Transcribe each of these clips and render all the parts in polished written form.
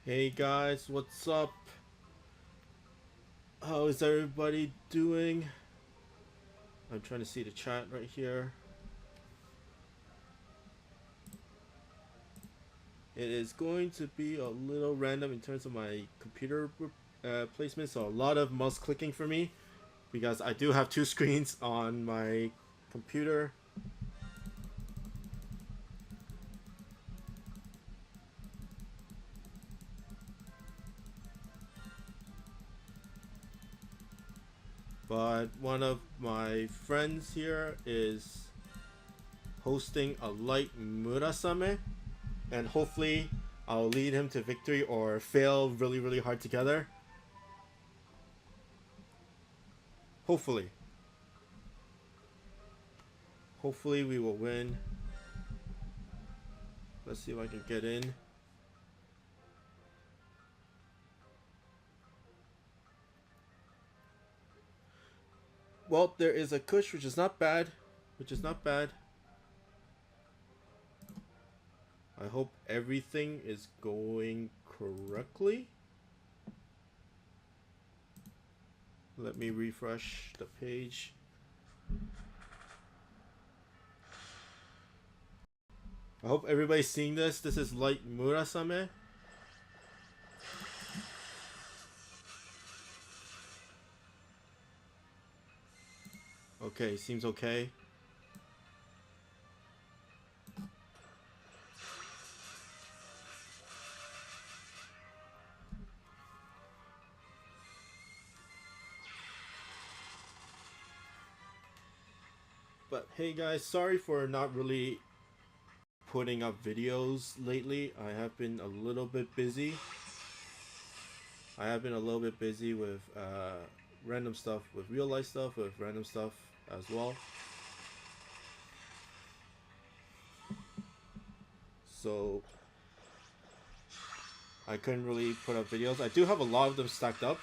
Hey guys, what's up? How is everybody doing? I'm trying to see the chat right here. It is going to be a little random in terms of my computer placement, so a lot of mouse clicking for me because I do have two screens on my computer. But one of my friends here is hosting a light Murasame, and hopefully I'll lead him to victory or fail really, really hard together. Hopefully. Hopefully we will win. Let's see if I can get in. Well, there is a Kush, which is not bad. Which is not bad. I hope everything is going correctly. Let me refresh the page. I hope everybody's seeing this. This is Light Murasame. Okay, seems okay. But hey guys, sorry for not really putting up videos lately. I have been a little bit busy. With random stuff, with real life stuff, with random stuff as well. So I couldn't really put up videos. I do have a lot of them stacked up.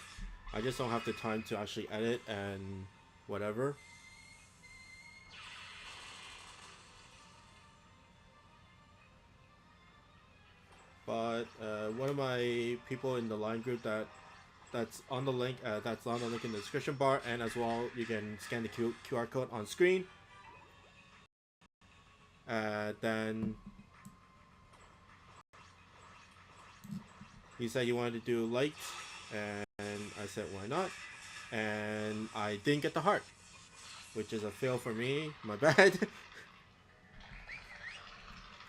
I just don't have the time to actually edit and whatever. But one of my people in the line group that's on the link in the description bar, and as well you can scan the QR code on screen. Then he said he wanted to do light, and I said why not, and I didn't get the heart, which is a fail for me. My bad.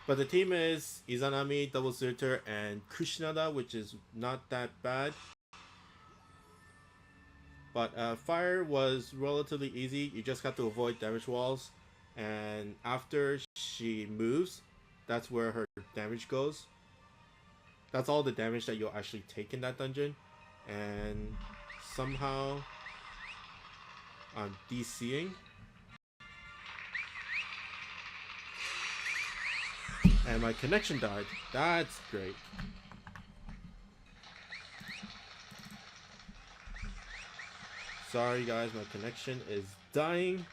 But the team is Izanami, Double Suitor, and Kushinada, which is not that bad. But fire was relatively easy. You just have to avoid damage walls, and after she moves, that's where her damage goes. That's all the damage that you'll actually take in that dungeon. And somehow I'm DCing. And my connection died. That's great. Sorry guys, my connection is dying.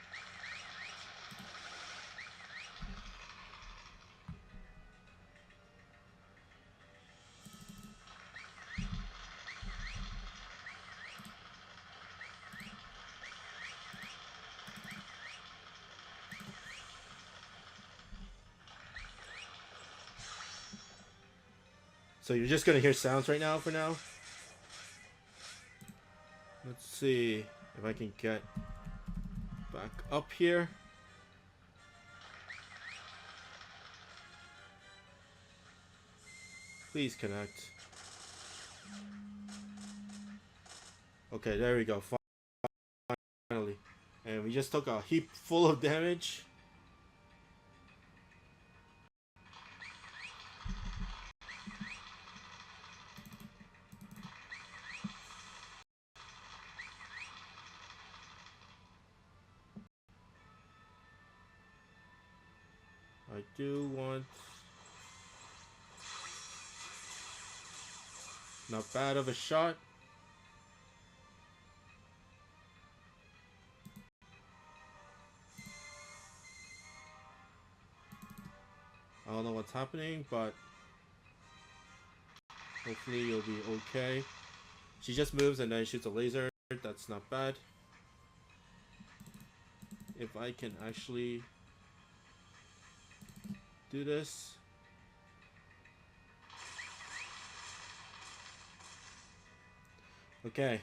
So you're just gonna hear sounds right now for now. Let's see if I can get back up here. Please connect. Okay, there we go. Finally. And we just took a heap full of damage. I do want... Not bad of a shot. I don't know what's happening, but Hopefully you'll be okay. She just moves and then shoots a laser. That's not bad. If I can actually do this. Okay.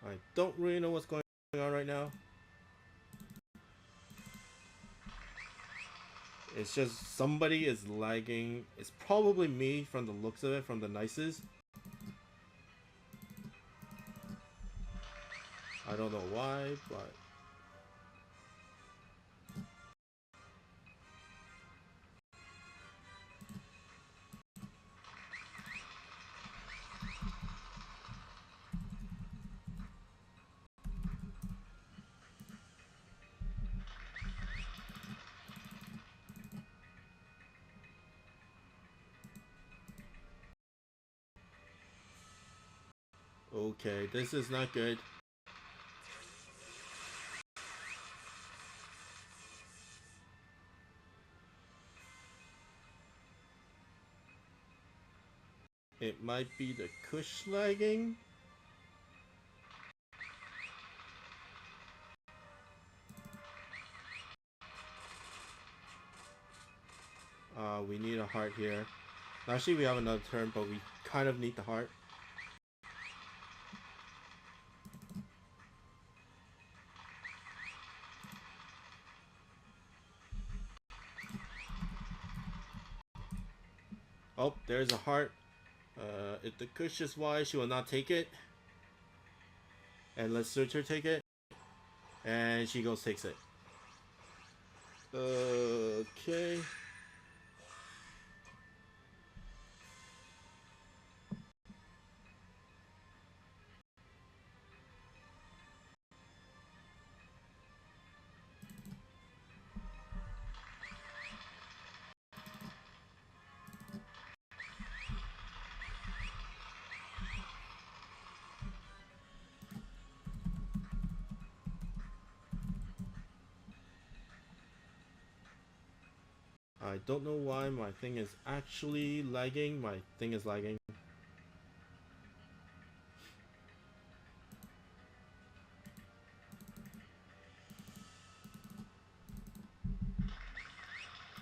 I don't really know what's going on right now. It's just somebody is lagging. It's probably me from the looks of it, from the nices. I don't know why, but okay, this is not good. It might be the cush lagging. We need a heart here. Actually, we have another turn, but we kind of need the heart. Oh, there's a heart. If the cush is wise, she will not take it. And let's search her take it. And she goes takes it. Okay. I don't know why my thing is actually lagging. My thing is lagging.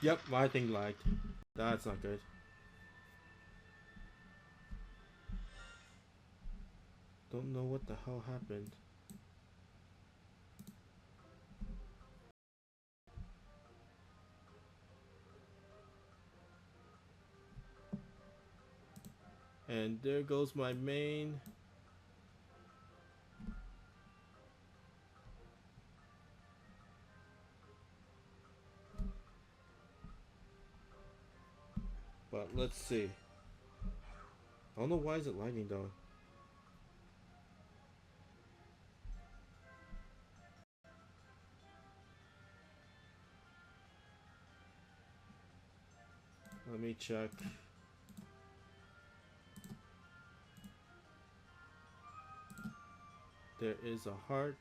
Yep, my thing lagged. That's not good. Don't know what the hell happened. And there goes my main. But let's see. I don't know why is it lagging though. Let me check. There is a heart.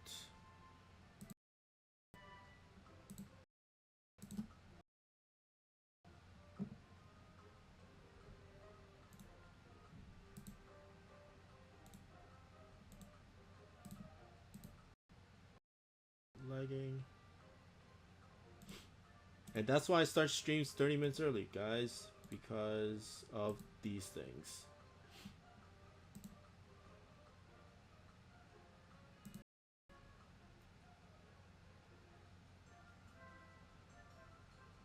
Lagging. And that's why I start streams 30 minutes early, guys. Because of these things.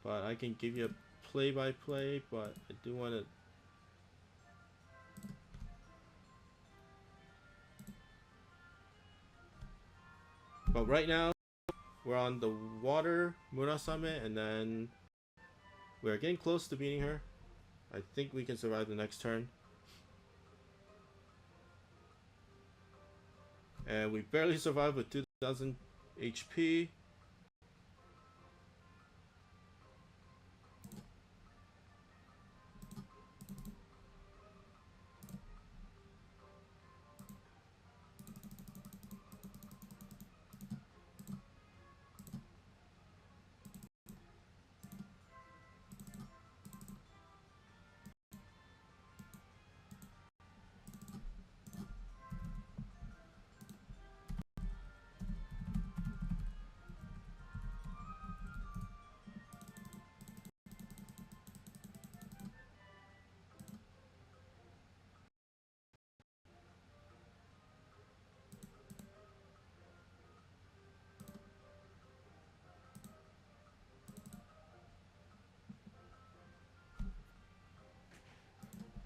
But I can give you a play-by-play, but I do want to... But right now, we're on the water Murasame, and then we're getting close to beating her. I think we can survive the next turn. And we barely survived with 2000 HP.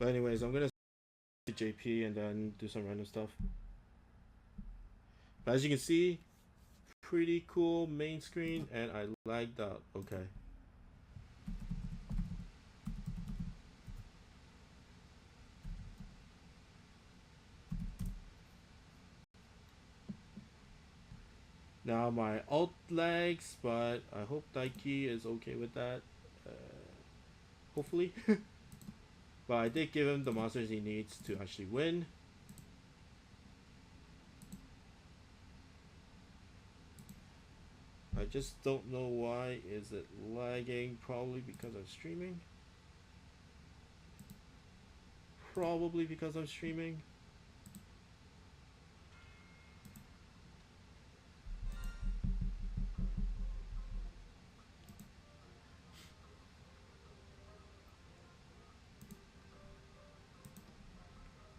But anyways, I'm gonna to JP and then do some random stuff. But as you can see, pretty cool main screen, and I lagged out. Okay. Now my alt lags, but I hope Daiki is okay with that. Uh, Hopefully. But I did give him the monsters he needs to actually win. I just don't know why is it lagging. Probably because I'm streaming. Probably because I'm streaming.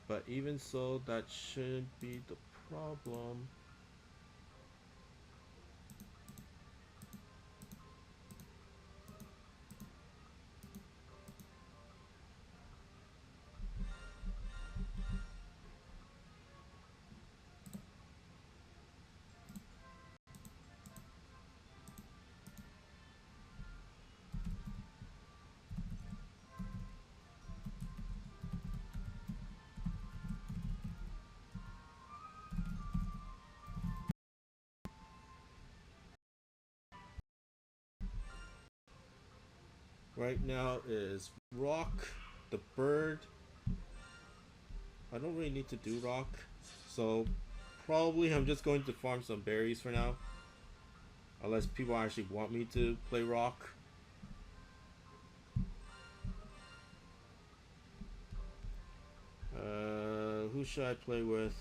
But even so, that shouldn't be the problem. Right now is rock, the bird. I don't really need to do rock, so probably I'm just going to farm some berries for now. Unless people actually want me to play rock. Who should I play with?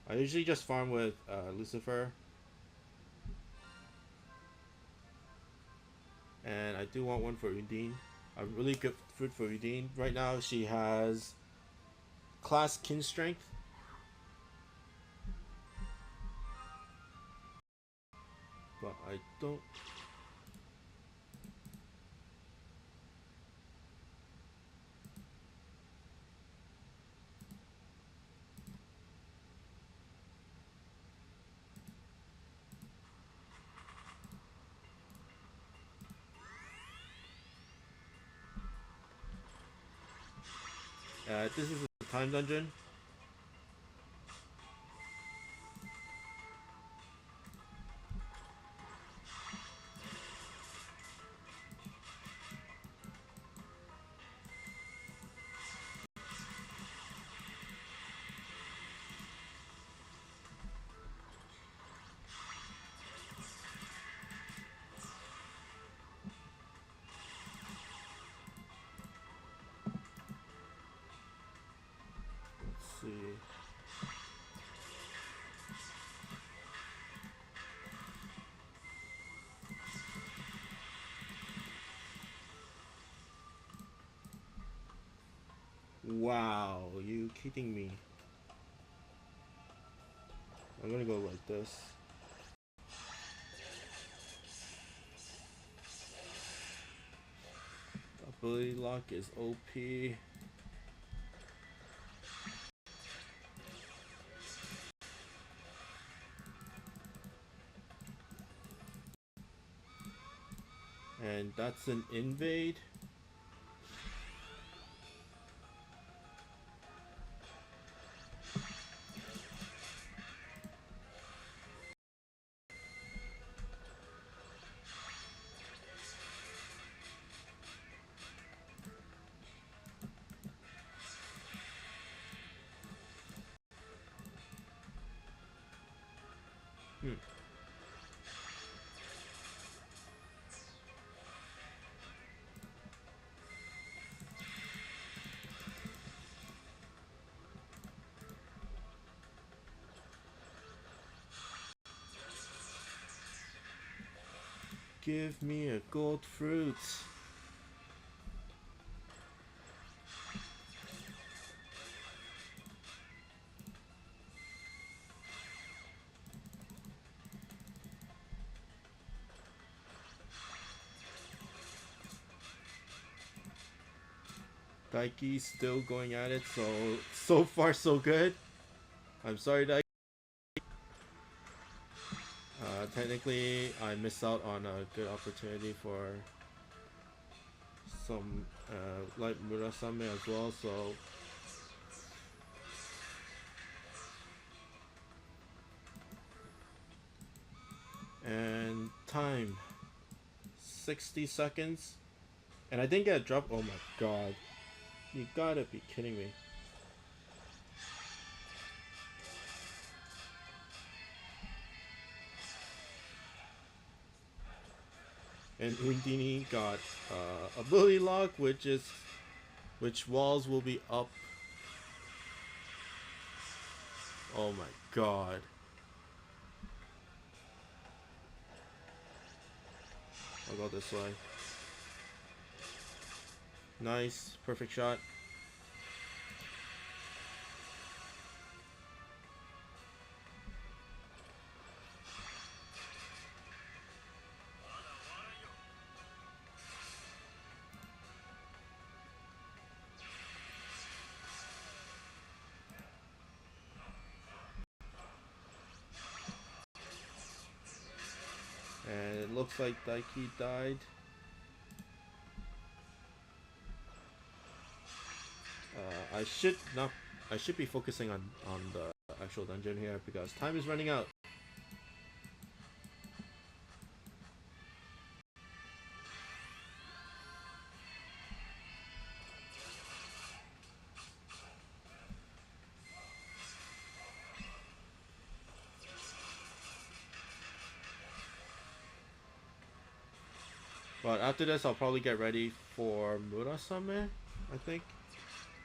I usually just farm with Lucifer. And I do want one for Udine. A really good fruit for Udine. Right now she has class kin strength. But I don't. This is a time dungeon. Let's see. Wow, are you kidding me? I'm gonna go like this. Ability lock is OP. And that's an invade. Hmm. Give me a gold fruit. Daiki's still going at it, so far so good. I'm sorry, Daiki. Technically, I missed out on a good opportunity for some like Murasame as well. So and time 60 seconds, and I didn't get a drop. Oh my god, you gotta be kidding me. And Undini got a bully lock, which walls will be up. Oh my god. I'll go this way. Nice, perfect shot. And it looks like Daiki died. I should not. I should be focusing on the actual dungeon here because time is running out. But after this, I'll probably get ready for Murasame. I think.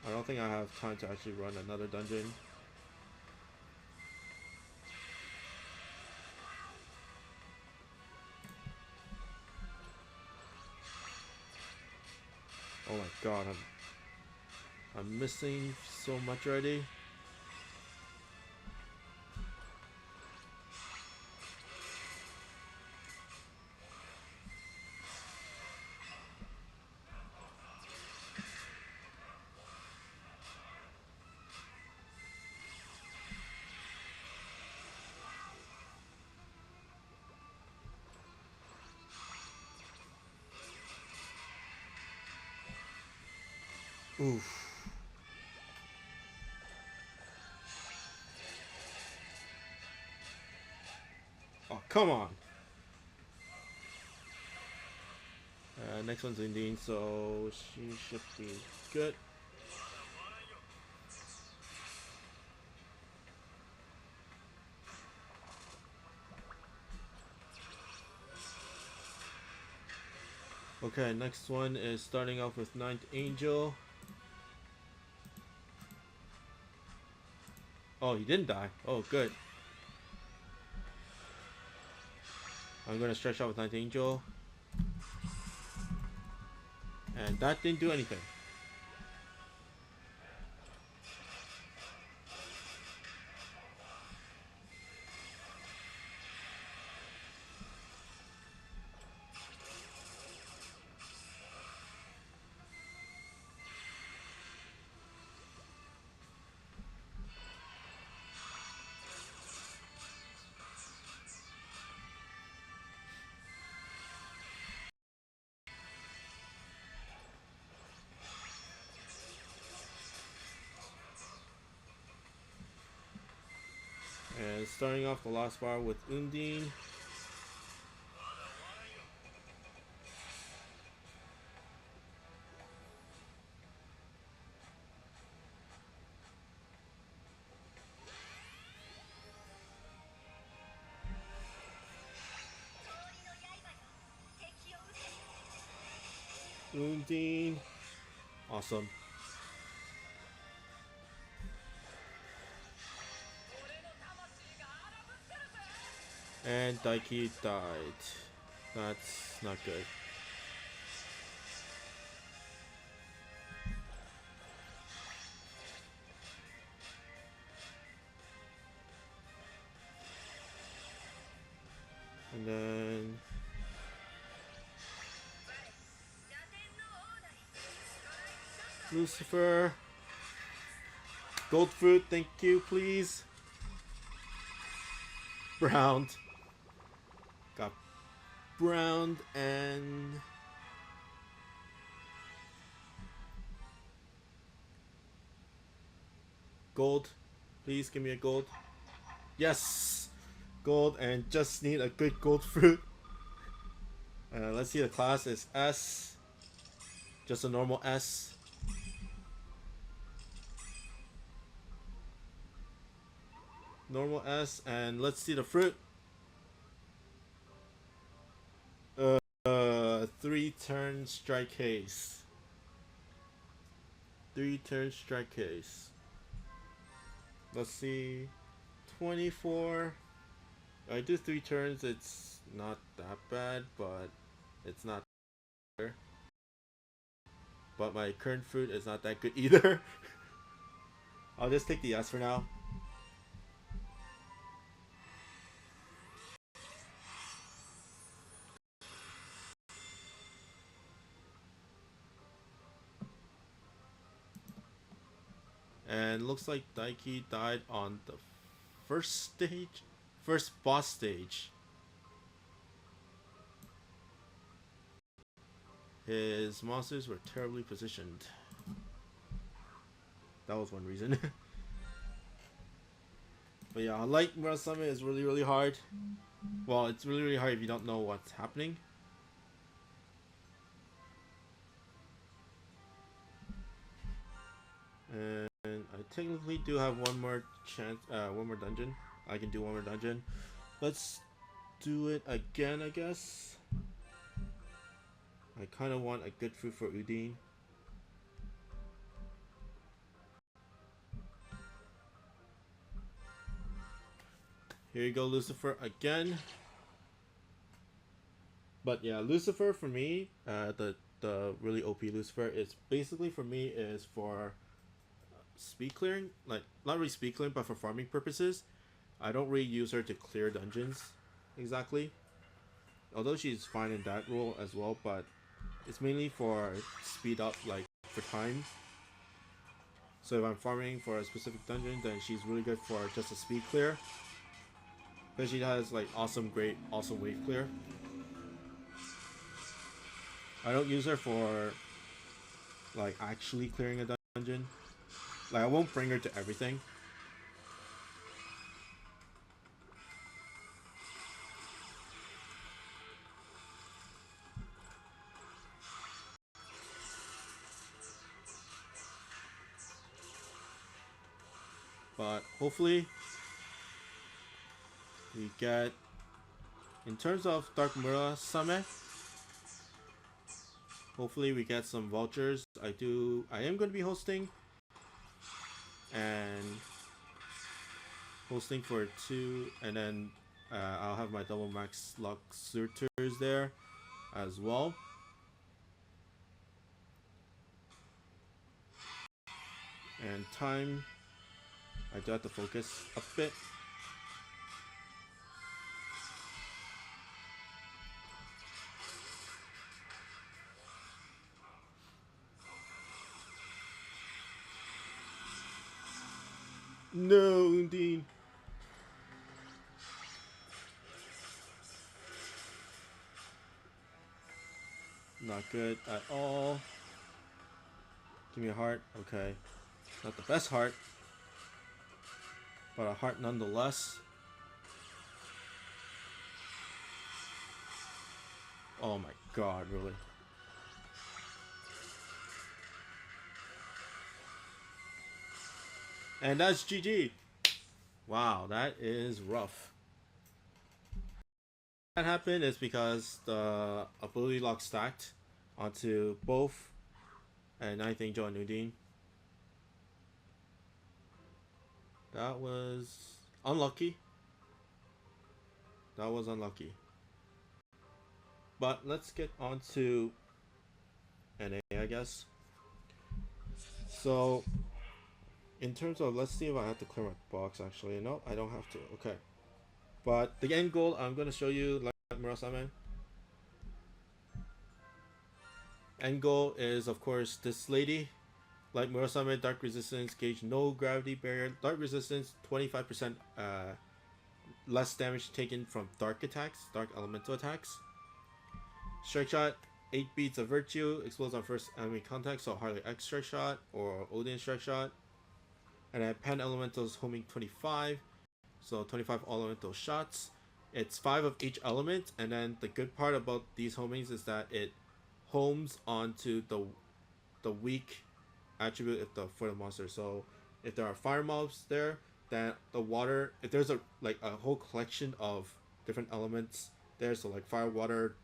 I don't think I have time to actually run another dungeon. Oh my god, I'm missing so much already. Oof. Oh, come on. Next one's Undine, so she should be good. Okay, next one is starting off with Ninth Angel. Oh, he didn't die. Oh, good. I'm gonna stretch out with Ninth Angel. And that didn't do anything. And starting off the last bar with Undine. Undine. Awesome. And Daiki died. That's not good. And then Lucifer. Gold fruit, thank you, please. Browned. Got browned and gold. Please give me a gold. Yes! Gold, and just need a good gold fruit. Let's see, the class is S. Just a normal S. Normal S, and let's see the fruit. 3-turn strike case. 3-turn strike case. Let's see. 24. I do 3 turns, it's not that bad, but it's not there. But my current fruit is not that good either. I'll just take the S for now. And looks like Daiki died on the first boss stage. His monsters were terribly positioned. That was one reason. But yeah, like Murasame is really hard. Well, it's really hard if you don't know what's happening. And I technically do have one more chance, one more dungeon. I can do one more dungeon. Let's do it again, I guess. I kind of want a good fruit for Udine. Here you go, Lucifer, again. But yeah, Lucifer for me, the really OP Lucifer is basically for me is for speed clearing, like not really speed clearing, but for farming purposes. I don't really use her to clear dungeons exactly, although she's fine in that role as well, but it's mainly for speed up, like for time. So if I'm farming for a specific dungeon, then she's really good for just a speed clear, because she has like awesome wave clear. I don't use her for like actually clearing a dungeon. Like I won't bring her to everything. But hopefully we get, in terms of Dark Murasame, hopefully we get some vouchers. I am going to be hosting, and hosting for 2, and then I'll have my double max luck suitors there as well. And time, I do have to focus a bit. No, Undine. Not good at all. Give me a heart. Okay. Not the best heart, but a heart nonetheless. Oh my god, really. And that's GG. Wow, that is rough. That happened is because the ability lock stacked onto both, and I think Joe and Udine. That was unlucky. That was unlucky. But let's get on to NA, I guess. So, in terms of, let's see if I have to clear my box actually. No, I don't have to. Okay. But the end goal, I'm going to show you, like Murasame. End goal is, of course, this lady. Like Murasame, dark resistance, gauge no gravity barrier. Dark resistance, 25% less damage taken from dark attacks, dark elemental attacks. Strike shot, 8 beats of virtue, explodes on first enemy contact, so Harley X strike shot or Odin strike shot. And then Pan Elementals homing 25, so 25 all elemental shots. It's 5 of each element, and then the good part about these homings is that it homes onto the weak attribute if the for the monster. So if there are fire mobs there, then the water, if there's a like a whole collection of different elements there, so like fire, water,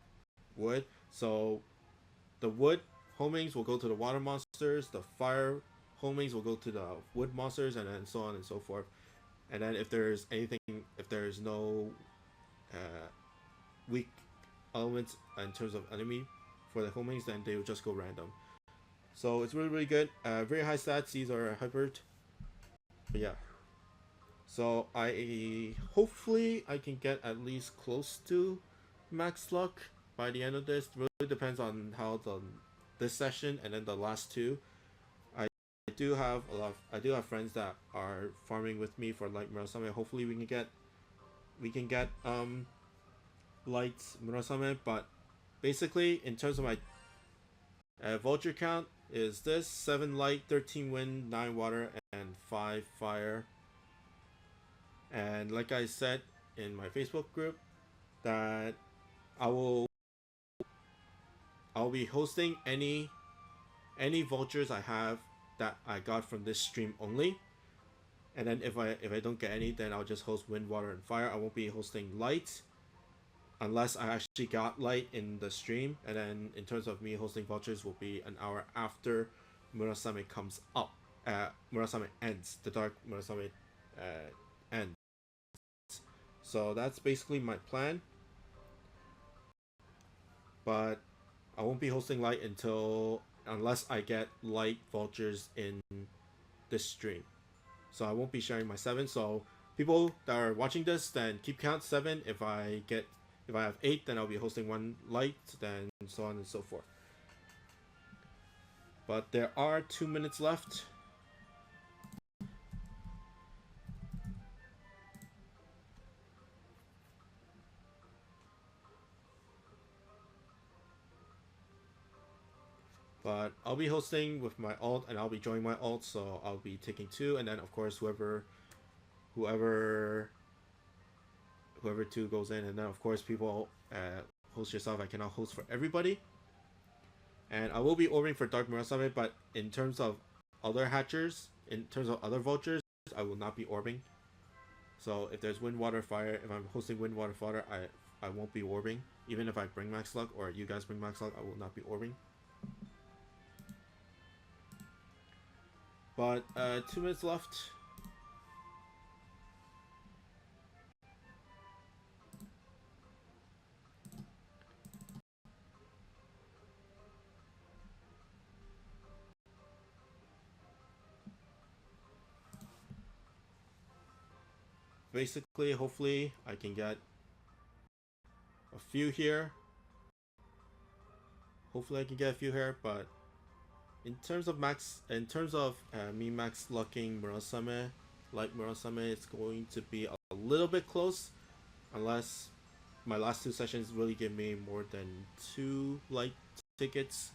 wood. So the wood homings will go to the water monsters, the fire homings will go to the wood monsters, and then so on and so forth. And then if there's anything, if there's no weak elements in terms of enemy for the homings, then they will just go random. So it's really good. Very high stats. These are hybrid. But yeah. So I hopefully I can get at least close to max luck by the end of this. It really depends on how this session and then the last two. I do have I do have friends that are farming with me for like Murasame. Hopefully we can get light Murasame, but basically in terms of my vulture count is this 7 light, 13 wind, 9 water, and 5 fire. And like I said in my Facebook group, that I'll be hosting any vultures I have that I got from this stream only. And then if I don't get any, then I'll just host wind, water, and fire. I won't be hosting light unless I actually got light in the stream. And then in terms of me hosting vultures, will be an hour after Murasame comes up. Murasame ends. The dark Murasame ends. So that's basically my plan. But I won't be hosting light unless I get light vultures in this stream. So I won't be sharing my 7. So people that are watching this, then keep count 7. If I have 8, then I'll be hosting 1 light, then so on and so forth. But there are 2 minutes left. But I'll be hosting with my alt, and I'll be joining my alt, so I'll be taking 2, and then of course whoever 2 goes in, and then of course people host yourself. I cannot host for everybody, and I will be ordering for Dark Murasame, but in terms of other hatchers, in terms of other vultures, I will not be orbing. So if there's wind, water, fire, if I'm hosting wind, water, fire, I won't be orbing. Even if I bring max luck or you guys bring max luck, I will not be orbing. But 2 minutes left. Basically, hopefully I can get a few here. Hopefully I can get a few here, but in terms of me max lucking Murasame, like Murasame, it's going to be a little bit close, unless my last 2 sessions really give me more than 2 light tickets.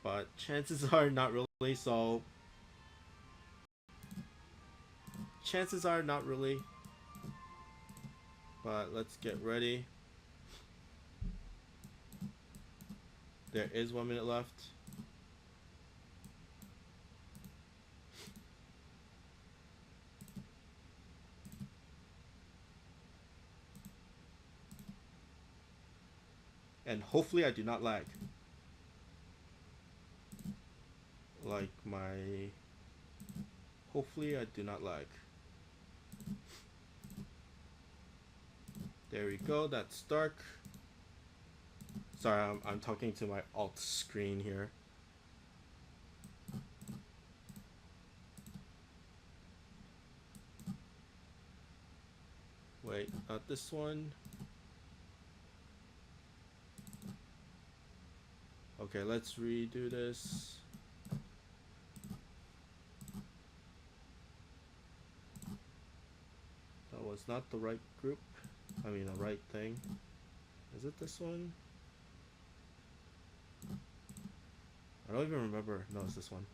But chances are not really, so chances are not really. But let's get ready. There is 1 minute left. And hopefully I do not lag. Hopefully I do not lag. There we go, that's dark. Sorry, I'm talking to my alt screen here. Wait, not this one. Okay, let's redo this. it's not the right group. I mean, the right thing. Is it this one? I don't even remember. No, it's this one.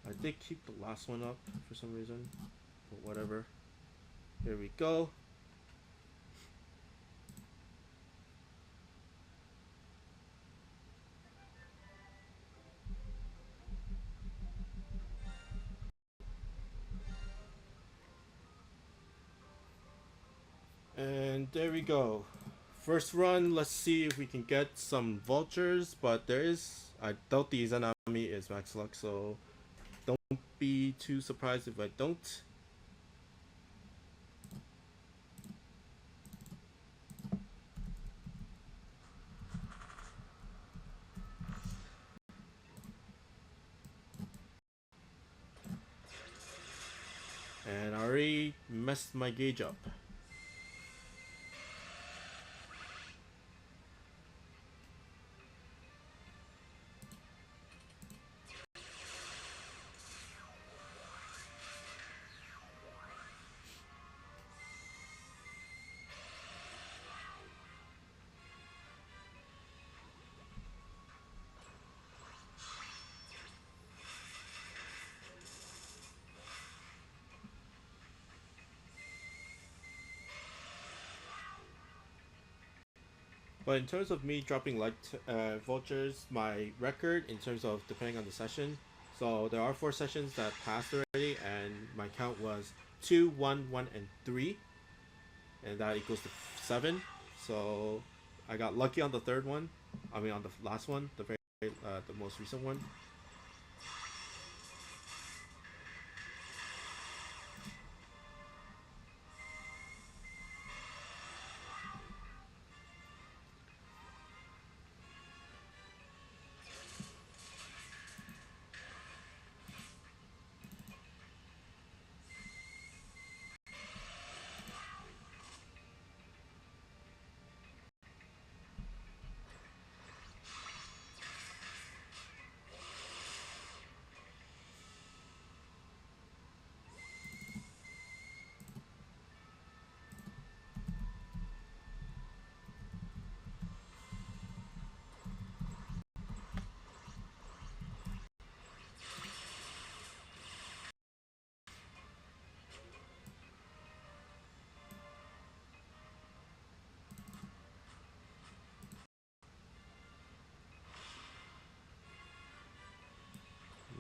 I did keep the last one up for some reason, but whatever. Here we go. And there we go. First run, let's see if we can get some vultures, but there is, I doubt the Izanami is max luck, so don't be too surprised if I don't. And I already messed my gauge up. But in terms of me dropping light vultures, my record in terms of depending on the session, so there are 4 sessions that passed already, and my count was 2, 1, 1, and 3, and that equals to 7. So I got lucky on the third one. I mean, on the last one, the most recent one.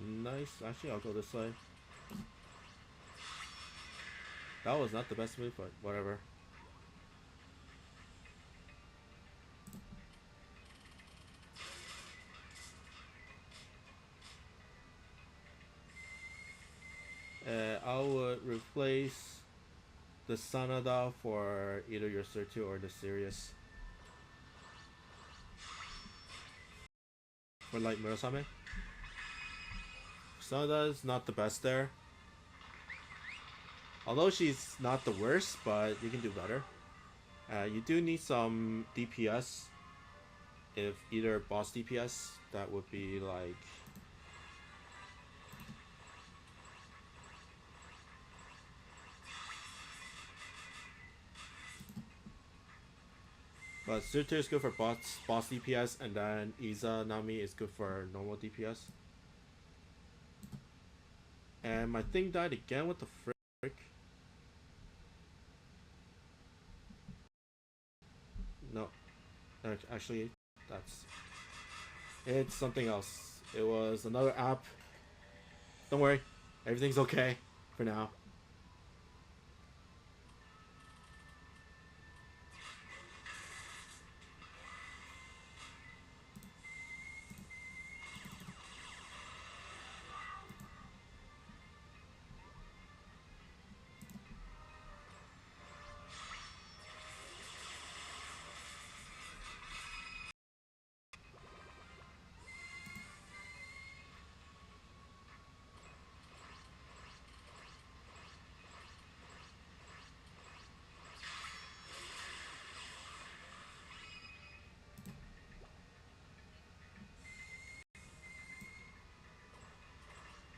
Nice. Actually, I'll go this way. That was not the best move, but whatever. I would replace the Sanada for either your Surtu or the Sirius. For like Murasame. Sanada is not the best there. Although she's not the worst, but you can do better. You do need some DPS. If either boss DPS, that would be like... But Surtur is good for boss DPS, and then Izanami is good for normal DPS. And my thing died again, what the frick? No. Actually, it's something else. It was another app. Don't worry. Everything's okay for now.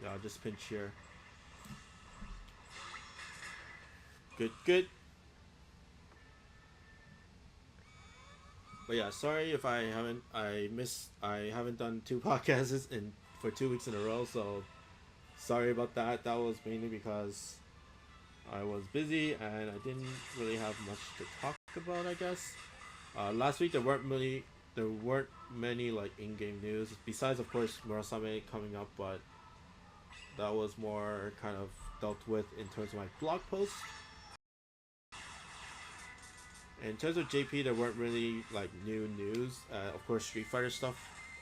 Yeah, I'll just pinch here. Good, good. But yeah, sorry if I haven't done two podcasts in for 2 weeks in a row. So sorry about that. That was mainly because I was busy and I didn't really have much to talk about. I guess last week there weren't many like in-game news besides of course Murasame coming up, but that was more kind of dealt with in terms of my blog post. In terms of JP, there weren't really like new news. Of course, Street Fighter stuff.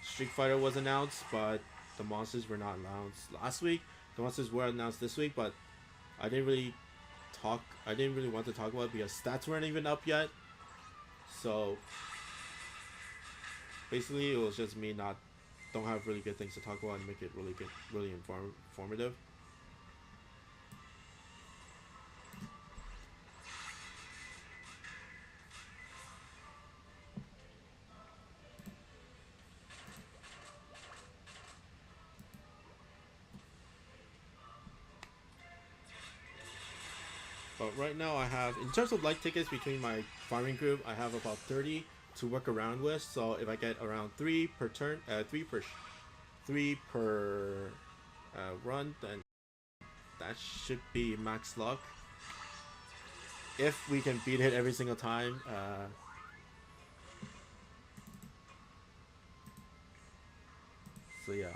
Street Fighter was announced, but the monsters were not announced last week. The monsters were announced this week, but I didn't really talk. I didn't really want to talk about it because stats weren't even up yet. So basically, it was just me not don't have really good things to talk about and make it really good, really informative. But right now I have, in terms of like tickets between my farming group, I have about 30 to work around with. So if I get around three per turn, three per run, then that should be max luck. If we can beat it every single time, so yeah.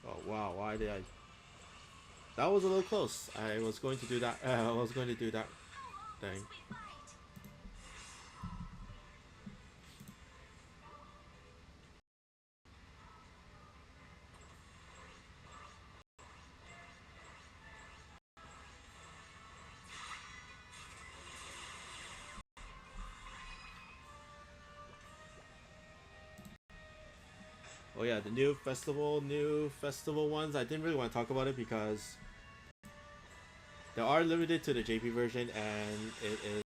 Oh wow, why did I? That was a little close. I was going to do that. I was going to do that thing. Oh yeah, the new festival ones. I didn't really want to talk about it because they are limited to the JP version, and it is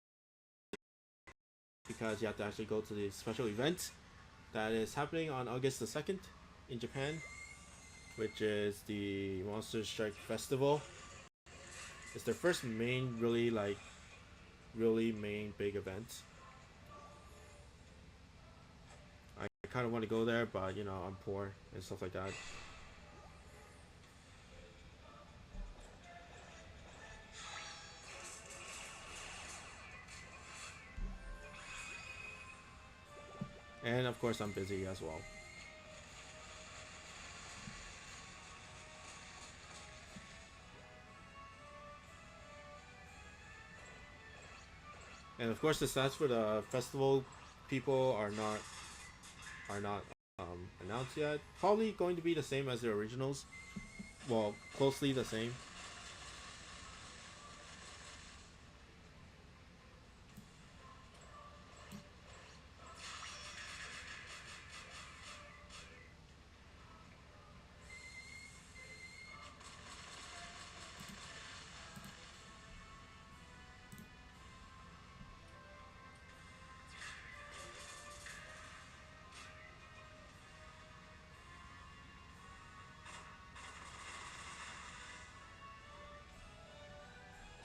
because you have to actually go to the special event that is happening on August the 2nd in Japan, which is the Monster Strike Festival. It's their first main, really main big event. I kind of want to go there, but you know I'm poor and stuff like that. And of course I'm busy as well. And of course the stats for the festival people are not announced yet. Probably going to be the same as the originals. Well, closely the same.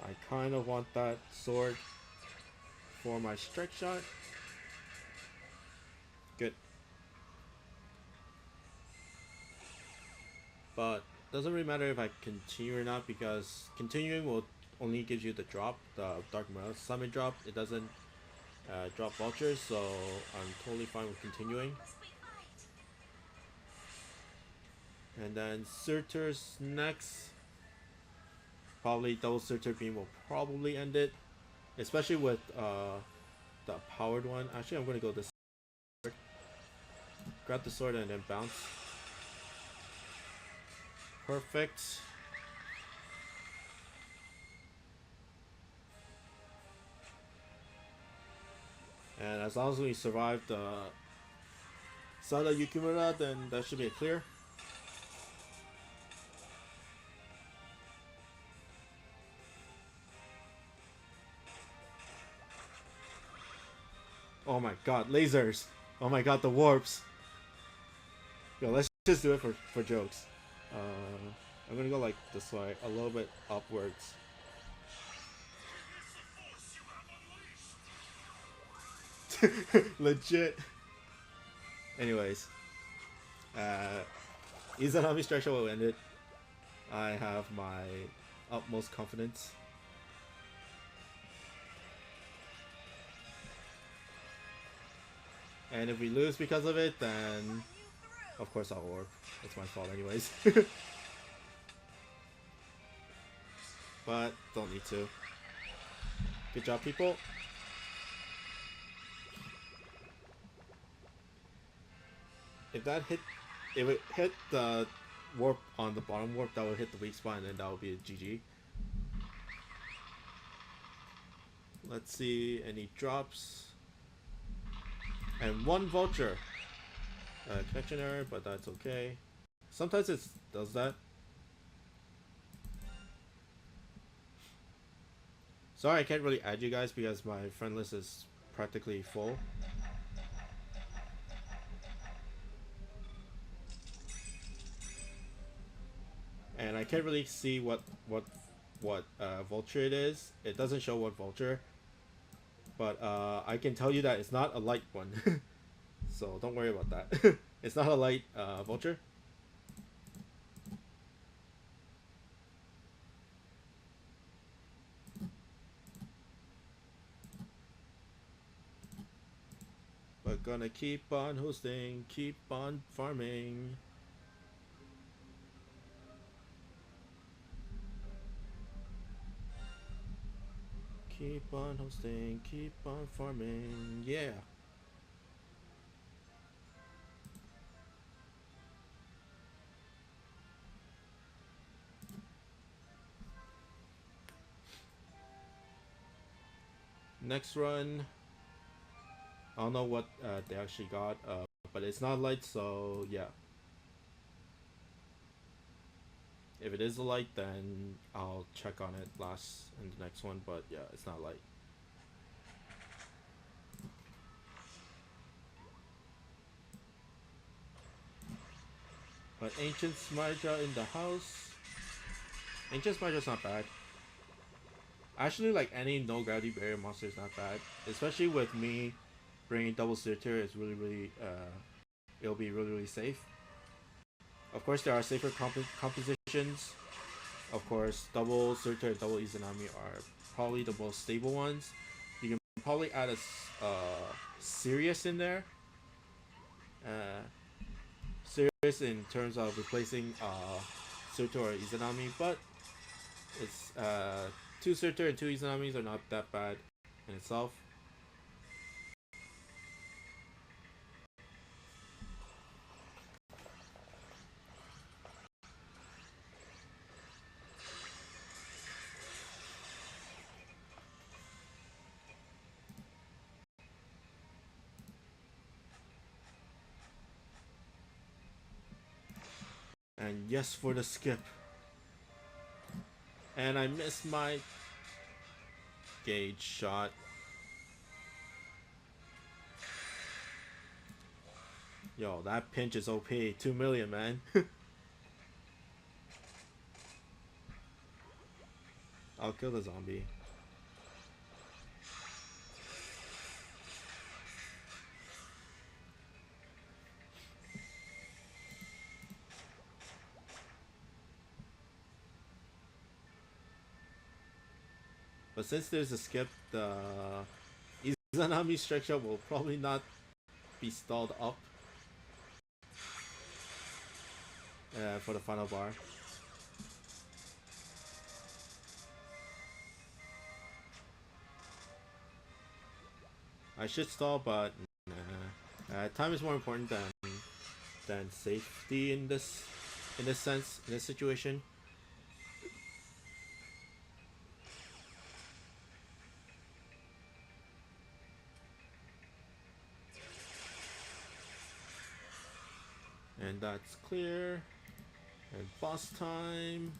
I kind of want that sword for my strike shot. Good. But doesn't really matter if I continue or not because continuing will only gives you the drop, the Dark Summon drop. It doesn't drop vouchers, so I'm totally fine with continuing. And then Surtur's next. Probably double Surtur Beam will probably end it. Especially with the powered one. Actually, I'm going to go this sword. Grab the sword and then bounce. Perfect. And as long as we survive the Sada Yukimura, then that should be a clear. Oh my god, lasers! Oh my god, the warps! Yo, let's just do it for jokes. I'm gonna go like this way, a little bit upwards. Legit. Anyways, Izanami structure will end it. I have my utmost confidence. And if we lose because of it, then of course I'll warp. It's my fault anyways. But don't need to. Good job, people. If it hit the warp on the bottom warp, that would hit the weak spot, and then that would be a GG. Let's see, any drops. And one voucher. Connection error, but that's okay. Sometimes it does that. Sorry, I can't really add you guys because my friend list is practically full. And I can't really see what vulture it is. It doesn't show what vulture, but I can tell you that it's not a light one. So don't worry about that. It's not a light vulture. But gonna keep on hosting, keep on farming. Keep on hosting, keep on farming, yeah. Next run, I don't know what they actually got, but it's not light, so yeah. If it is a light, then I'll check on it last in the next one, but yeah, it's not light. But Ancient Smydra in the house. Ancient Smydra's not bad. Actually, like any no gravity barrier monster is not bad. Especially with me bringing double Surtur, it's really, it'll be really safe. Of course, there are safer compositions. Of course, double Surtur and double Izanami are probably the most stable ones. You can probably add a Sirius in there. Serious in terms of replacing Surtur or Izanami, but it's 2 Surtur and 2 Izanamis are not that bad in itself. And yes for the skip. And I missed my gauge shot. Yo, that pinch is OP. 2 million, man. I'll kill the zombie. But since there's a skip, the Izanami structure will probably not be stalled up for the final bar. I should stall, but nah. Time is more important than safety in this sense, in this situation. And that's clear. And boss time.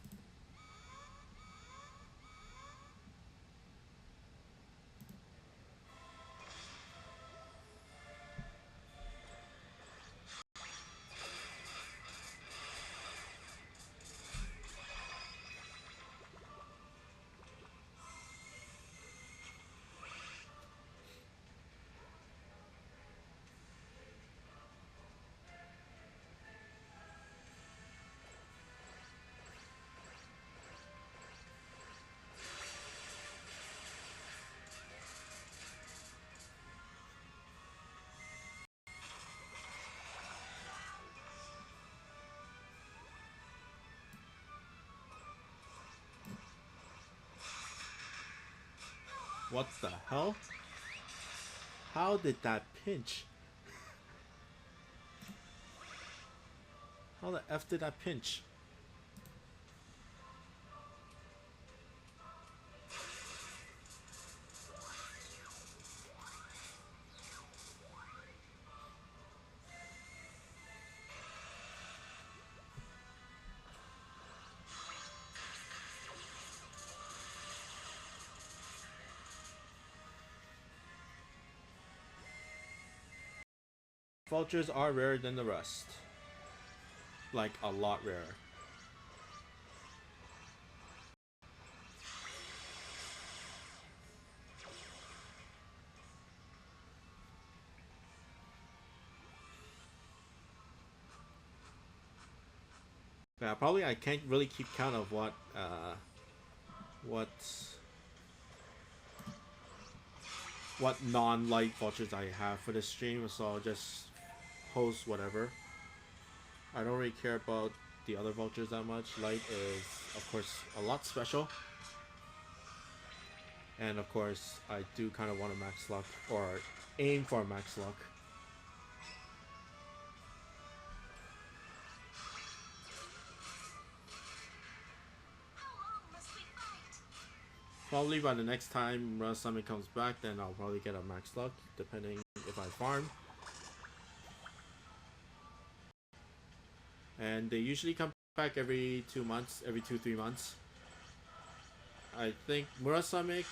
What the hell? How did that pinch? How the F did that pinch? Vultures are rarer than the rest. Like, a lot rarer. Yeah, probably I can't really keep count of what what non-light vultures I have for this stream, so I'll just post whatever. I don't really care about the other vultures that much. Light is, of course, a lot special. And of course, I do kind of want a max luck, or aim for a max luck. Probably by the next time Murasame comes back, then I'll probably get a max luck, depending if I farm. And they usually come back every 2 months, every 2-3 months. I think Murasame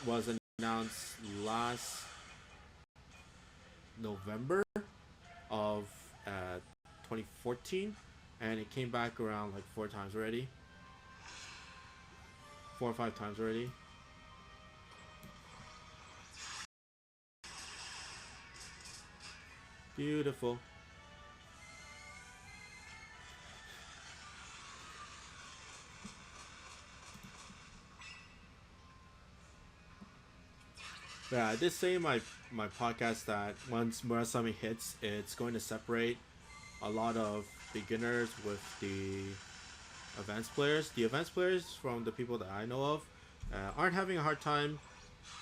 was announced last November of 2014, and it came back around like 4 times already, 4 or 5 times already. Beautiful. Yeah, I did say in my podcast that once Murasame hits, it's going to separate a lot of beginners with the advanced players. The advanced players, from the people that I know of, aren't having a hard time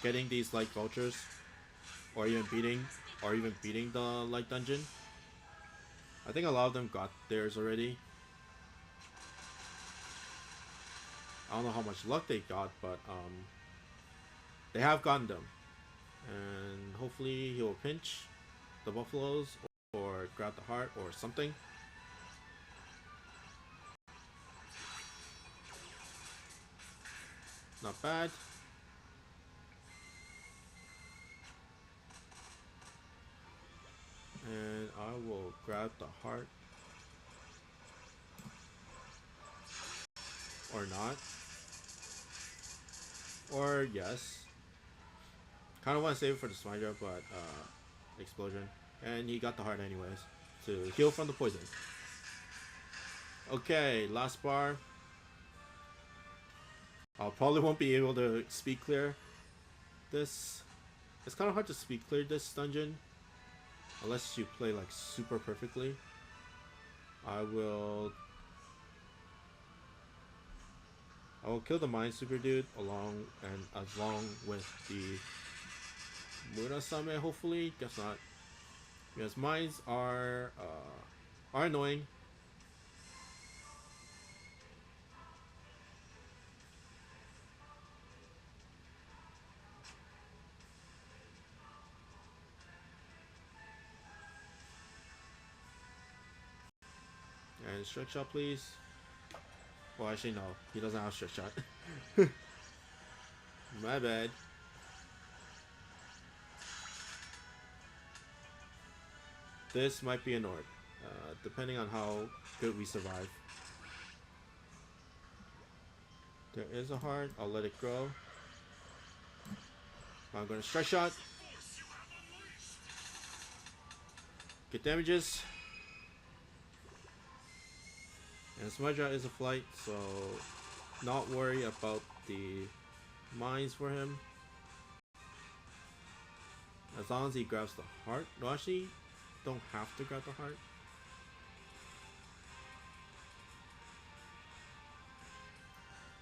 getting these light vultures, or even beating the light dungeon. I think a lot of them got theirs already. I don't know how much luck they got, but they have gotten them. And hopefully he'll pinch the buffaloes or grab the heart or something. Not bad. And I will grab the heart. Or not. Or yes. Kind of want to save it for the Smydra, but explosion. And he got the heart anyways to heal from the poison. Okay, last bar. I probably won't be able to speed clear this. It's kind of hard to speed clear this dungeon unless you play like super perfectly. I will kill the Mind Super Dude along with the Murasame, hopefully. Guess not. Because mines are annoying. And strike shot, please. Well, actually, no. He doesn't have strike shot. My bad. This might be an orb, depending on how good we survive. There is a heart. I'll let it grow. I'm gonna strike shot. Get damages. And Smudra is a flight, so not worry about the mines for him. As long as he grabs the heart. No, actually, don't have to grab the heart.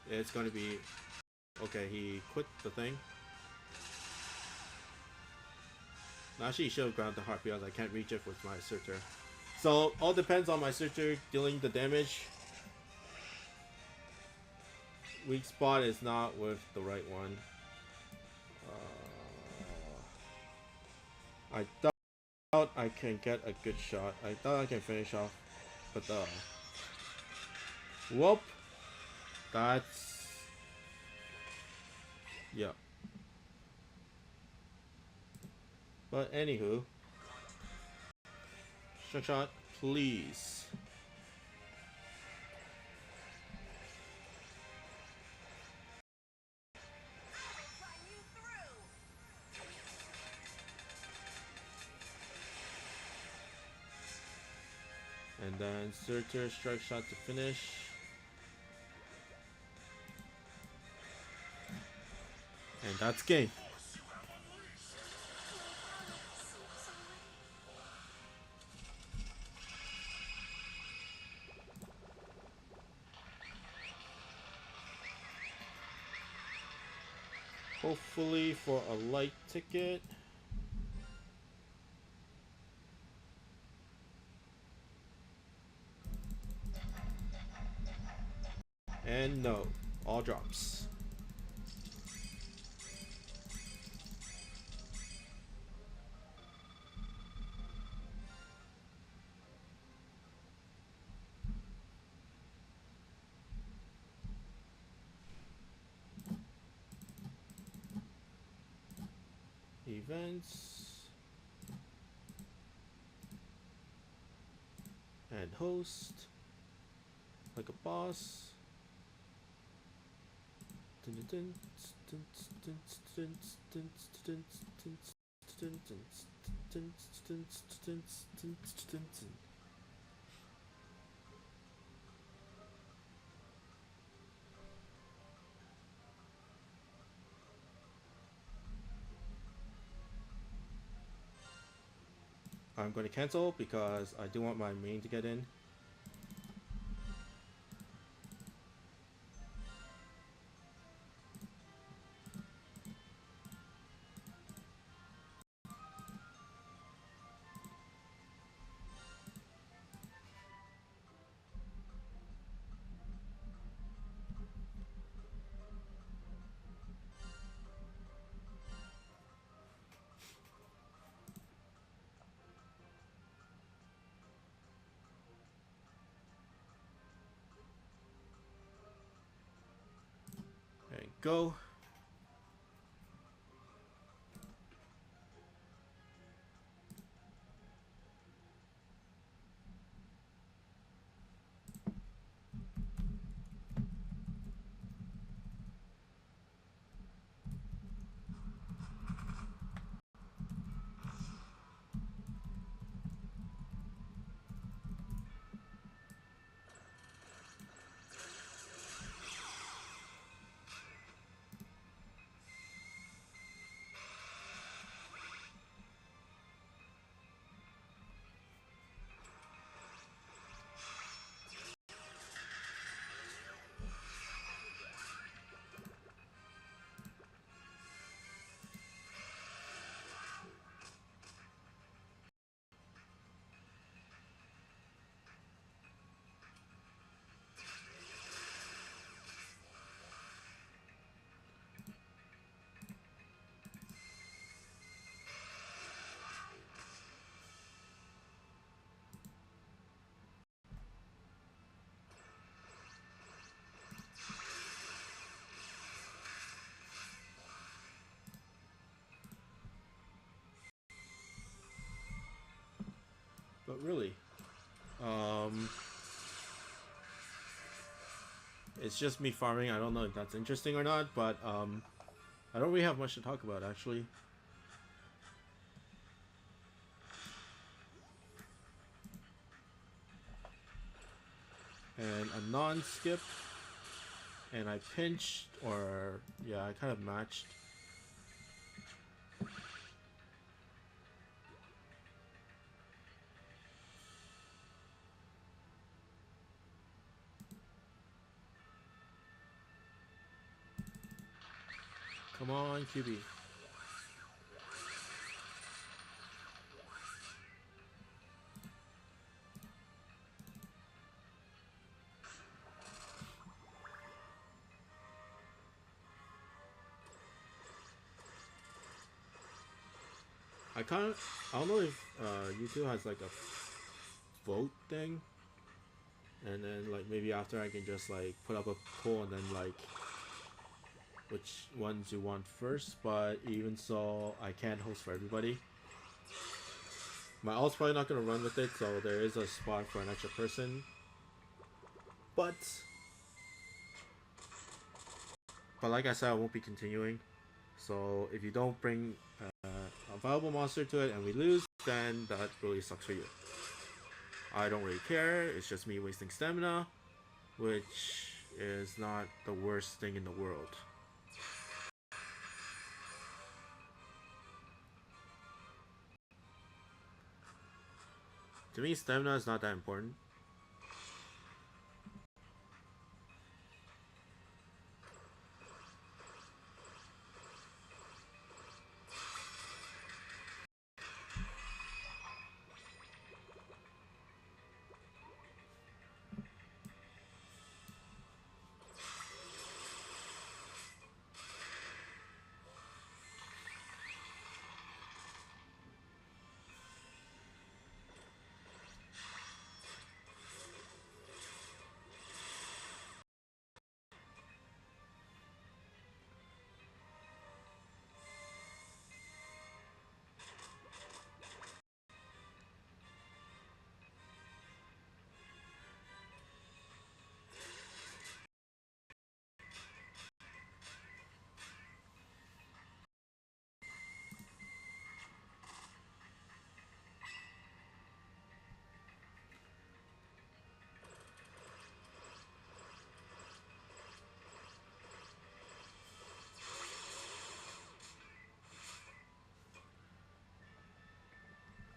It's going to be... Okay, he quit the thing. No, actually, he should have grabbed the heart because I can't reach it with my searcher. So, all depends on my searcher dealing the damage. Weak spot is not with the right one. I thought I can get a good shot. I thought I can finish off. But whoop. That's... Yeah. But anywho. Strike shot, please. And then searcher, strike shot to finish. And that's game. Hopefully for a light ticket. And no, all drops. Events. And host. Like a boss. I'm going to cancel because I do want my main to get in. There you go. really. Um, it's just me farming. I don't know if that's interesting or not, but I don't really have much to talk about actually. And a non-skip, and I pinched, or yeah, I kind of matched. Come on, QB. I don't know if YouTube has like a vote thing, and then like maybe after I can just like put up a poll and then like which ones you want first. But even so, I can't host for everybody. My alt's probably not gonna run with it, so there is a spot for an extra person. But like I said, I won't be continuing. So if you don't bring a viable monster to it and we lose, then that really sucks for you. I don't really care. It's just me wasting stamina, which is not the worst thing in the world. To me, stamina is not that important.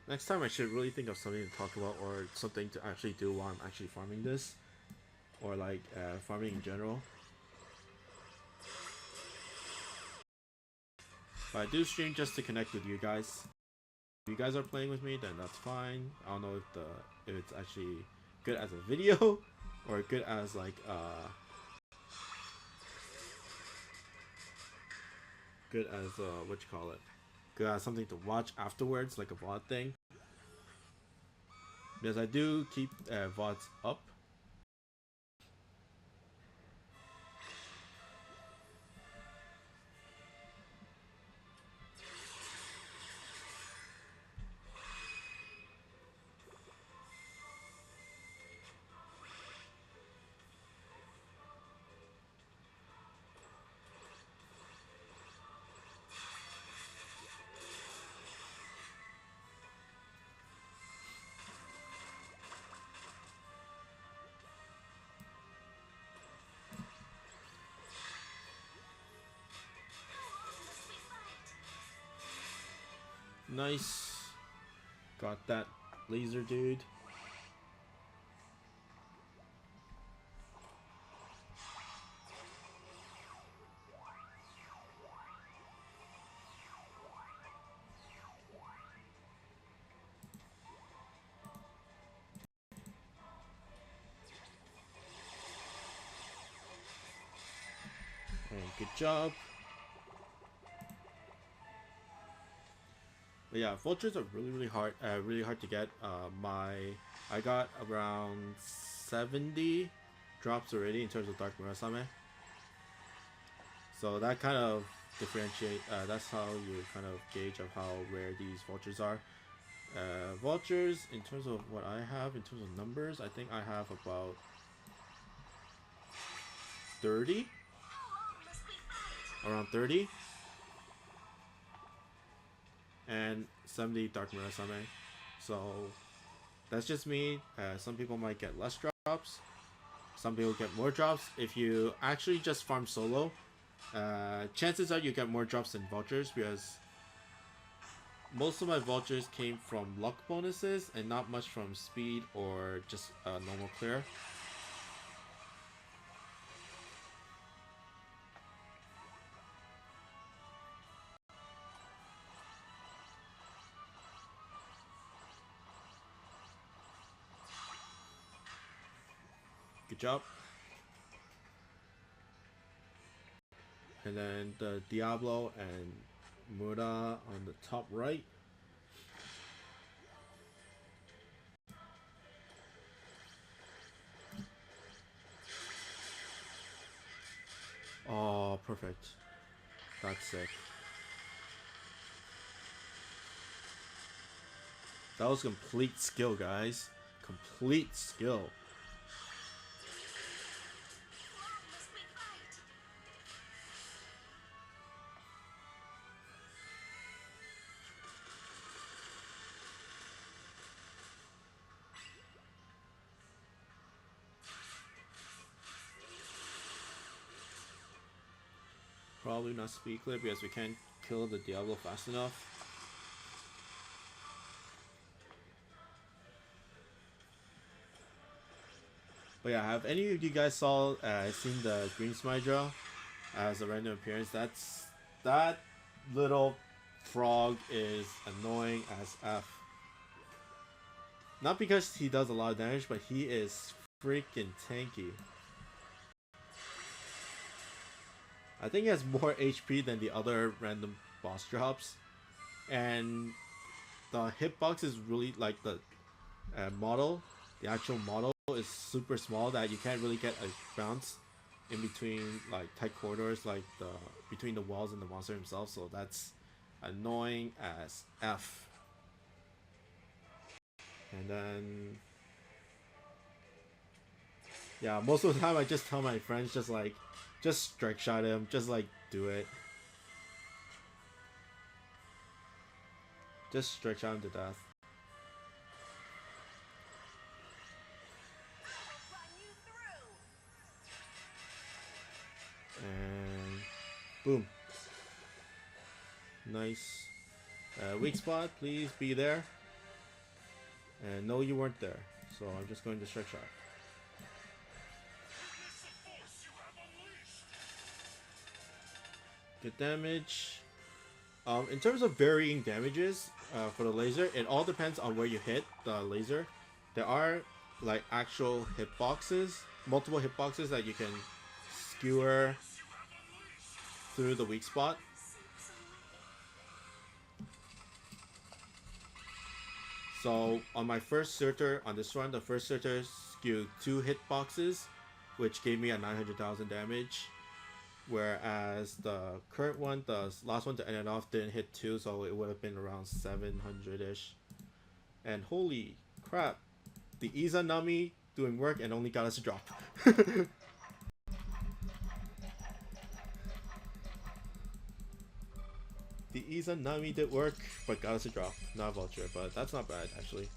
Next time I should really think of something to talk about or something to actually do while I'm actually farming this. Or like farming in general. But I do stream just to connect with you guys. If you guys are playing with me, then that's fine. I don't know if it's actually good as a video or good as like good as what you call it? Good as something to watch afterwards, like a VOD thing. Because I do keep VODs up. Nice. Got that laser dude. And good job. But yeah, vultures are really hard to get. I got around 70 drops already in terms of Dark Murasame. So that kind of differentiate. That's how you kind of gauge of how rare these vultures are. Vouchers, in terms of what I have, in terms of numbers, I think I have about 30? Around 30. And 70 Dark Murasame. So, that's just me. Some people might get less drops. Some people get more drops. If you actually just farm solo, chances are you get more drops than vouchers, because most of my vouchers came from luck bonuses and not much from speed or just normal clear. Good job. And then the Diablo and Mura on the top right. Oh, perfect. That's sick. That was complete skill, guys. Complete skill. Probably not speed clip because we can't kill the Diablo fast enough. But yeah, have any of you guys seen the Green Smydra as a random appearance? That little frog is annoying as F. Not because he does a lot of damage, but he is freaking tanky. I think he has more HP than the other random boss drops, and the hitbox is really like the model. The actual model is super small that you can't really get a bounce in between like tight corridors, like between the walls and the monster himself. So that's annoying as F. And then yeah, most of the time I just tell my friends just strike shot him, just like do it. Just strike shot him to death. And boom. Nice. Weak spot, please be there. And no, you weren't there. So I'm just going to strike shot. Good damage. In terms of varying damages for the laser, it all depends on where you hit the laser. There are like actual hitboxes, multiple hitboxes that you can skewer through the weak spot. So on my first Surtur, on this run, the first Surtur skewed 2 hitboxes, which gave me a 900,000 damage. Whereas the current one, the last one to end it off, didn't hit 2, so it would have been around 700-ish. And holy crap, the Izanami doing work and only got us a drop. The Izanami did work, but got us a drop. Not a vulture, but that's not bad, actually.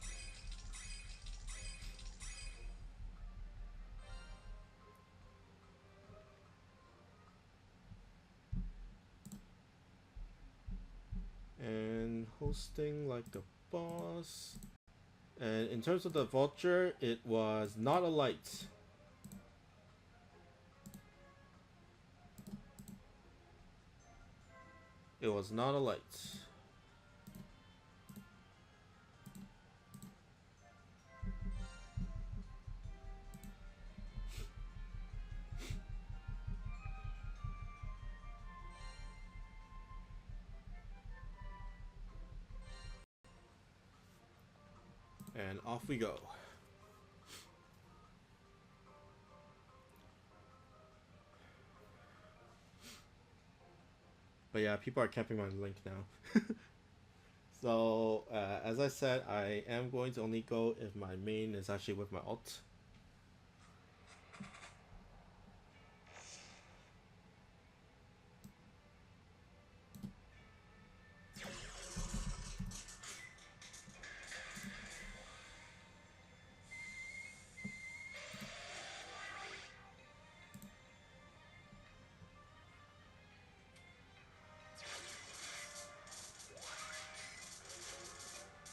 And hosting like a boss. And in terms of the vulture, it was not a light. It was not a light. And off we go. But yeah, people are capping my link now. So, as I said, I am going to only go if my main is actually with my alt.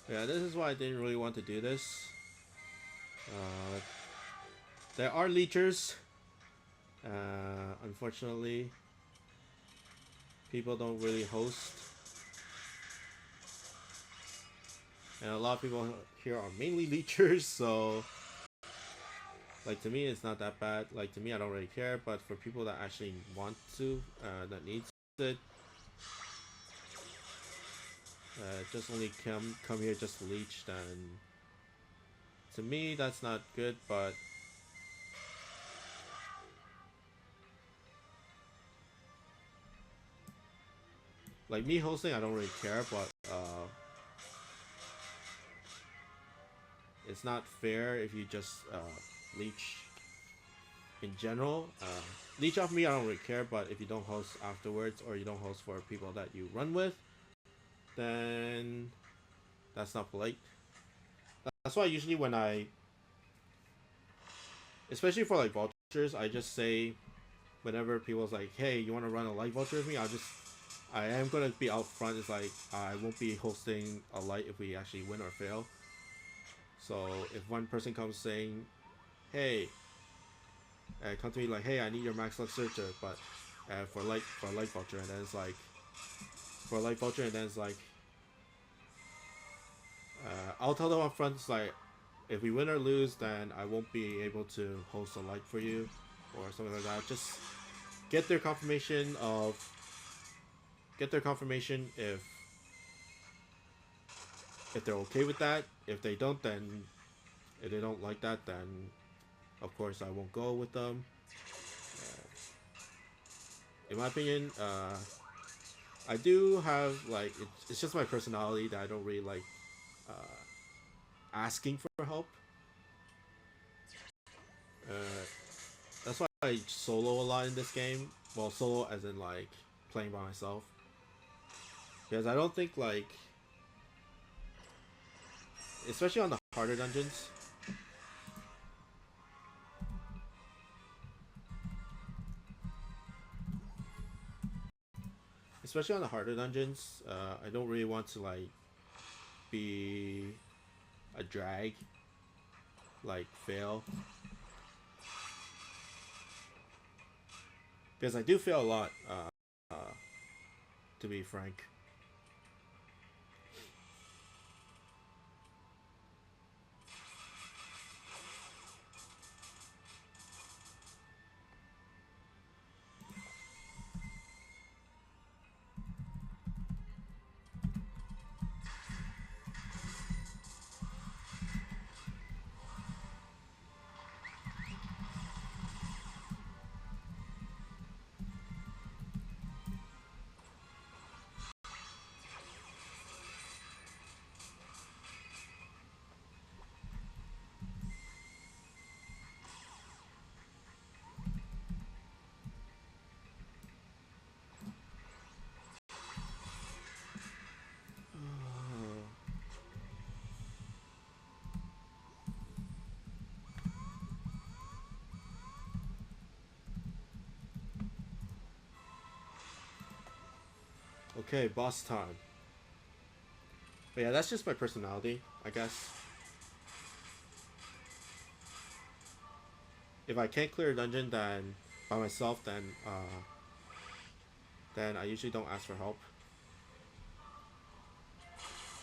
Yeah, this is why I didn't really want to do this. Uh, there are leechers. Unfortunately, people don't really host. And a lot of people here are mainly leechers, so like to me it's not that bad. Like to me I don't really care, but for people that actually want to, that needs it, just only come here just to leech, then to me that's not good. But like me hosting, I don't really care, but it's not fair if you just leech in general. Leech off me, I don't really care, but if you don't host afterwards or you don't host for people that you run with, then that's not polite. That's why usually when especially for like vouchers, I just say whenever people's like, "Hey, you want to run a light voucher with me?" I am gonna be out front. It's like I won't be hosting a light if we actually win or fail. So if one person comes saying, "Hey," come to me like, "Hey, I need your max luck searcher," but for a light voucher, and then it's like for a light voucher, and then it's like I'll tell them up front. It's like if we win or lose, then I won't be able to host a light for you or something like that. Just get their confirmation of get their confirmation if they're okay with that. If they don't, then if they don't like that, then of course I won't go with them. In my opinion, I do have like it's just my personality that I don't really like uh, asking for help. Uh, that's why I solo a lot in this game. Well, solo as in like playing by myself, because I don't think like, especially on the harder dungeons, I don't really want to like be a drag, like fail, because I do fail a lot. To be frank. Okay, boss time. But yeah, that's just my personality, I guess. If I can't clear a dungeon then by myself, then I usually don't ask for help.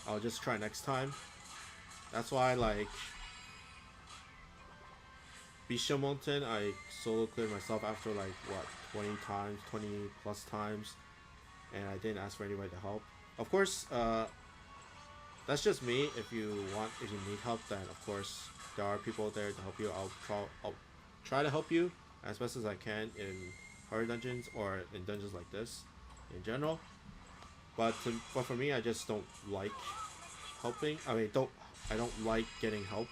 I'll just try next time. That's why like Bisha Mountain, I solo cleared myself after like what 20 times, 20 plus times, and I didn't ask for anybody to help. Of course, that's just me. If you need help, then of course there are people there to help you. I'll try to help you as best as I can in hard dungeons or in dungeons like this, in general. But for me, I just don't like helping. I don't like getting help.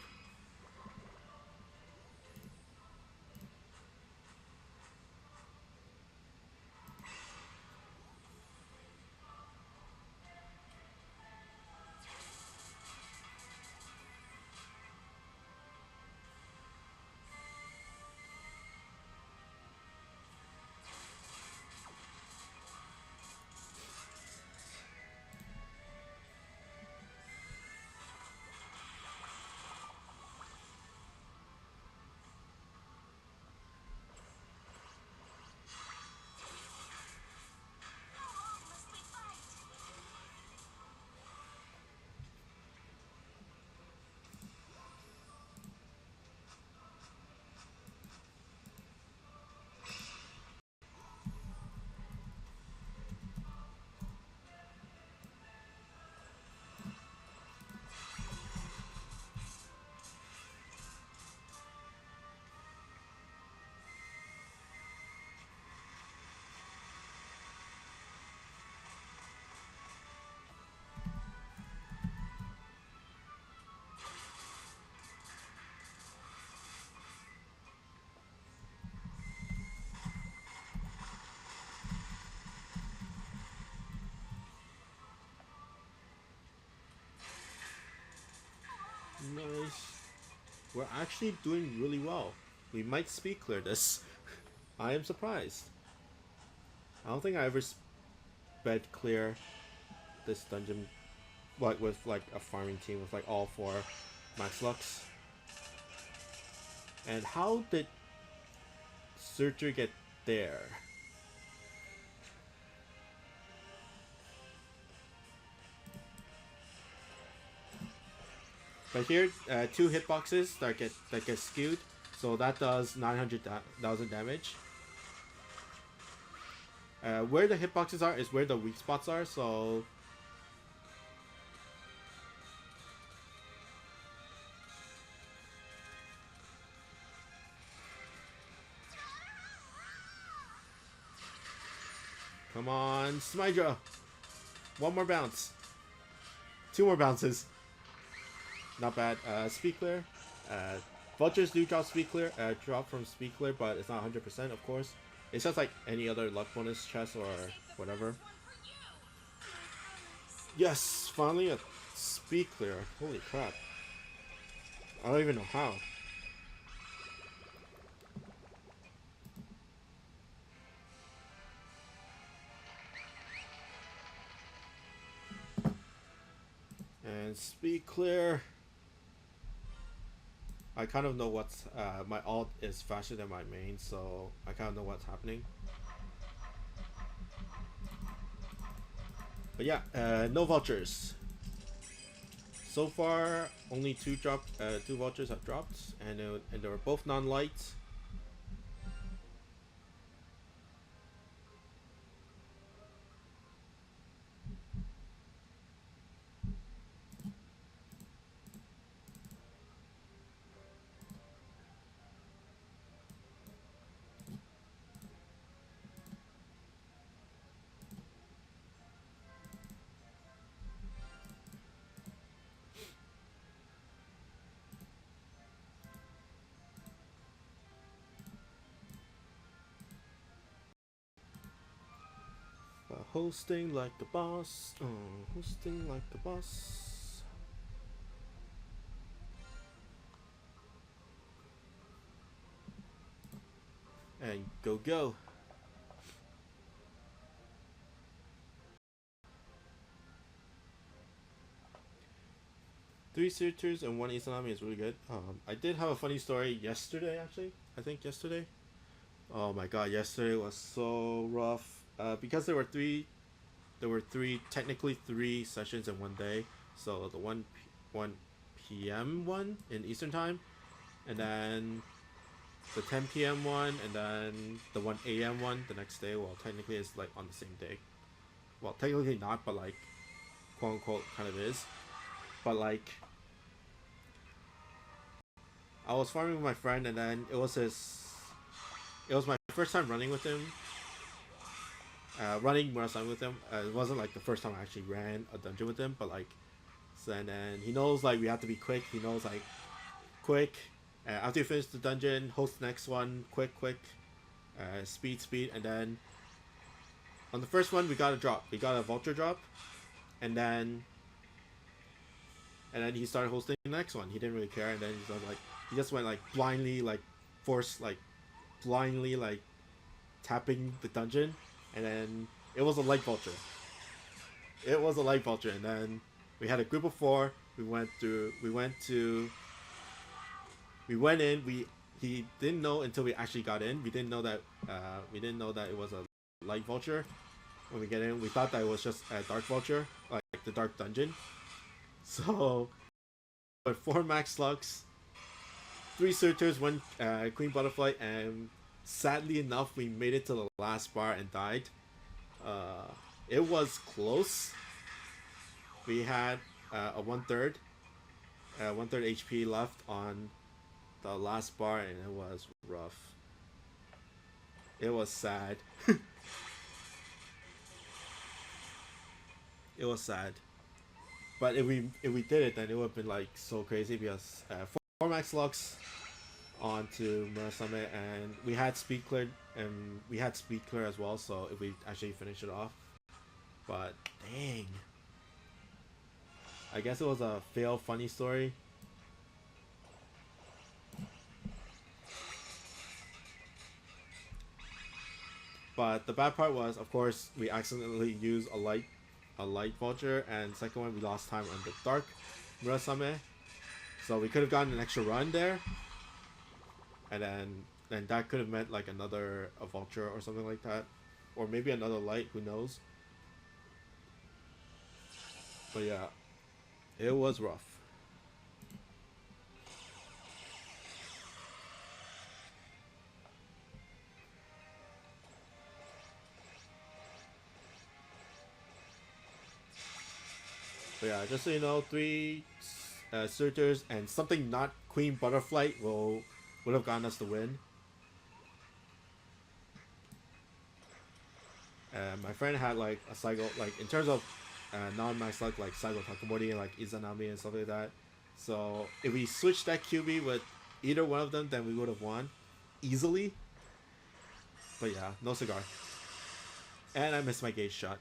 Nice. We're actually doing really well. We might speed clear this. I am surprised. I don't think I ever sped clear this dungeon like with like a farming team with like all four max lux. And how did Searcher get there? But here, two hitboxes that get skewed, so that does 900,000 damage. Where the hitboxes are is where the weak spots are, so come on, Smydra! One more bounce. Two more bounces. Not bad. Speed clear. Uh, Vultures do drop speed clear, drop from speed clear, but it's not 100%, of course. It's just like any other luck bonus chest or whatever. Yes, finally a speed clear. Holy crap. I don't even know how. And speed clear. I kind of know what's my alt is faster than my main, so I kind of know what's happening. But yeah, no vultures. So far, only two vultures have dropped, and they were both non-light. Hosting like the boss. Hosting like the boss. And go go. Three Suitors and one Izanami is really good. I did have a funny story yesterday, actually. I think yesterday. Oh my god, yesterday was so rough. Because there were technically three sessions in one day. So the 1 p.m. one in Eastern time, and then the 10 p.m. one, and then the 1 a.m. one the next day. Well, technically it's like on the same day. Well, technically not, but like quote unquote kind of is. But like I was farming with my friend, and then it was my first time running with him. running Murasame with him. It wasn't like the first time I actually ran a dungeon with him, but like, so, and then he knows like we have to be quick. He knows like quick. After you finish the dungeon, host the next one. Quick, quick. Speed, speed, and then on the first one we got a drop. We got a vulture drop, and then he started hosting the next one. He didn't really care, and then he just went like blindly like force like blindly like tapping the dungeon, and then it was a light vulture. It was a light vulture, and then we had a group of four. We went in. He didn't know until we actually got in. We didn't know that it was a light vulture. When we get in, we thought that it was just a dark vulture, like the dark dungeon. So with 4 max slugs, 3 suitors, 1 queen butterfly, and sadly enough, we made it to the last bar and died. It was close. We had a 1/3 HP left on the last bar, and it was rough. It was sad. It was sad. But if we did it, then it would have been like so crazy because 4 max locks onto Murasame, and we had speed clear, as well. So if we actually finish it off, but dang, I guess it was a fail funny story. But the bad part was, of course, we accidentally used a light vulture, and second one we lost time on the dark Murasame, so we could have gotten an extra run there, and then that could have meant like another a vulture or something like that, or maybe another light, who knows. But yeah, it was rough. But yeah, just so you know, 3 suitors and something not queen butterfly would have gotten us the win. My friend had like a cycle, like in terms of non-max luck, like Saigo Takamori and like Izanami and stuff like that. So if we switched that QB with either one of them, then we would have won easily. But yeah, no cigar. And I missed my gauge shot.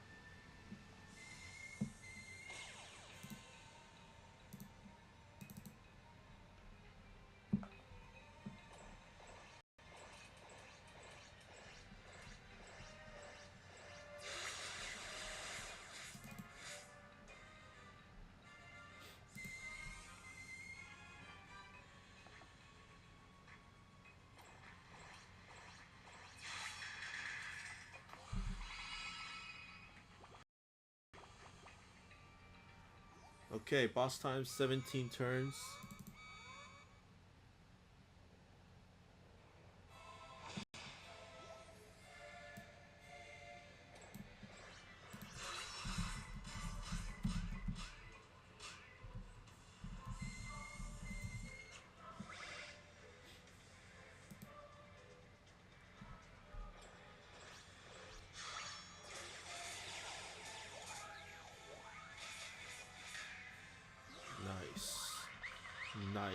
Okay, boss time, 17 turns. Nice. Nice.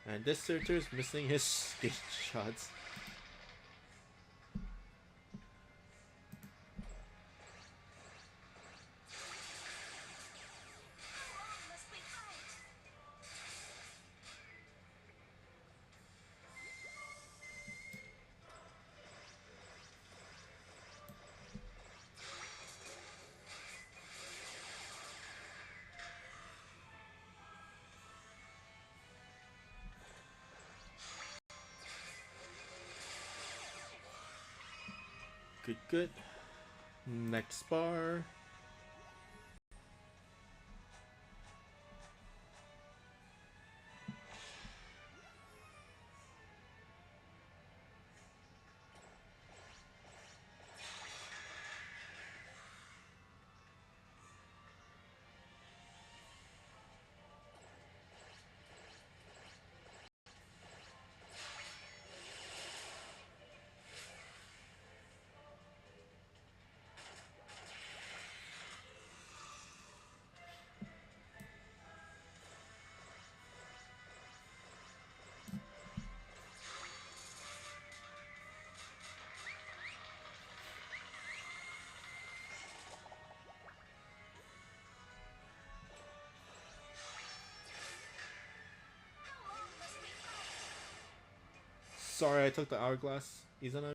And this searcher is missing his gauge shots. Good, good. Next bar. Sorry, I took the hourglass. Izanami.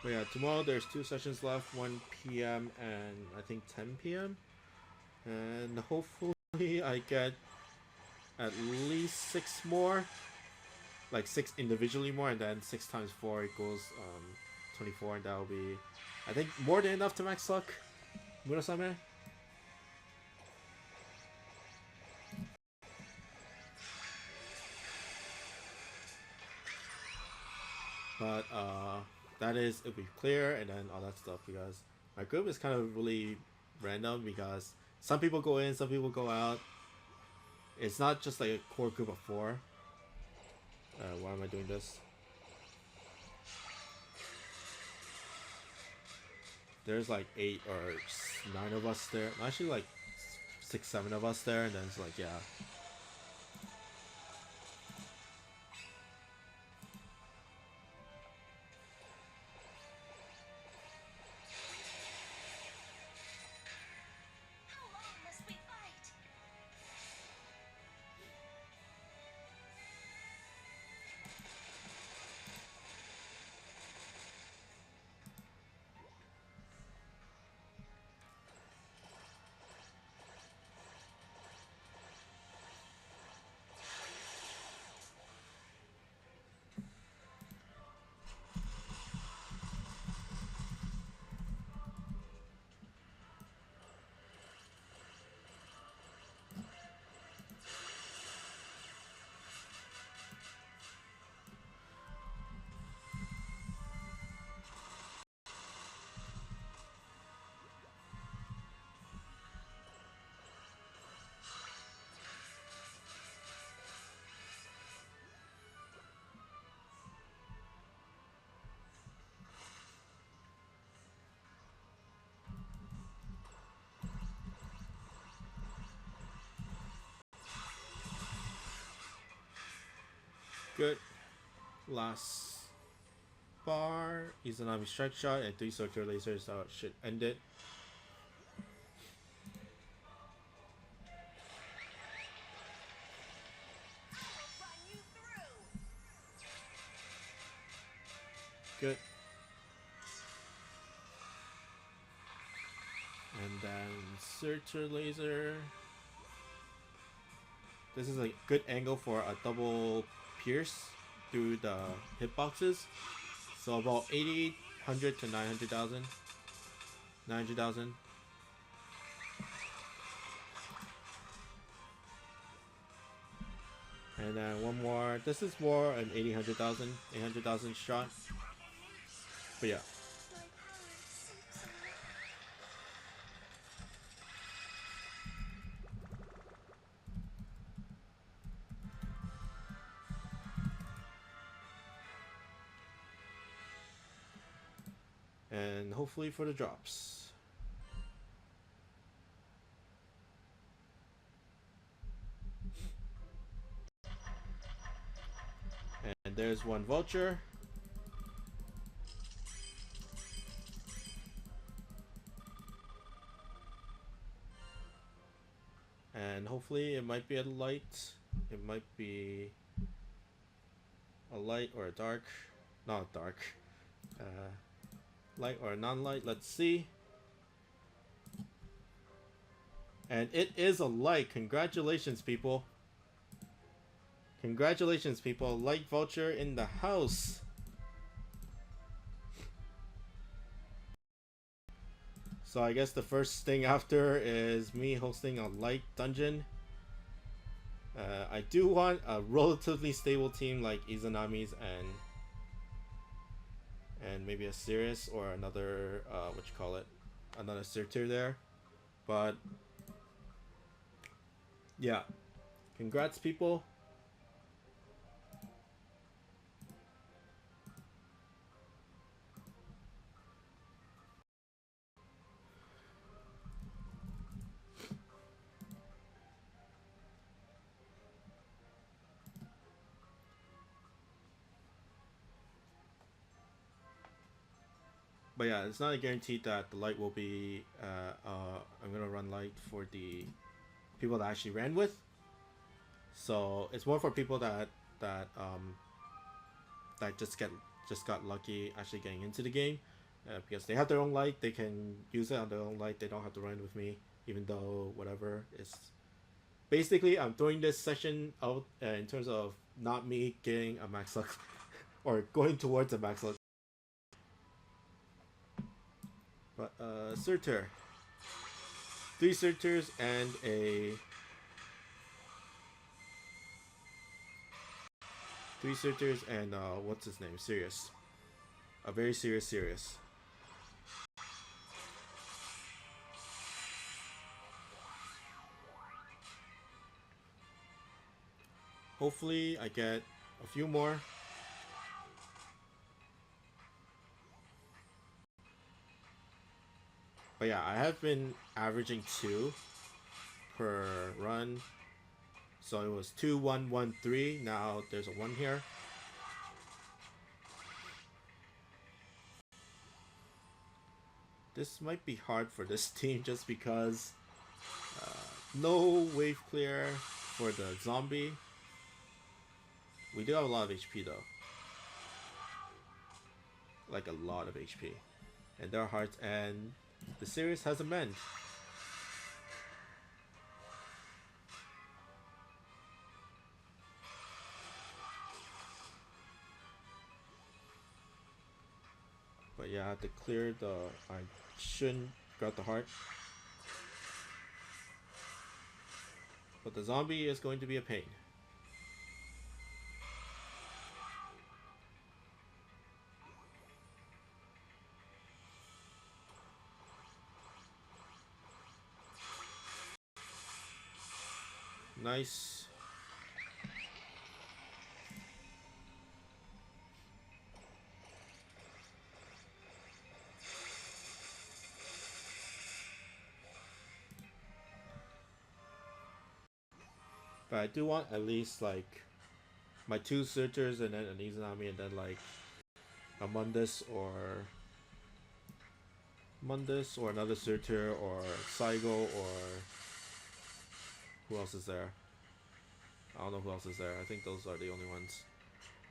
But yeah, tomorrow there's 2 sessions left, 1 p.m. and I think 10 p.m. And hopefully I get at least 6 more, like 6 individually more, and then 6 times 4 equals 24, and that'll be, I think, more than enough to max luck. Murasame. But that is, it'll be clear, and then all that stuff, because my group is kind of really random, because some people go in, some people go out. It's not just like a core group of 4. Why am I doing this? There's like 8 or 9 of us there. Actually, like 6, 7 of us there, and then it's like, yeah. Good. Last bar. Izanami strike shot and 3 circular lasers, so it should end it. Good. And then circular laser. This is a good angle for a double pierce through the hitboxes. So about 800 to 900,000. 900,000. And then one more. This is more an 800,000 shot. But yeah. And hopefully for the drops. And there's one voucher. And hopefully it might be a light. It might be a light or a dark. Not dark. Light or a non-light. Let's see. And it is a light. Congratulations, people. Congratulations, people. Light voucher in the house. So I guess the first thing after is me hosting a light dungeon. I do want a relatively stable team like Izanami's and maybe a Sirius or another another Sirtir there. But yeah, congrats, people. But yeah, it's not a guarantee that the light will be. I'm gonna run light for the people that I actually ran with. So it's more for people that just got lucky actually getting into the game, because they have their own light. They can use it on their own light. They don't have to run with me, even though whatever is. Basically, I'm throwing this session out in terms of not me getting a max luck or going towards a max luck. But Surtur, three Surturs and a three Surturs and what's his name? Serious, a very serious. Hopefully, I get a few more. But yeah, I have been averaging 2 per run. So it was 2-1-1-3. Now there's a 1 here. This might be hard for this team just because no wave clear for the zombie. We do have a lot of HP though. Like a lot of HP. And their hearts, and the series has a mend. But yeah, I have to clear the. I shouldn't grab the heart. But the zombie is going to be a pain. Nice. But I do want at least like my 2 Surturs and then an Izanami and then like a Mundus or another Surtur or Saigo or who else is there? I don't know who else is there. I think those are the only ones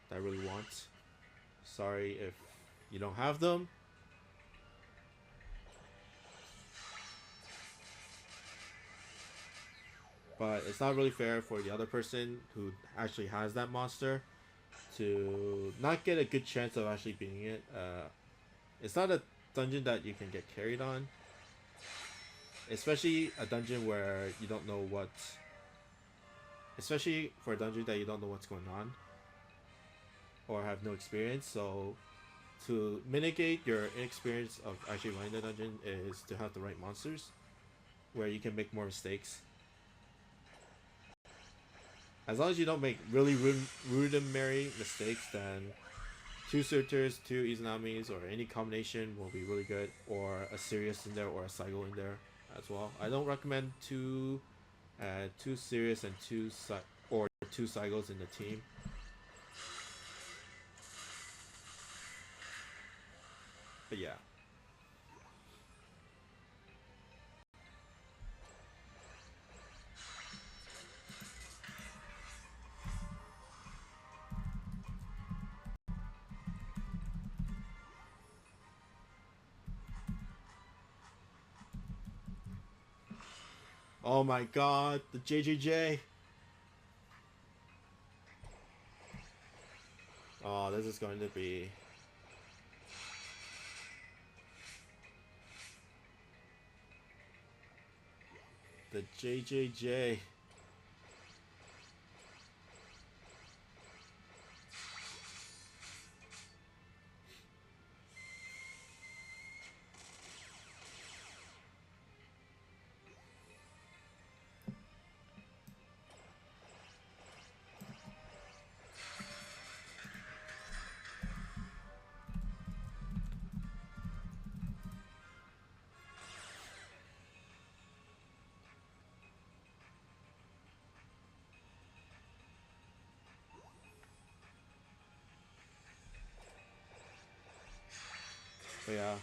that I really want. Sorry if you don't have them. But it's not really fair for the other person who actually has that monster to not get a good chance of actually beating it. It's not a dungeon that you can get carried on. Especially a dungeon where you don't know what. Especially for a dungeon that you don't know what's going on. Or have no experience. So to mitigate your inexperience of actually running the dungeon is to have the right monsters. Where you can make more mistakes. As long as you don't make really rudimentary mistakes, then 2 Surturs, 2 Izanamis, or any combination will be really good. Or a Sirius in there, or a Saigo in there as well. I don't recommend 2 Sirius and 2 Saigos in the team. But yeah. Oh my god, the JJJ. Oh, this is going to be. The JJJ. But yeah,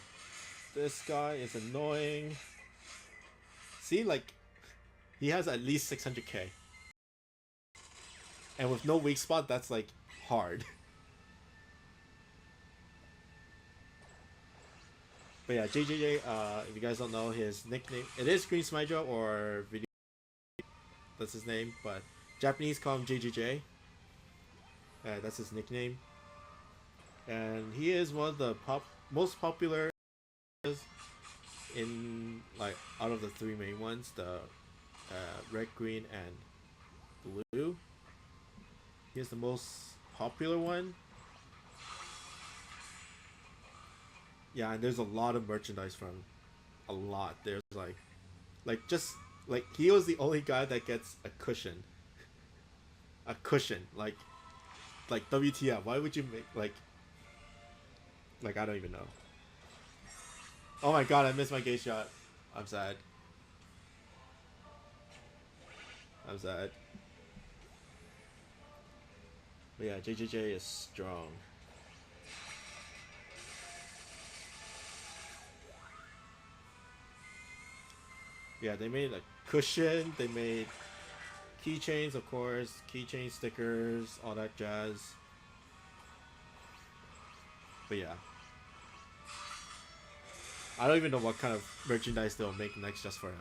This guy is annoying. See, like, he has at least 600k. And with no weak spot, that's like hard. But yeah, JJJ, if you guys don't know his nickname, it is Green Smydra or Video. That's his name, but Japanese call him JJJ. That's his nickname. And he is one of the most popular in, like, out of the three main ones, the red, green, and blue. He is the most popular one. Yeah, and there's a lot of merchandise from him. A lot. There's just like he was the only guy that gets a cushion. A cushion. Like WTF. Why would you make like I don't even know. Oh my god, I missed my gate shot. I'm sad. I'm sad. But yeah, JJJ is strong. Yeah, they made a cushion, they made keychains, of course, keychain stickers, all that jazz. But yeah. I don't even know what kind of merchandise they'll make next just for him.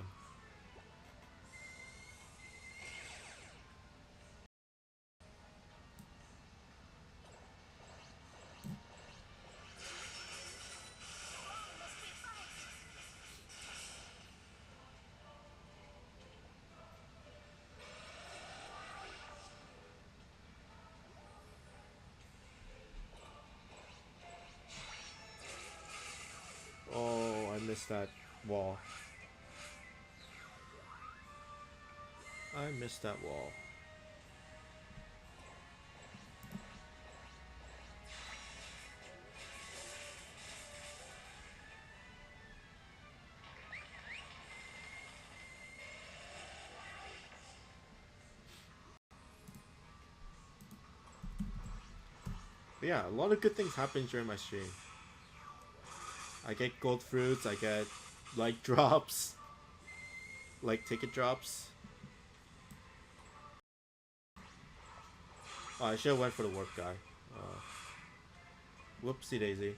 Oh, I missed that wall. I missed that wall. But yeah, a lot of good things happen during my stream. I get gold fruits, I get like drops, like ticket drops. Oh, I should have went for the warp guy. Whoopsie daisy.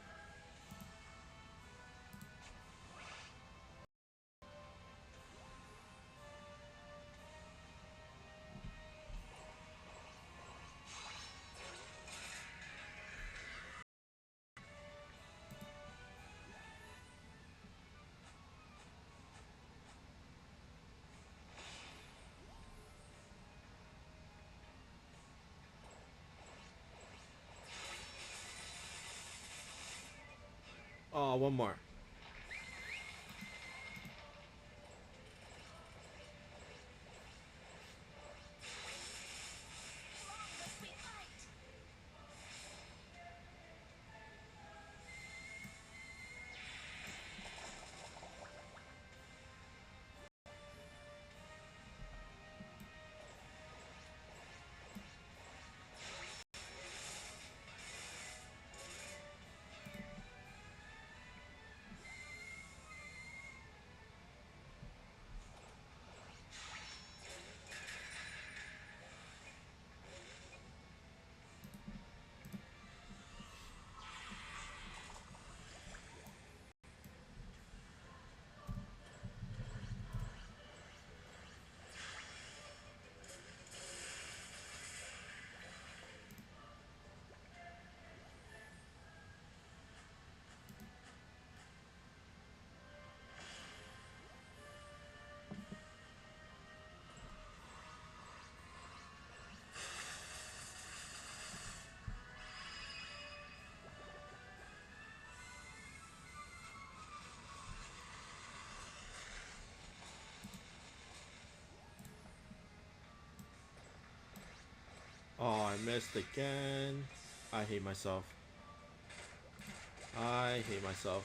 Oh, one more. Oh, I missed again. I hate myself. I hate myself.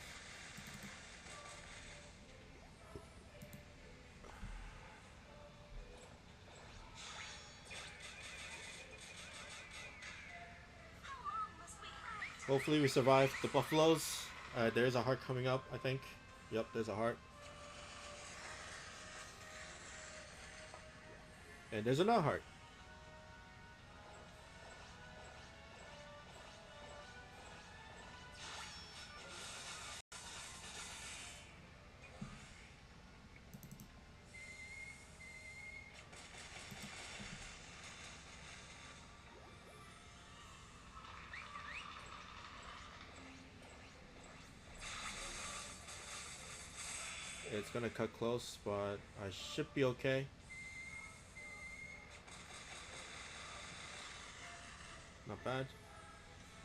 Hopefully we survive the buffaloes. There is a heart coming up, I think. Yep, there's a heart. And there's another heart. It's gonna cut close, but I should be okay. Not bad.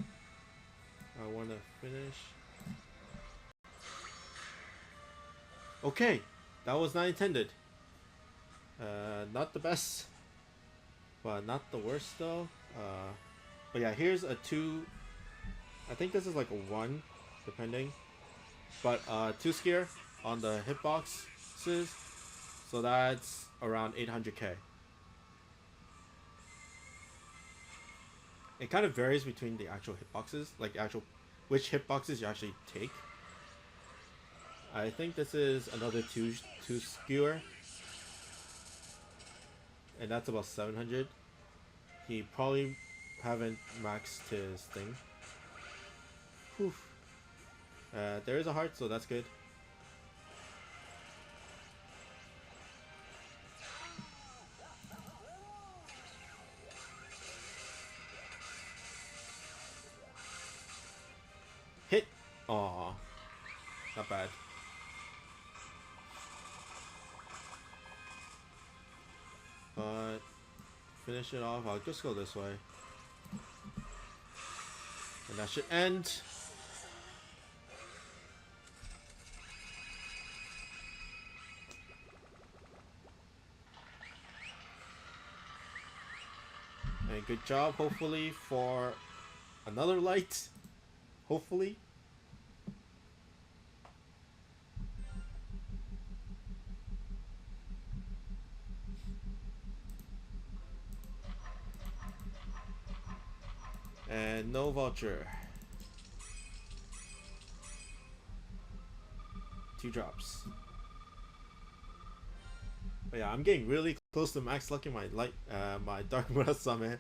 I wanna finish. Okay, that was not intended. Not the best, but not the worst though. But yeah, here's a 2. I think this is like a 1, depending. But 2 skier on the hitboxes, so that's around 800k. It kind of varies between the actual hitboxes, like actual which hitboxes you actually take. I think this is another two skewer, and that's about 700. He probably haven't maxed his thing. Whew. There is a heart, so that's good. Hit! Aw. Not bad. But finish it off. I'll just go this way. And that should end. And good job, hopefully, for another light. Hopefully. And no voucher. 2 drops. But yeah, I'm getting really close to max luck in my light, my dark Murasame.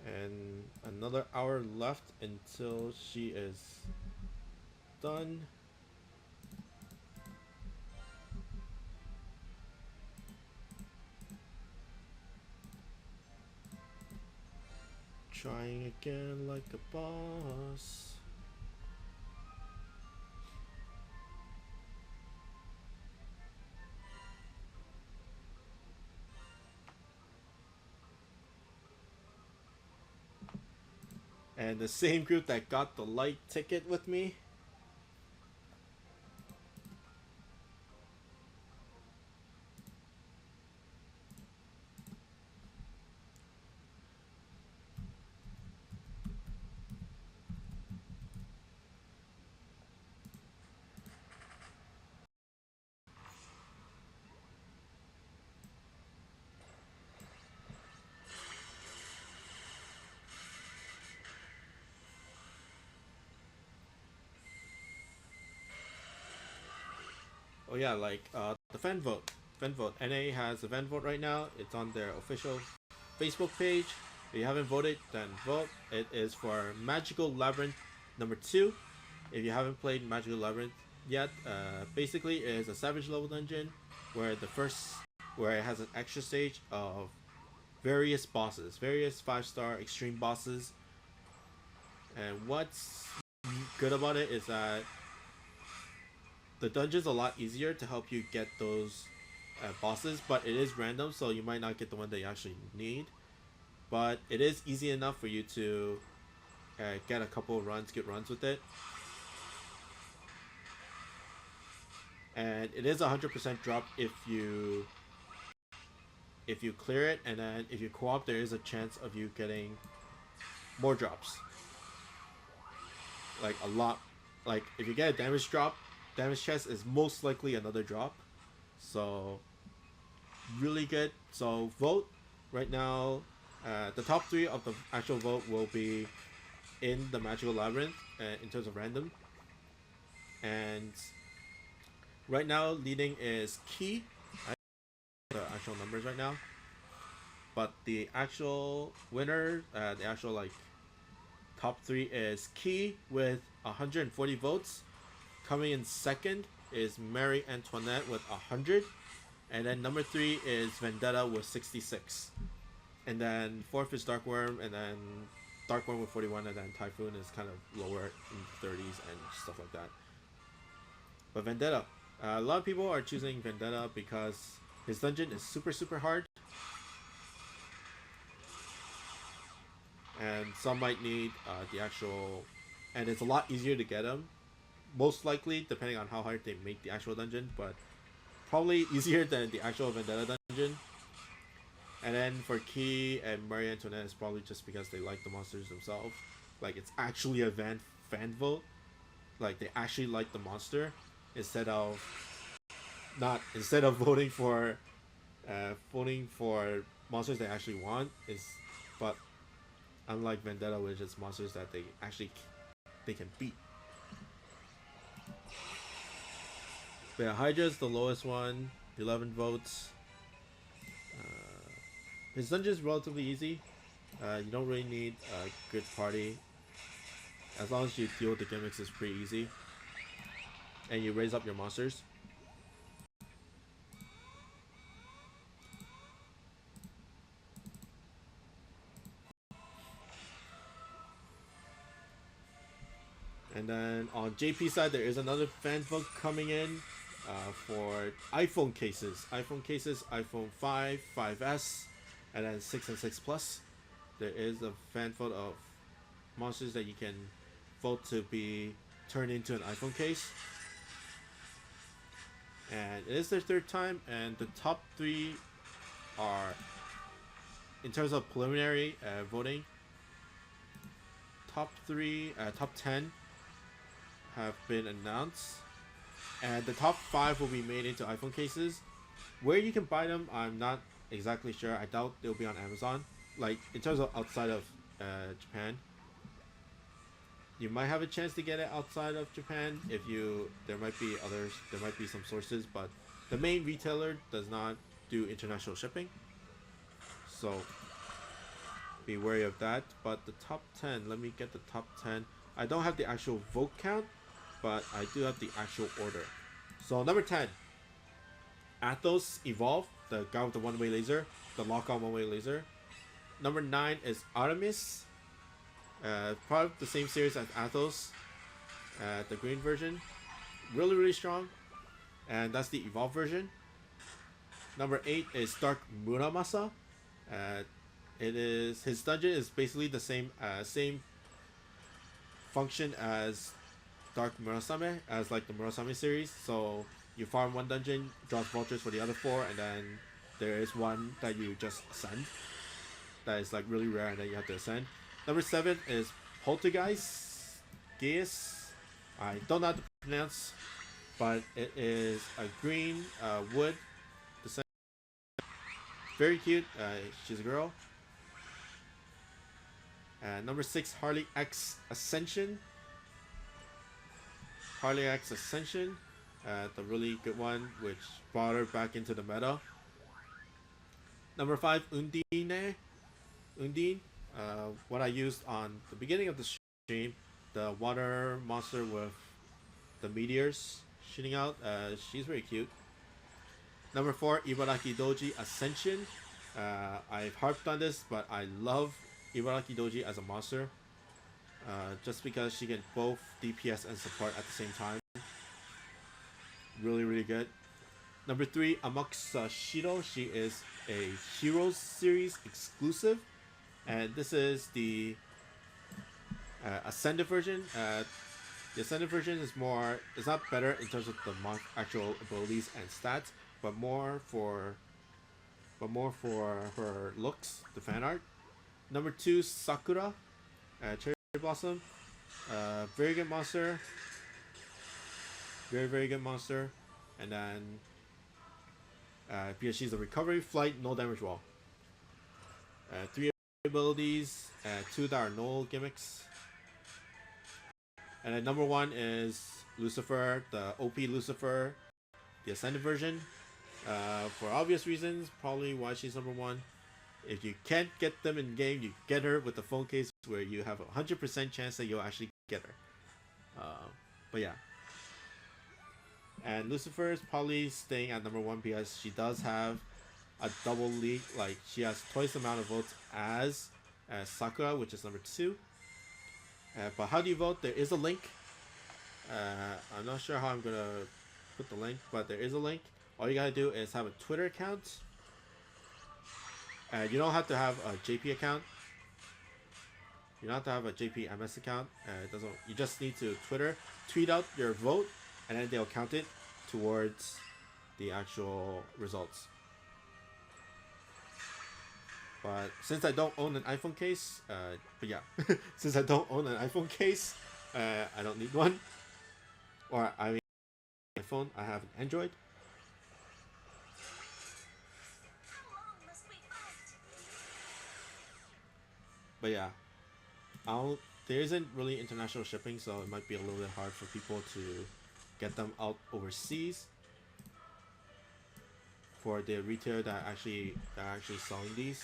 And another hour left until she is done. Trying again like a boss. And the same group that got the light ticket with me. Oh yeah, like the fan vote. Fan vote. NA has a fan vote right now. It's on their official Facebook page. If you haven't voted, then vote. It is for Magical Labyrinth number 2. If you haven't played Magical Labyrinth yet, basically it is a savage level dungeon where where it has an extra stage of various bosses, various 5-star extreme bosses. And what's good about it is that the dungeon's a lot easier to help you get those bosses, but it is random, so you might not get the one that you actually need. But it is easy enough for you to get a couple of runs, get runs with it. And it is 100% drop if you clear it, and then if you co-op, there is a chance of you getting more drops. Like a lot. Like if you get a damage drop, damage chest is most likely another drop. So really good. So vote right now. The top three of the actual vote will be in the magical labyrinth in terms of random, and right now leading is Key. I don't know the actual numbers right now, but the actual winner, the actual like top three is Key with 140 votes. Coming in second is Mary Antoinette with 100, and then number three is Vendetta with 66, and then fourth is Darkworm, and then Darkworm with 41, and then Typhoon is kind of lower in 30s and stuff like that. But Vendetta, a lot of people are choosing Vendetta because his dungeon is super hard, and some might need the actual, and it's a lot easier to get him. Most likely, depending on how hard they make the actual dungeon, but probably easier than the actual Vendetta dungeon. And then for Key and Marie Antoinette, it's probably just because they like the monsters themselves. Like it's actually a fan vote. Like they actually like the monster instead of not instead of voting for monsters they actually want. Is but unlike Vendetta, which is monsters that they actually they can beat. But yeah, Hydra is the lowest one, 11 votes. His dungeon is relatively easy. You don't really need a good party. As long as you deal with the gimmicks, it's pretty easy. And you raise up your monsters. And then on JP side, there is another fan vote coming in for iPhone cases. iPhone 5, 5S, and then 6 and 6 Plus. There is a fan vote of monsters that you can vote to be turned into an iPhone case. And it is their third time, and the top three are, in terms of preliminary voting, top 10 have been announced, and the top 5 will be made into iPhone cases. Where you can buy them, I'm not exactly sure. I doubt they'll be on Amazon. Like in terms of outside of Japan, you might have a chance to get it outside of Japan. There might be others. There might be some sources, but the main retailer does not do international shipping, so be wary of that. But the top 10, let me get the top 10. I don't have the actual vote count, but I do have the actual order. So number 10, Athos Evolve, the guy with the one-way laser, the lock-on one-way laser. Number 9 is Artemis, probably the same series as Athos, the green version. Really strong, and that's the Evolve version. Number 8 is Dark Muramasa. His dungeon is basically the same function as Dark Murasame, as like the Murasame series. So you farm one dungeon, draw vouchers for the other 4, and then there is one that you just ascend. That is like really rare, and then you have to ascend. Number 7 is Poltergeist Geas. I don't know how to pronounce, but it is a green wood. Very cute. She's a girl. Number 6, Harley X Ascension. Harley X Ascension, the really good one, which brought her back into the meta. Number 5, Undine. What I used on the beginning of the stream, the water monster with the meteors shooting out. She's very cute. Number 4, Ibaraki Doji Ascension. I've harped on this, but I love Ibaraki Doji as a monster. Just because she can both DPS and support at the same time. Really good. Number 3, Amakusa Shiro. She is a Heroes series exclusive, and this is the Ascended version. The Ascended version is more. It's not better in terms of the actual abilities and stats, but more for her looks, the fan art. Number 2, Sakura, Cherry Blossom. Very good monster. Very good monster. And then because she's a recovery, flight, no damage wall. 3 abilities, 2 that are no gimmicks. And then number 1 is Lucifer, the OP Lucifer, the Ascended version. For obvious reasons, probably why she's number 1. If you can't get them in game, you get her with the phone case where you have a 100% chance that you'll actually get her. But yeah. And Lucifer is probably staying at number 1 because she does have a double league. Like, she has twice the amount of votes as Sakura, which is number 2. But how do you vote? There is a link. I'm not sure how I'm going to put the link, but there is a link. All you gotta do is have a Twitter account. You don't have to have a JP account. You don't have to have a JPMS account. It doesn't. You just need to tweet out your vote, and then they'll count it towards the actual results. But since I don't own an iPhone case, but yeah, since I don't own an iPhone case, I don't need one. Or I mean, iPhone. I have an Android. But yeah, there isn't really international shipping, so it might be a little bit hard for people to get them out overseas. For the retailer that actually selling these,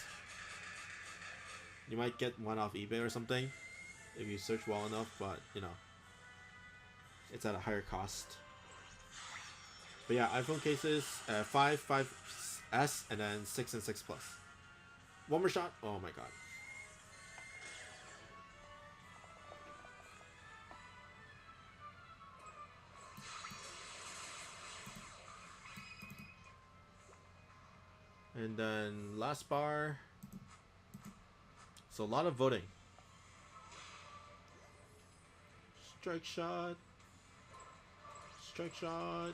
you might get one off eBay or something if you search well enough, but you know, it's at a higher cost. But yeah, iPhone cases, 5, 5S, and then 6 and 6 Plus. One more shot. Oh my god. And then last bar. So a lot of voting. Strike shot. Strike shot.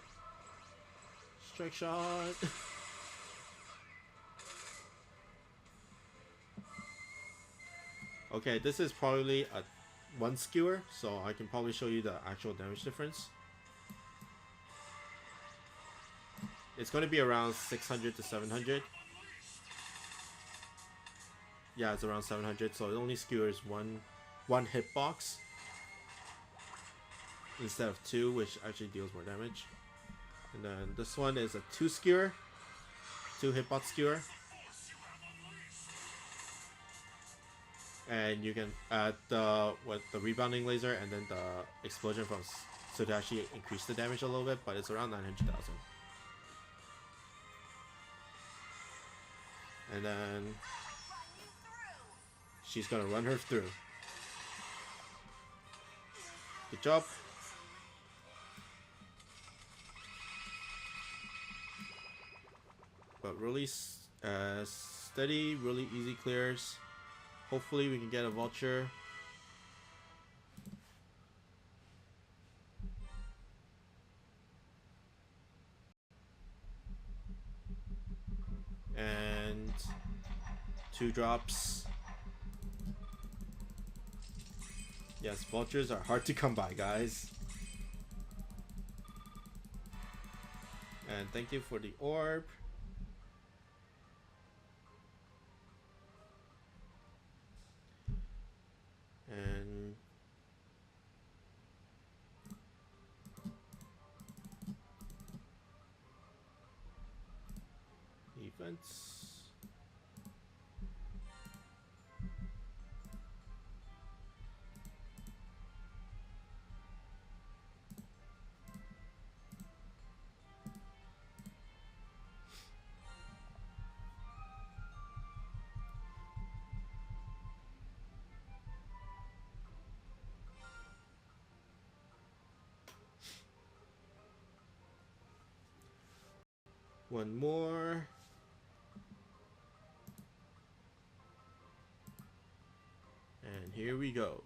Strike shot. Okay, this is probably a 1 skewer, so I can probably show you the actual damage difference. It's going to be around 600 to 700. Yeah, it's around 700, so it only skewers one hitbox instead of 2, which actually deals more damage. And then this one is a 2 skewer, 2 hitbox skewer. And you can add the rebounding laser and then the explosion from, so to actually increase the damage a little bit, but it's around 900,000. And then she's gonna run her through. Good job. But really steady, really easy clears. Hopefully we can get a voucher. And 2 drops. Yes, vouchers are hard to come by, guys. And thank you for the orb. And events. One more. And here we go.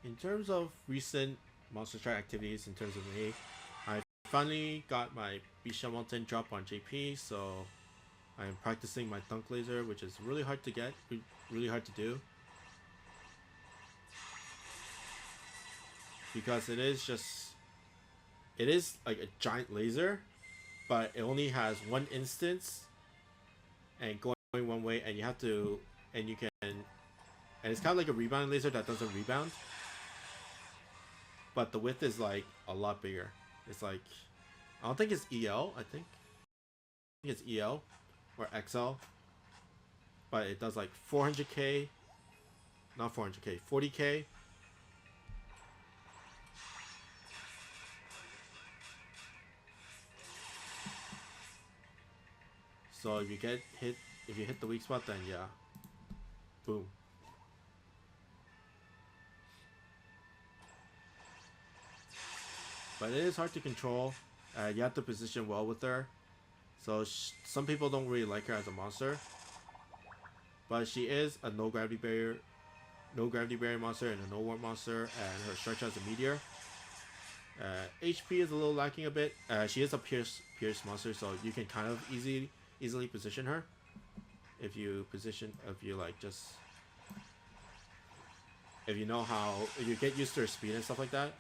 In terms of recent Monster Strike activities, in terms of me, I finally got my Bisha Mountain drop on JP, so I'm practicing my Dunk Laser, which is really hard to get, really hard to do. Because it is like a giant laser, but it only has one instance and going one way, and you have to, and you can, and it's kind of like a rebound laser that doesn't rebound, but the width is like a lot bigger. It's like, I don't think it's EL, I think it's EL or XL, but it does like 400k, not 400k, 40k. So if you get hit, if you hit the weak spot, then yeah, boom. But it is hard to control. You have to position well with her. So some people don't really like her as a monster, but she is a no gravity barrier monster and a no warp monster, and her structure as a meteor. HP is a little lacking a bit. She is a pierce monster, so you can kind of easily position her if you if you know how, if you get used to her speed and stuff like that.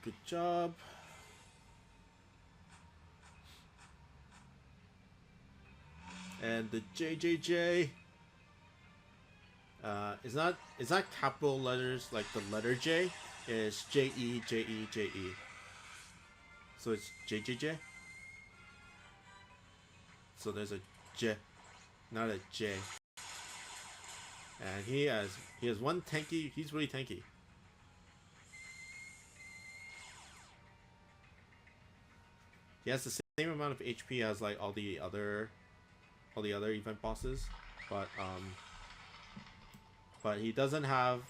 Good job. And the JJJ. It's not capital letters like the letter J. It's JE JE JE. So it's JJJ. So there's a J, not a J. And he has one tanky. He's really tanky. He has the same amount of HP as like all the other event bosses, but he doesn't have,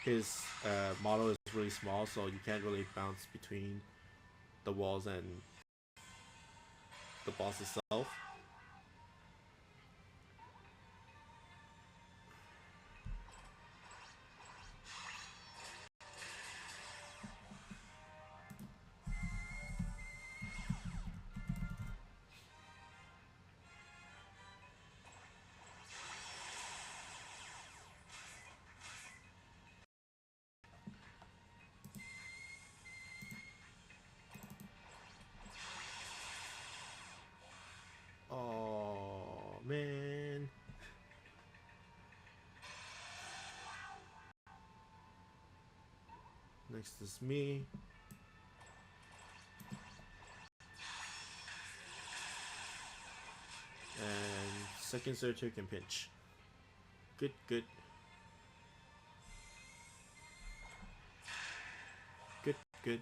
his model is really small, so you can't really bounce between the walls and the boss itself. Oh man. Next is me. And second searcher can pinch. Good, good. Good, good.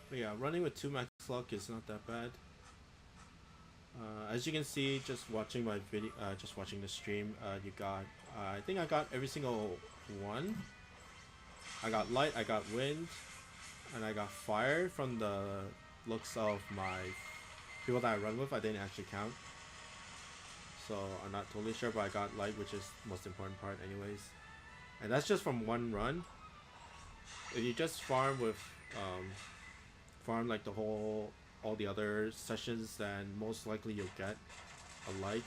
But yeah, running with 2 max luck is not that bad. As you can see, just watching my video, just watching the stream, you got, I think I got every single one. I got light, I got wind, and I got fire from the looks of my people that I run with. I didn't actually count, so I'm not totally sure, but I got light, which is the most important part anyways. And that's just from one run. If you just farm with, farm like all the other sessions, then most likely you'll get a light.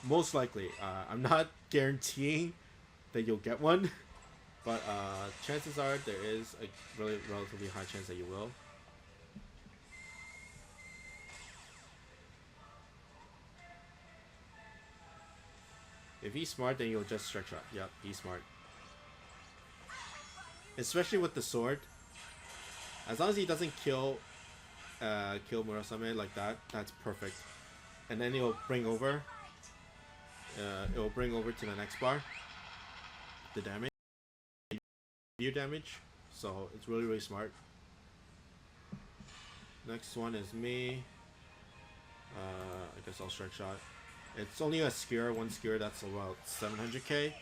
Most likely. I'm not guaranteeing that you'll get one, but chances are there is a really relatively high chance that you will. If he's smart, then you'll just stretch out. Yep, he's smart. Especially with the sword. As long as he doesn't kill Murasame like that, that's perfect. And then it'll bring over to the next bar the damage, your damage. So it's really, really smart. Next one is me. I guess I'll strike shot. It's only a skewer, one skewer, that's about 700k.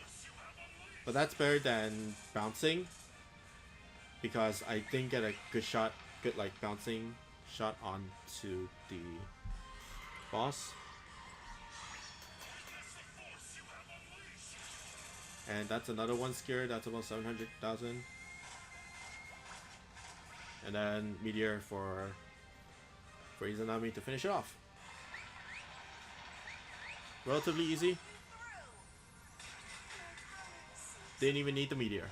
But that's better than bouncing, because I didn't get a good shot, good like bouncing shot onto the boss. And that's another one skewer, that's about 700,000. And then meteor for Izanami to finish it off. Relatively easy. Didn't even need the meteor.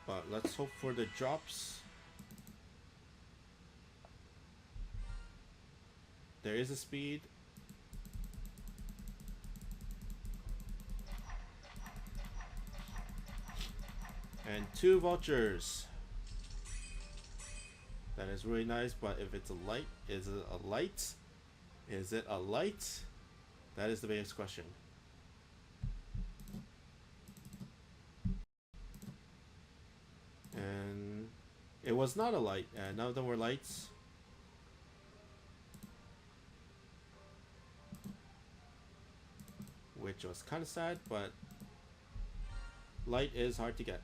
But let's hope for the drops. There is a speed. And 2 vouchers. That is really nice, but if it's a light, is it a light? Is it a light? That is the biggest question. And it was not a light, and none of them were lights. Which was kind of sad, but light is hard to get.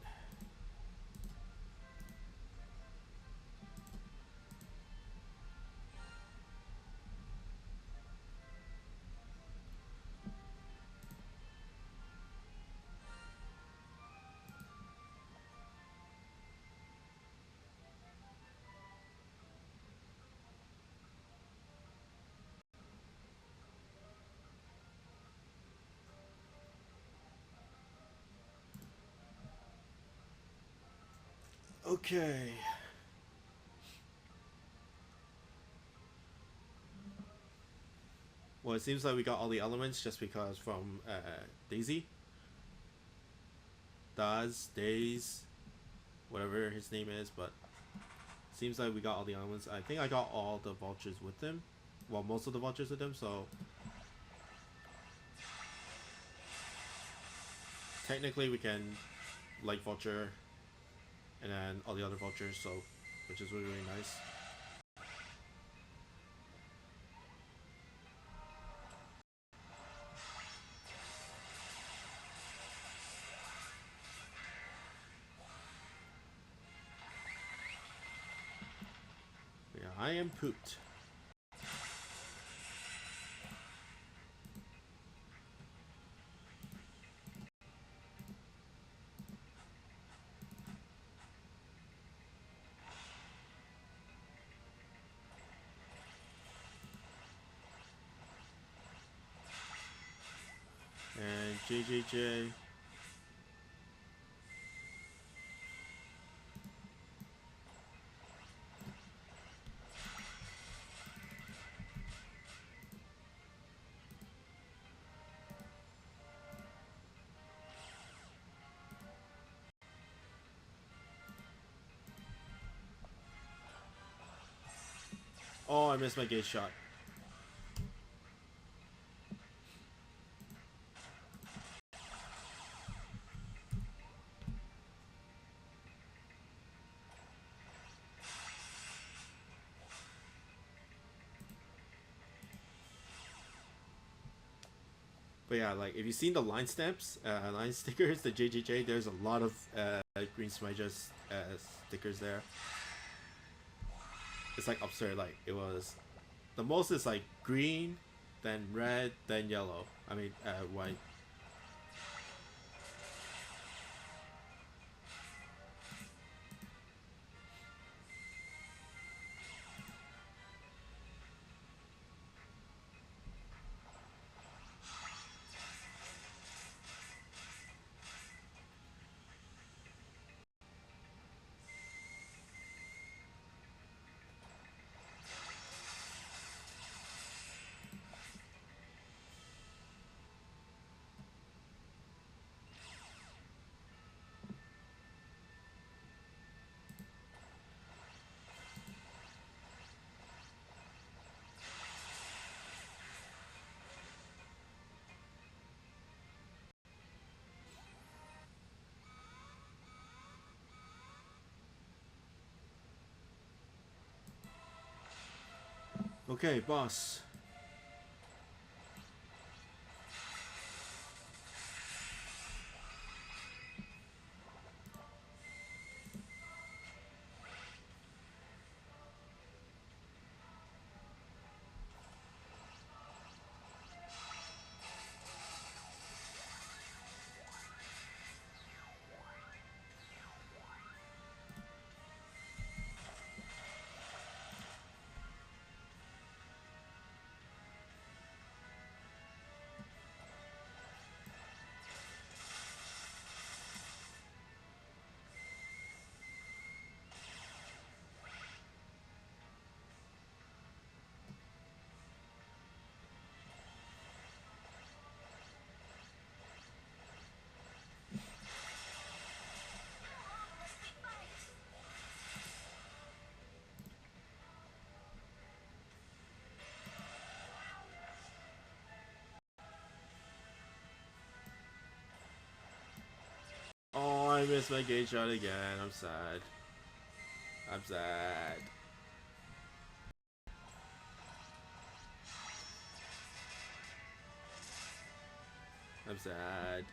Okay. Well, it seems like we got all the elements just because from Daisy. Days, whatever his name is, but seems like we got all the elements. I think I got all the vouchers with him. Well, most of the vouchers with him, so technically we can light voucher and then all the other vouchers, so which is really, really nice. I am pooped. And JJJ. Oh, I missed my gate shot. But yeah, like if you've seen the line stamps, line stickers, the JJJ, there's a lot of green smudges stickers there. It's like absurd. Like it was, the most is like green, then red, then yellow. I mean white. Okay, boss. Oh, I missed my gate shot again. I'm sad. I'm sad. I'm sad.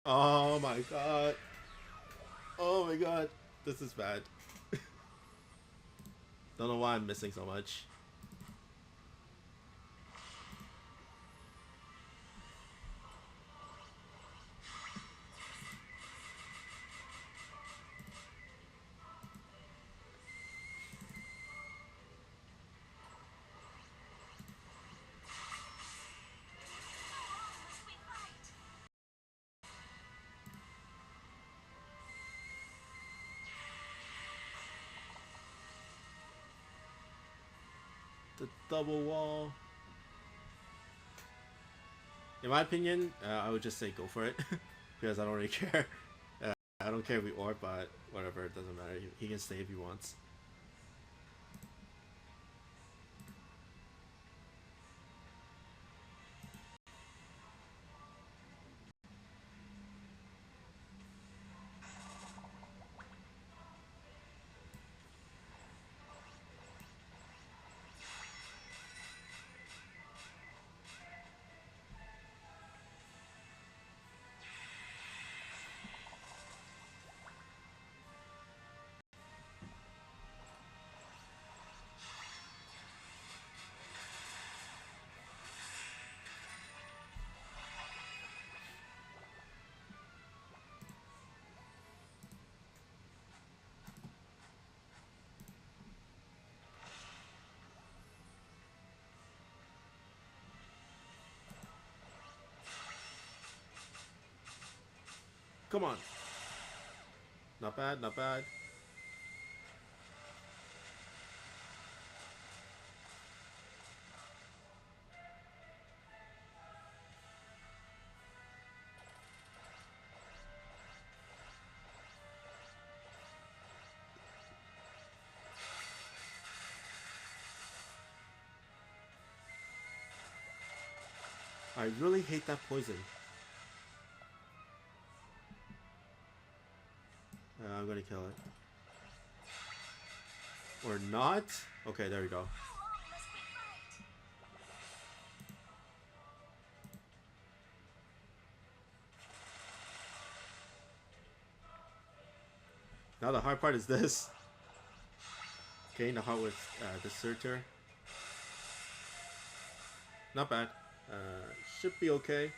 Oh my god. Oh my god. This is bad. Don't know why I'm missing so much. double wall. In my opinion, I would just say go for it because I don't really care. I don't care if we orb, but whatever, it doesn't matter. He can stay if he wants. Come on. Not bad, not bad. I really hate that poison. I'm gonna kill it. Or not? Okay, there we go. Now the hard part is this. Getting the heart with Deserter. Not bad. Should be okay.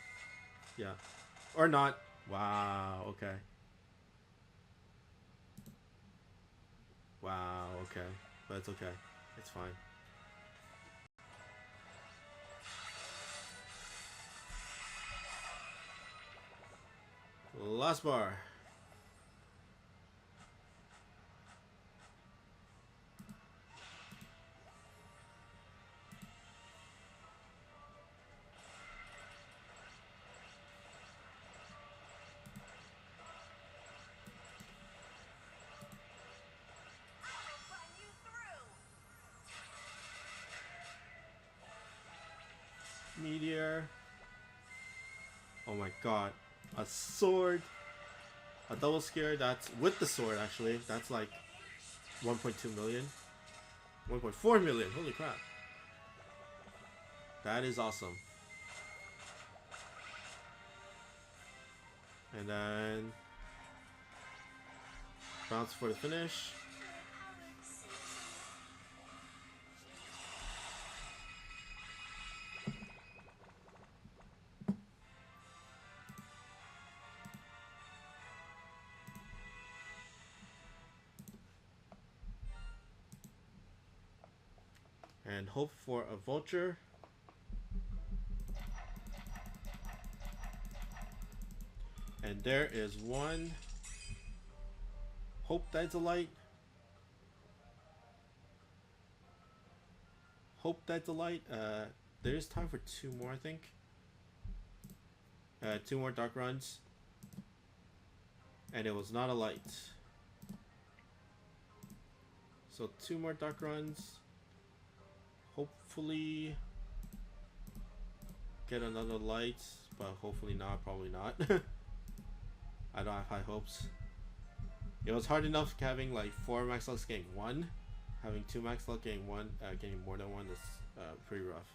Yeah. Or not. Wow, okay. Wow, okay. But it's okay. It's fine. Last bar. Meteor. Oh my god. A sword. A double scare that's with the sword actually. That's like 1.2 million. 1.4 million. Holy crap. That is awesome. And then bounce for the finish. And hope for a vulture. And there is one. Hope that's a light. Hope that's a light. There is time for two more, I think. Two more dark runs. And it was not a light. So two more dark runs. Hopefully get another light, but hopefully not, probably not. I don't have high hopes. It was hard enough having like 4 max lucks getting 1. Having 2 max luck getting 1, getting more than 1 is pretty rough.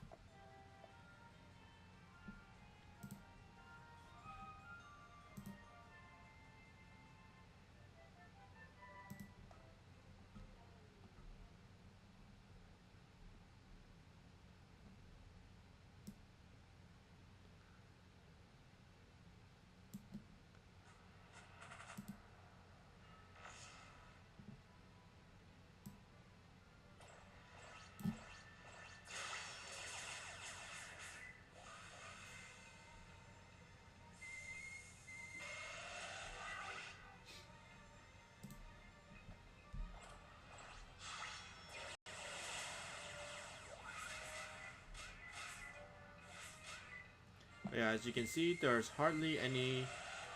Yeah, as you can see, there's hardly any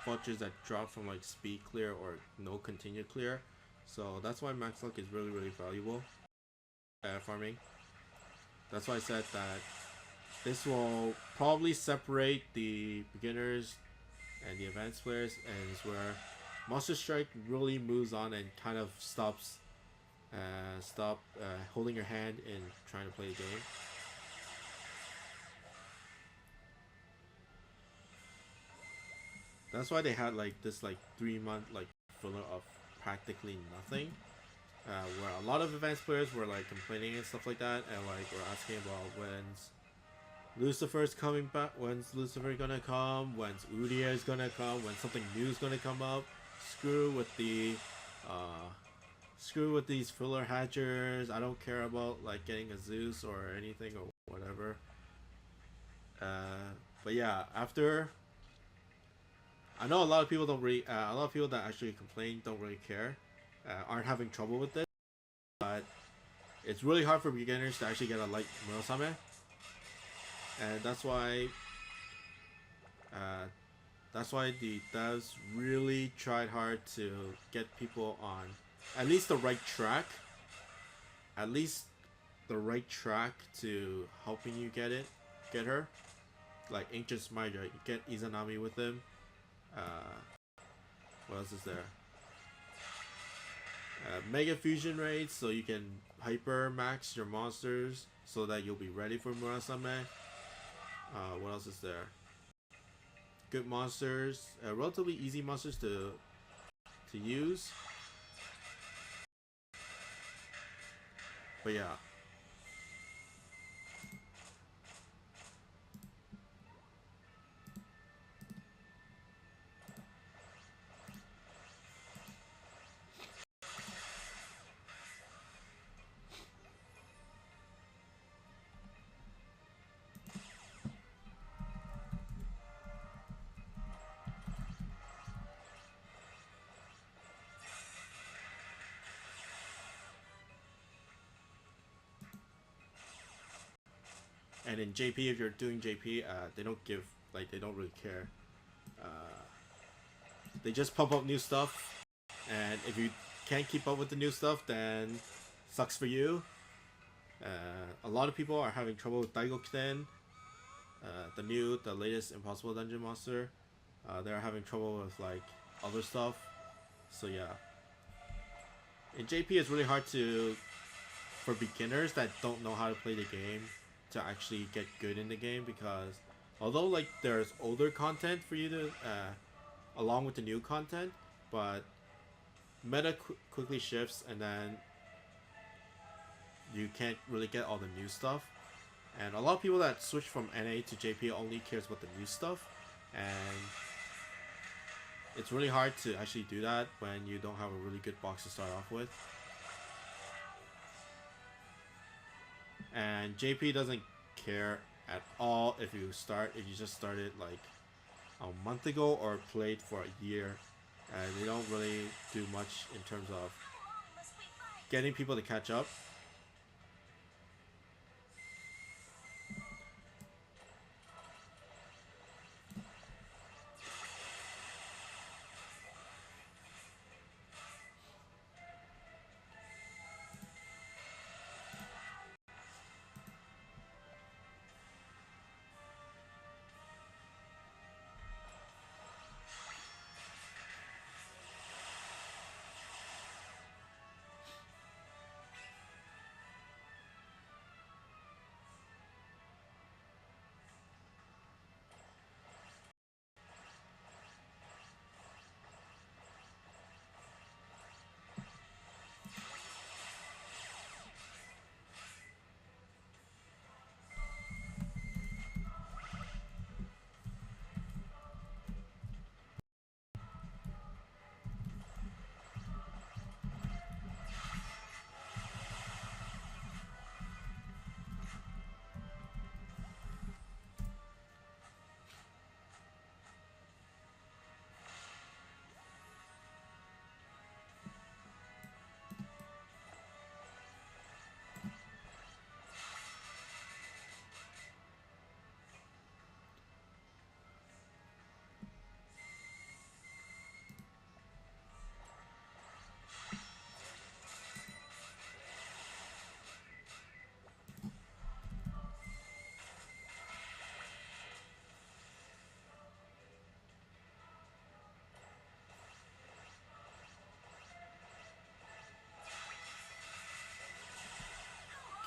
vouchers that drop from like speed clear or no continued clear. So that's why max luck is really valuable farming. That's why I said that this will probably separate the beginners and the advanced players, and is where Monster Strike really moves on and kind of stop holding your hand in trying to play the game. That's why they had like this like 3 month like filler of practically nothing, where a lot of advanced players were like complaining and stuff like that, and like were asking about when's Lucifer's coming back, when's Lucifer gonna come, when's Udia is gonna come, when something new is gonna come up. Screw with the screw with these filler hatchers. I don't care about like getting a Zeus or anything or whatever. But yeah, after I know a lot of people don't really, a lot of people that actually complain don't really care, aren't having trouble with this, but it's really hard for beginners to actually get a light Murasame, and that's why the devs really tried hard to get people on at least the right track, at least the right track to helping you get her. Like Ancient Smite, you get Izanami with him. Uh, what else is there? Mega fusion rates, so you can hyper max your monsters so that you'll be ready for Murasame. What else is there? Good monsters, relatively easy monsters to use. But yeah. And in JP, if you're doing JP, they don't give, like, they don't really care. Uh, they just pump up new stuff, and if you can't keep up with the new stuff, then sucks for you. A lot of people are having trouble with Daigokuten, the latest Impossible Dungeon monster. They're having trouble with like other stuff. So yeah, in JP it's really hard for beginners that don't know how to play the game to actually get good in the game, because although like there's older content for you to along with the new content, but meta quickly shifts, and then you can't really get all the new stuff. And a lot of people that switch from NA to JP only cares about the new stuff, and it's really hard to actually do that when you don't have a really good box to start off with. And JP doesn't care at all if you just started like a month ago or played for a year. They don't really do much in terms of getting people to catch up.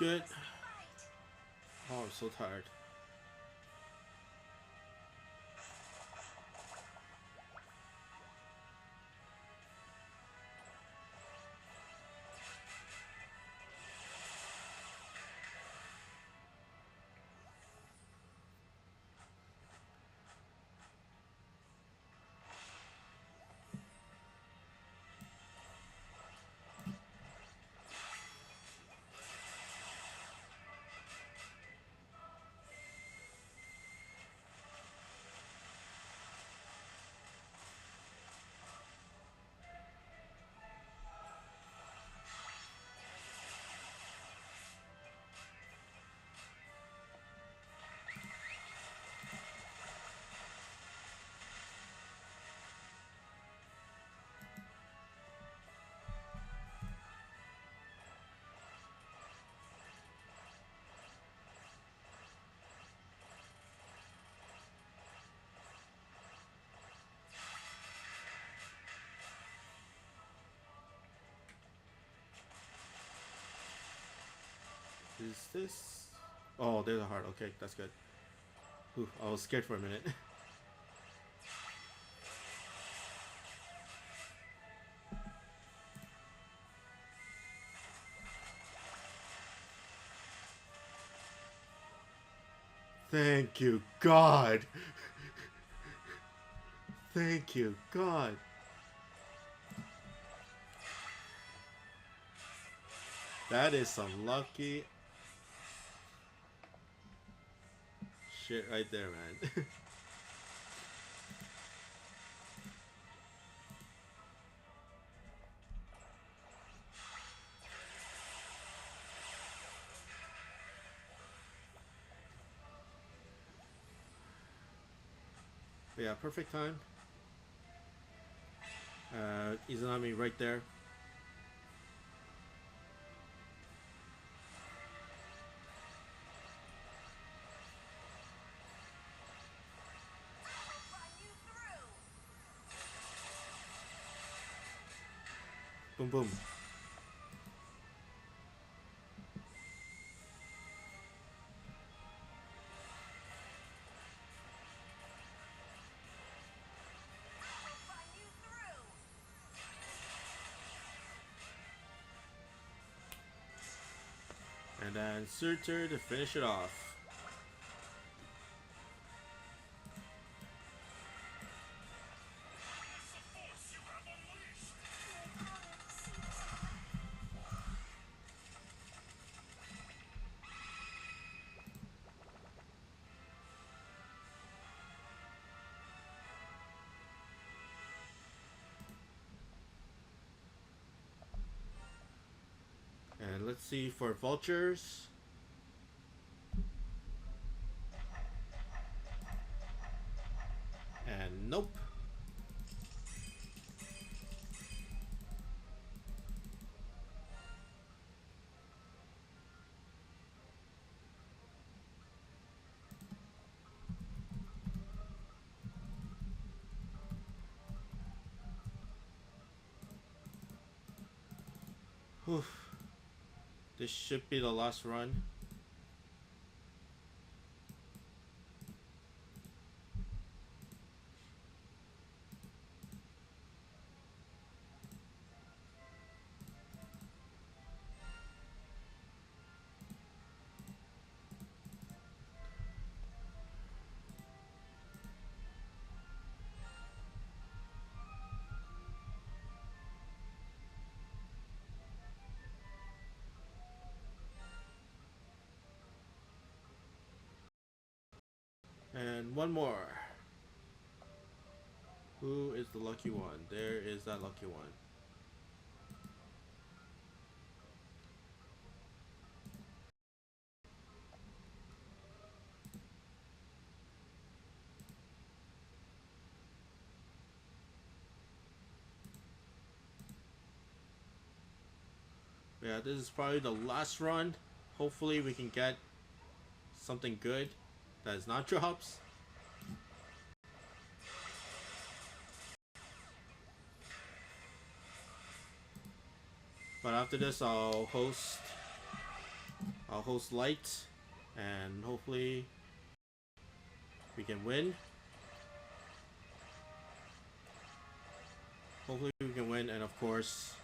good. Oh, I'm so tired. Is this? Oh, there's a heart. Okay, that's good. Whew, I was scared for a minute. Thank you, God. Thank you, God. That is some lucky shit right there, man. But yeah, perfect time. Izanami right there. Boom, boom. And then Surtur to finish it off. And let's see for vultures. And nope. Whew. This should be the last run. And one more. Who is the lucky one? There is that lucky one. Yeah, this is probably the last run. Hopefully we can get something good that is not drops. But after this, I'll host I'll host light, and hopefully we can win. Hopefully we can win, and of course,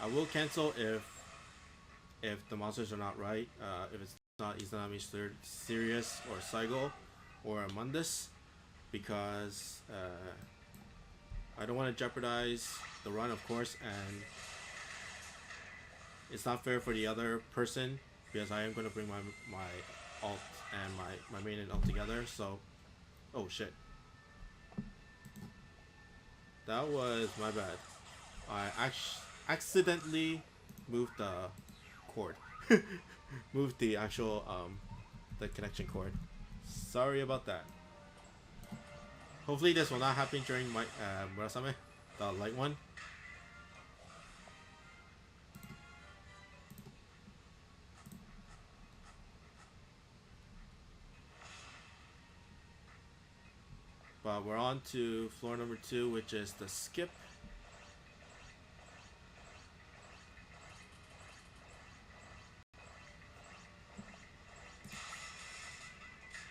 I will cancel if the monsters are not right. If it's not Izanami Sirius or Saigo or Amundus, because I don't want to jeopardize the run, of course, and it's not fair for the other person because I am going to bring my alt and my main and alt together. So, oh shit, that was my bad. I accidentally moved the cord, moved the actual the connection cord. Sorry about that. Hopefully this will not happen during my Murasame, the light one. But we're on to floor number 2, which is the skip.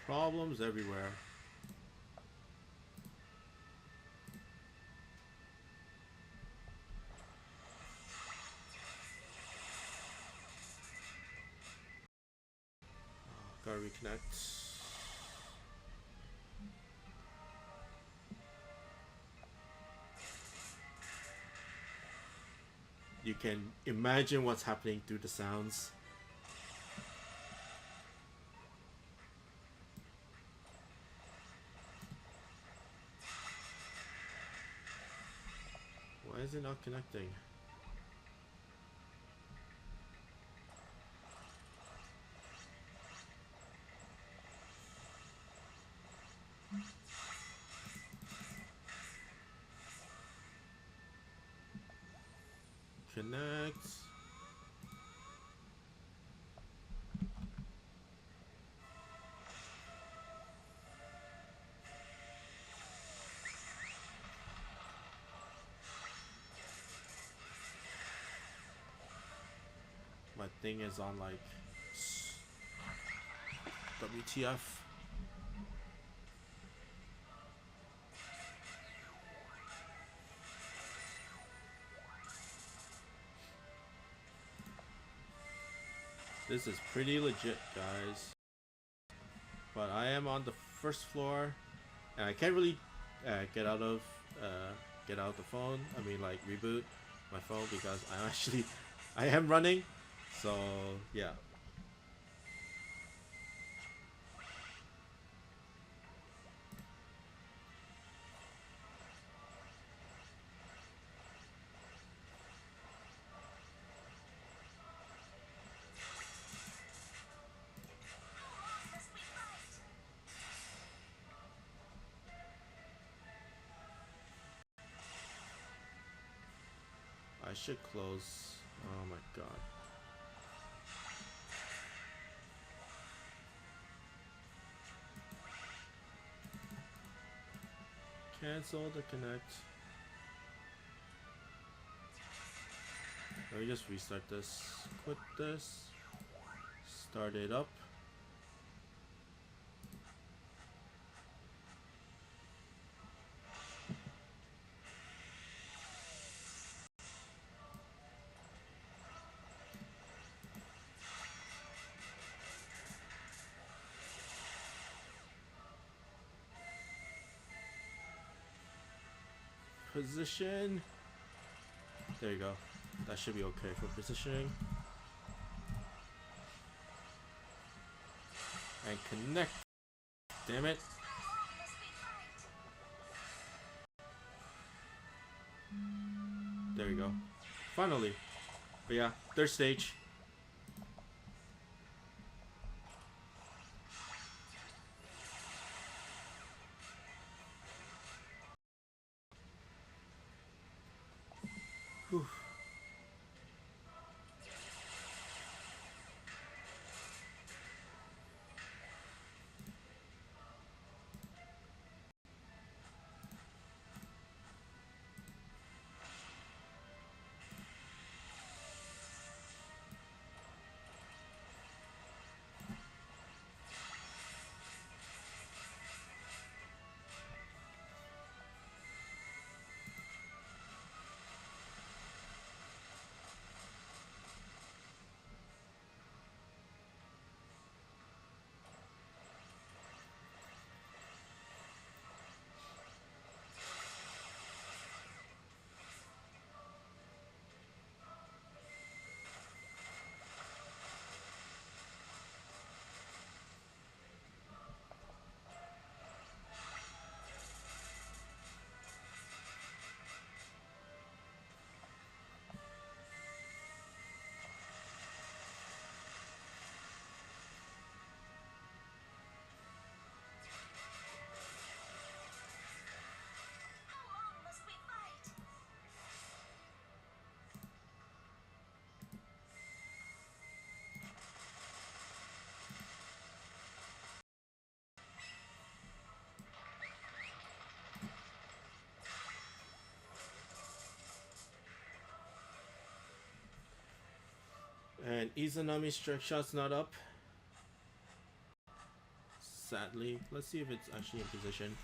Problems everywhere. Gotta reconnect. You can imagine what's happening through the sounds. Why is it not connecting? Connect. My thing is on like WTF. This is pretty legit, guys. But I am on the first floor, and I can't really get out of the phone. I mean, like reboot my phone because I am running. So yeah. I should close. Oh my god. Cancel the connect. Let me just restart this. Quit this. Start it up. Position. There you go. That should be okay for positioning. And connect. Damn it. There you go. Finally. But yeah, third stage. Whew. And Izanami's strike shot's not up. Sadly. Let's see if it's actually in position.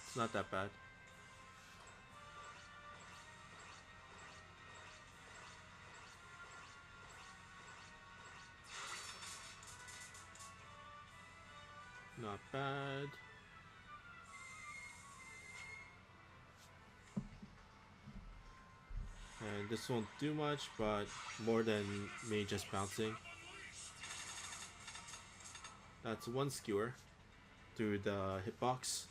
It's not that bad. Not bad. And this won't do much, but more than me just bouncing. That's one skewer through the hitbox.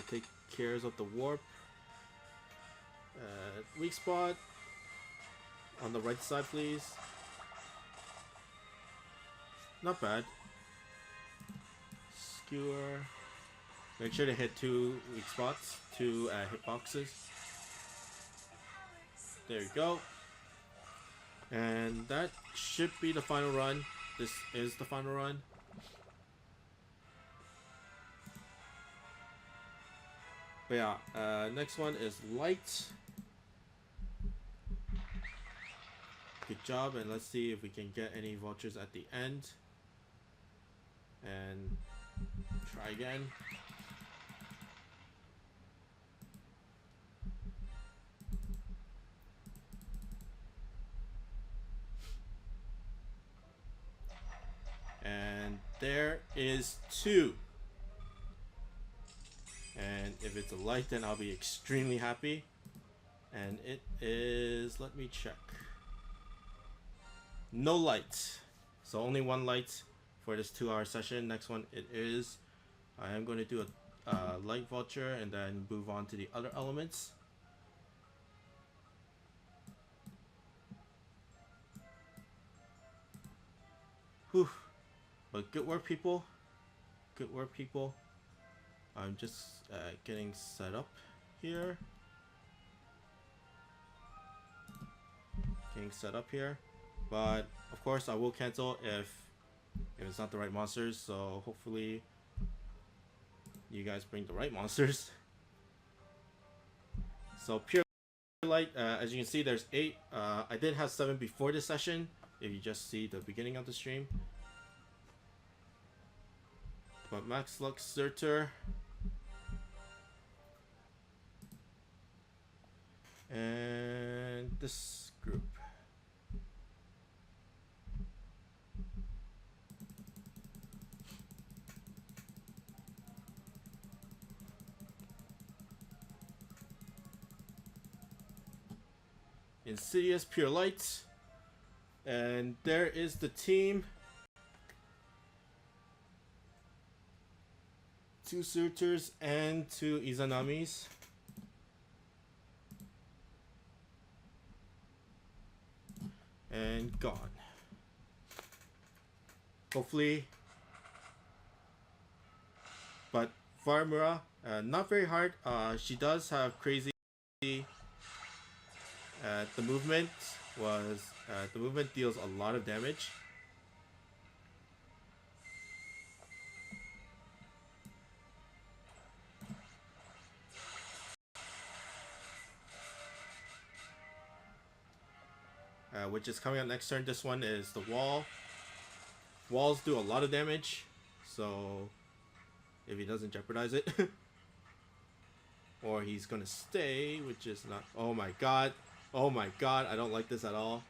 Take cares of the warp. Weak spot on the right side, please. Not bad. Skewer. Make sure to hit 2 weak spots, 2 hitboxes. There you go. And that should be the final run. This is the final run. But yeah, next one is light. Good job, and let's see if we can get any vouchers at the end. And try again. And there is 2. And if it's a light, then I'll be extremely happy. And it is, let me check. No light. So only 1 light for this 2-hour session. Next one it is. I am going to do a light voucher and then move on to the other elements. Whew. But good work, people. Good work, people. I'm just getting set up here. But of course I will cancel if it's not the right monsters, so hopefully you guys bring the right monsters. So pure light, as you can see, there's 8. I did have 7 before this session, if you just see the beginning of the stream. But Max Lux Zerter. And this group. Insidious Pure Light. And there is the team. 2 Zerters and 2 Izanamis. And gone. Hopefully. But Farmura, not very hard. She does have crazy. The movement deals a lot of damage. Which is coming up next turn. This one is the wall. Walls do a lot of damage, so if he doesn't jeopardize it, or he's gonna stay, which is not. Oh my god! Oh my god! I don't like this at all.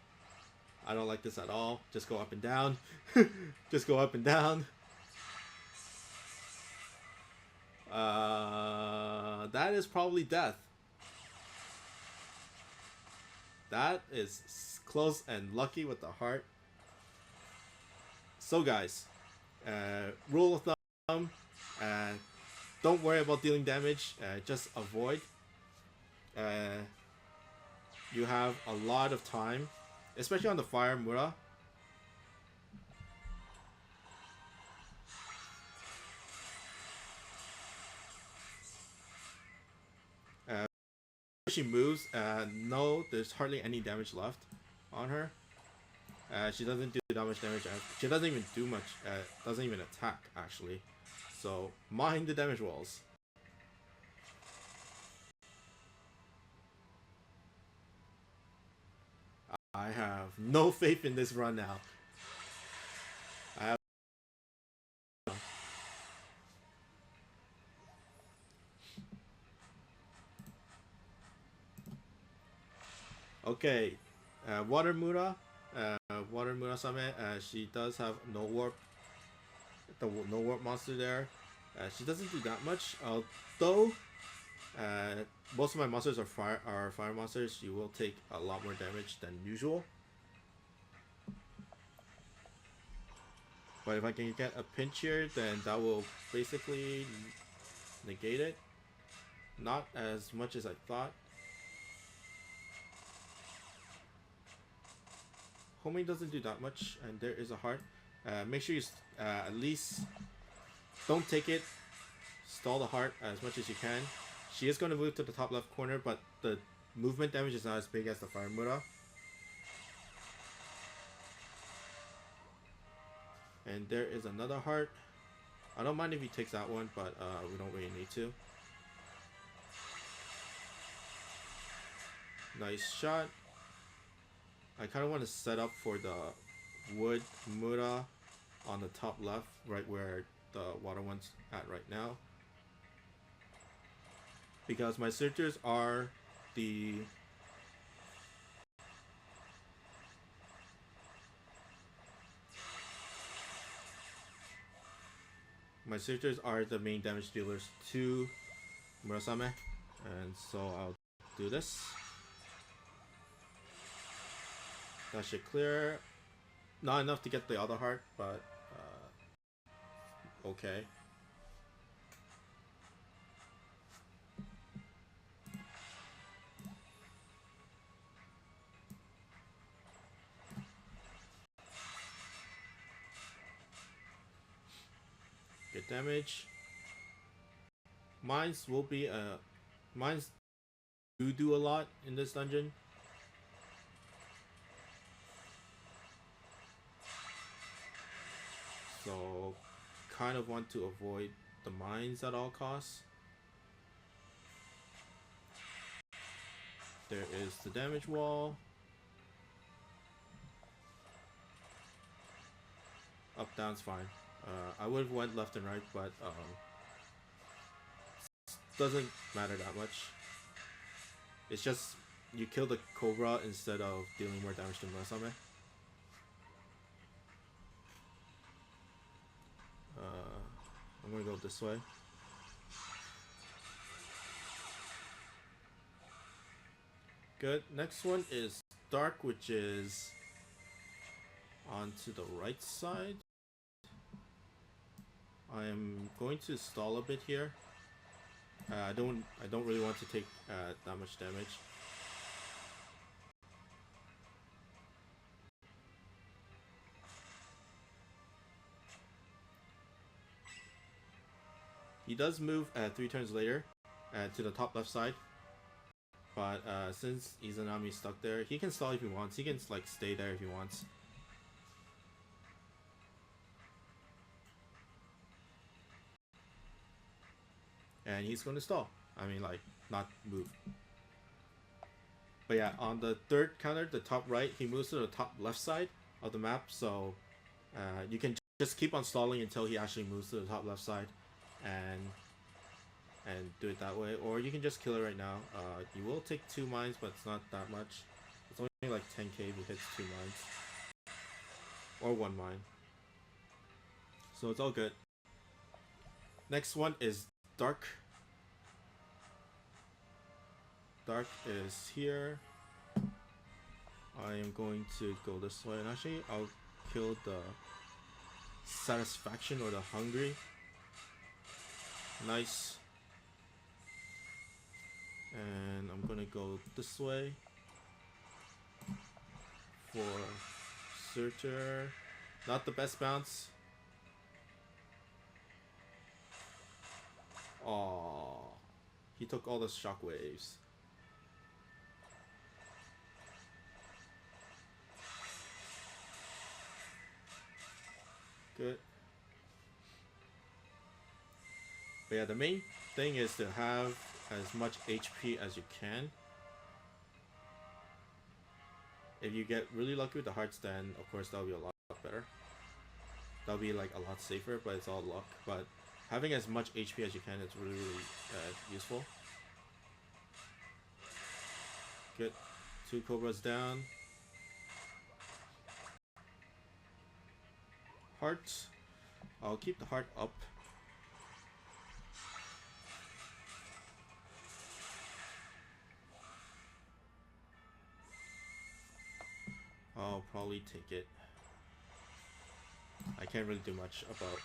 I don't like this at all. Just go up and down. Just go up and down. That is probably death. That is close and lucky with the heart. So guys, rule of thumb, don't worry about dealing damage, just avoid. You have a lot of time, especially on the Fire Mura. She moves, no, there's hardly any damage left on her. She doesn't do that much damage. She doesn't even do much. Doesn't even attack actually. So mind the damage walls. I have no faith in this run now. I have. Okay, Water Mura, Water Murasame. She does have no warp. The no warp monster there. She doesn't do that much. Although most of my monsters are fire monsters, you will take a lot more damage than usual. But if I can get a pinch here, then that will basically negate it. Not as much as I thought. Homing doesn't do that much, and there is a heart. Make sure you at least don't take it. Stall the heart as much as you can. She is going to move to the top left corner, but the movement damage is not as big as the Fire Mura. And there is another heart. I don't mind if he takes that one, but we don't really need to. Nice shot. I kind of want to set up for the wood Mura on the top left, right where the water one's at right now. Because my searchers are the main damage dealers to Murasame, and so I'll do this. That should clear. Not enough to get the other heart, but okay. Good damage. Mines will be mines do a lot in this dungeon. So kind of want to avoid the mines at all costs. There is the damage wall. Up down's fine. I would have went left and right, but doesn't matter that much. It's just you kill the Cobra instead of dealing more damage to Murasame. I'm gonna go this way. Good. Next one is Dark, which is onto the right side. I am going to stall a bit here. I don't really want to take that much damage. He does move 3 turns later to the top left side. But since Izanami's stuck there, he can stall if he wants. He can like stay there if he wants. And he's going to stall. I mean, like, not move. But yeah, on the third counter, the top right, he moves to the top left side of the map. So you can just keep on stalling until he actually moves to the top left side. And do it that way, or you can just kill it right now. You will take 2 mines, but it's not that much. It's only like 10k if he hits 2 mines, or 1 mine, so it's all good. Next one is Dark. Dark is here. I am going to go this way, and actually I'll kill the Satisfaction or the Hungry. Nice. And I'm gonna go this way for Searcher. Not the best bounce. Aww. He took all the shockwaves. Good. But yeah, the main thing is to have as much HP as you can. If you get really lucky with the hearts, then of course that'll be a lot better. That'll be like a lot safer, but it's all luck. But having as much HP as you can is really useful. Good. 2 cobras down. Heart. I'll keep the heart up. I'll probably take it. I can't really do much about.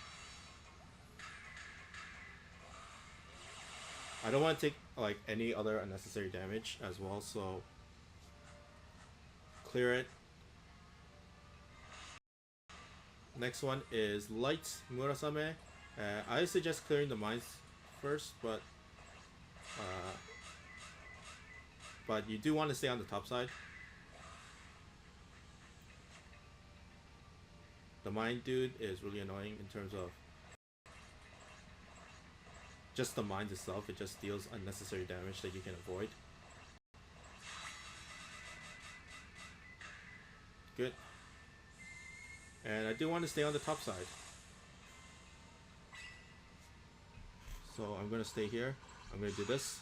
I don't want to take like any other unnecessary damage as well, so clear it. Next one is light Murasame. I suggest clearing the mines first, but you do want to stay on the top side. The mine dude is really annoying in terms of just the mines itself. It just deals unnecessary damage that you can avoid. Good. And I do want to stay on the top side. So I'm going to stay here. I'm going to do this.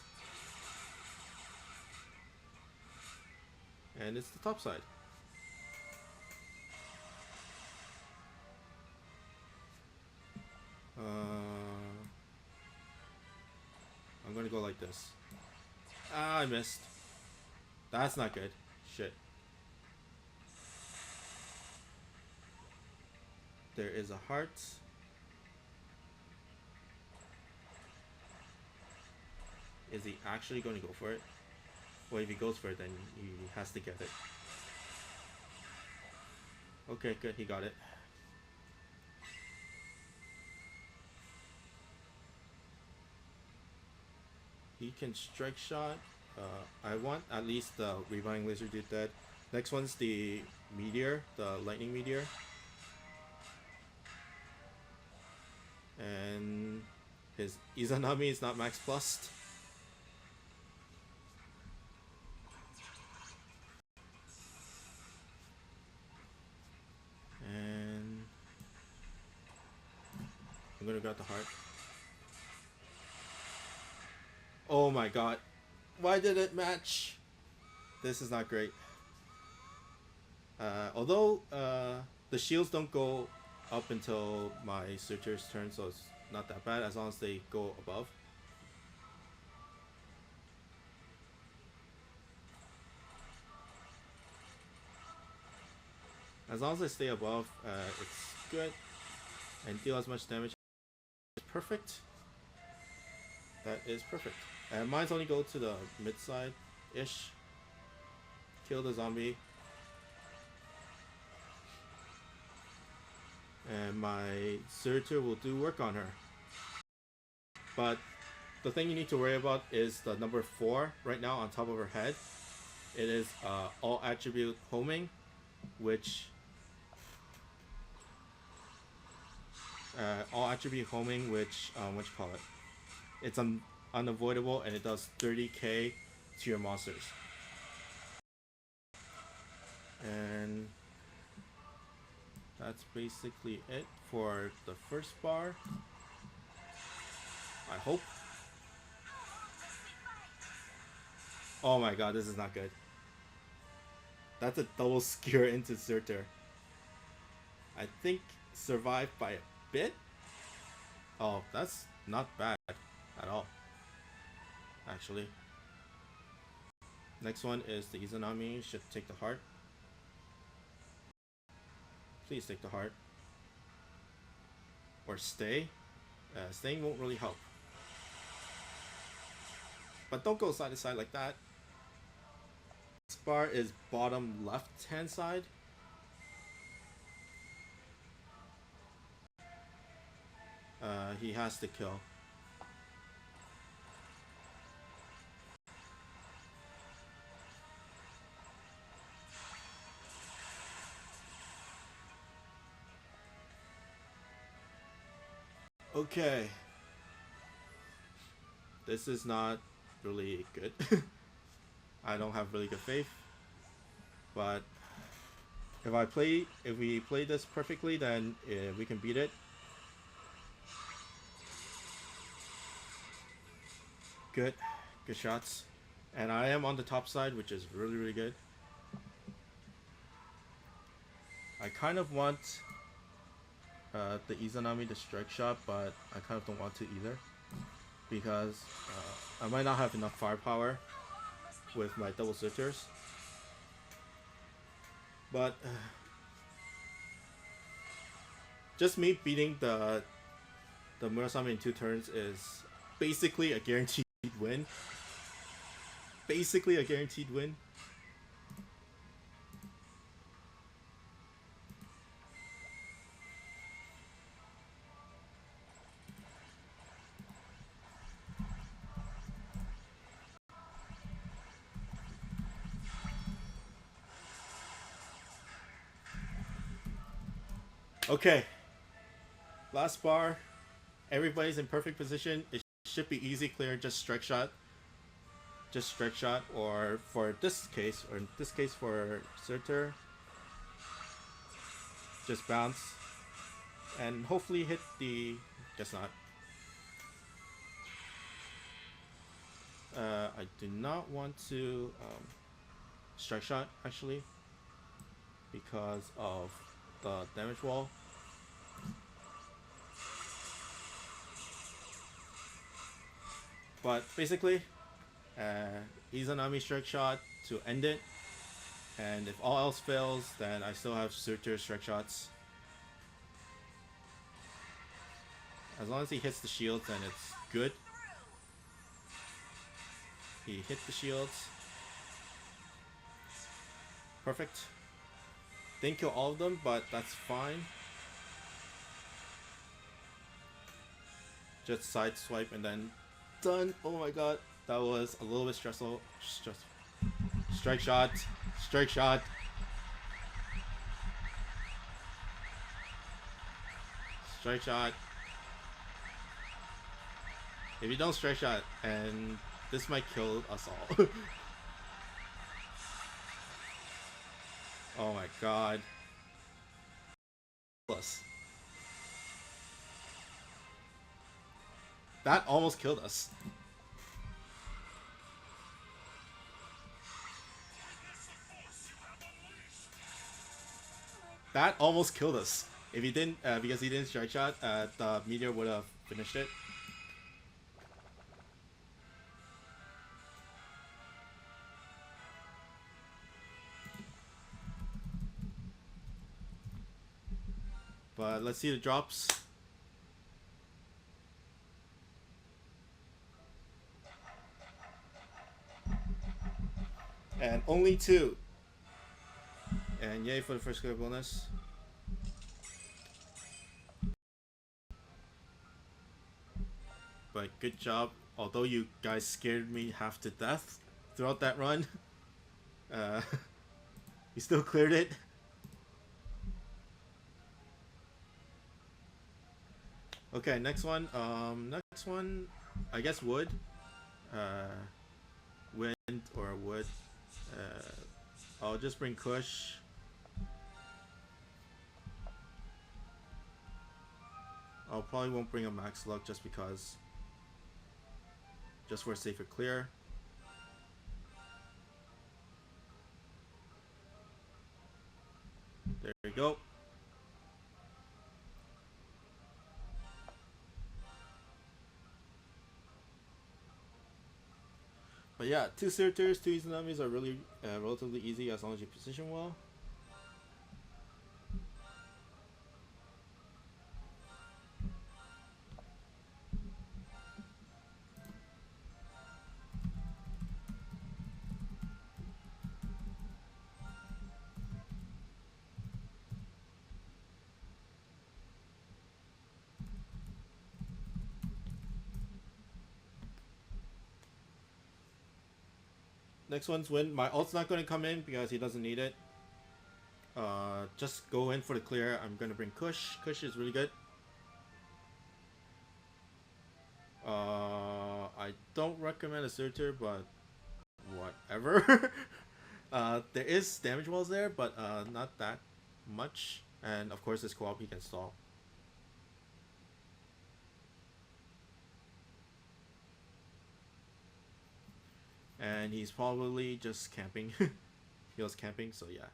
And it's the top side. I'm going to go like this. Ah, I missed. That's not good. Shit. There is a heart. Is he actually going to go for it? Well, if he goes for it, then he has to get it. Okay, good. He got it. He can strike shot. I want at least the reviving laser dude dead. Next one's the meteor, the lightning meteor. And his Izanami is not max plus. And I'm gonna grab the heart. Oh my god. Why did it match? This is not great. Although the shields don't go up until my searcher's turn, so it's not that bad as long as they go above. As long as they stay above, it's good. And deal as much damage. Perfect. That is perfect. And mine's only go to the mid side ish. Kill the zombie. And my searcher will do work on her. But the thing you need to worry about is the number 4 right now on top of her head. It is all attribute homing, which what you call it? It's unavoidable, and it does 30k to your monsters. And that's basically it for the first bar. I hope. Oh my god, this is not good. That's a double skewer into Surtur. I think survived by a bit. Oh, that's not bad at all, actually. Next one is the Izanami. Should take the heart. Please take the heart. Or stay. Staying won't really help. But don't go side to side like that. This bar is bottom left hand side. He has to kill. Okay. This is not really good. I don't have really good faith. But if we play this perfectly, then we can beat it. Good. Good shots. And I am on the top side, which is really, really good. I kind of want the Izanami, the strike shot, but I kind of don't want to either. Because I might not have enough firepower with my double switchers. But just me beating the Murasame in 2 turns is basically a guaranteed win. Basically a guaranteed win. Okay. Last bar. Everybody's in perfect position. It should be easy clear. Just strike shot. Just strike shot. Or for this case, or in this case for Surtur, just bounce. And hopefully hit the... Guess not. I do not want to strike shot actually because of the damage wall. But basically, Izanami strike shot to end it, and if all else fails, then I still have Surtur strike shots. As long as he hits the shields, then it's good. He hit the shields. Perfect. Didn't kill all of them, but that's fine. Just side swipe and then done. Oh my god, that was a little bit stressful. Strike shot. Strike shot. Strike shot. If you don't strike shot, and this might kill us all. Oh my god. Plus. That almost killed us. That almost killed us. If he didn't, because he didn't strike shot, the meteor would have finished it. But let's see the drops. And only 2. And yay for the first clear bonus. But good job. Although you guys scared me half to death throughout that run, you still cleared it. Okay, next one. Next one, I guess wood. Wind or wood. I'll just bring Kush. I'll probably won't bring a max luck just because. Just for a safer clear. There you go. But yeah, 2 Surturs, 2 Izanamis are really relatively easy as long as you position well. Next one's Wind. My ult's not going to come in because he doesn't need it. Just go in for the clear. I'm going to bring Kush. Kush is really good. I don't recommend a Surtur, but whatever. There is damage walls there, but not that much. And of course, this co-op he can stall. And he's probably just camping. He was camping, so yeah.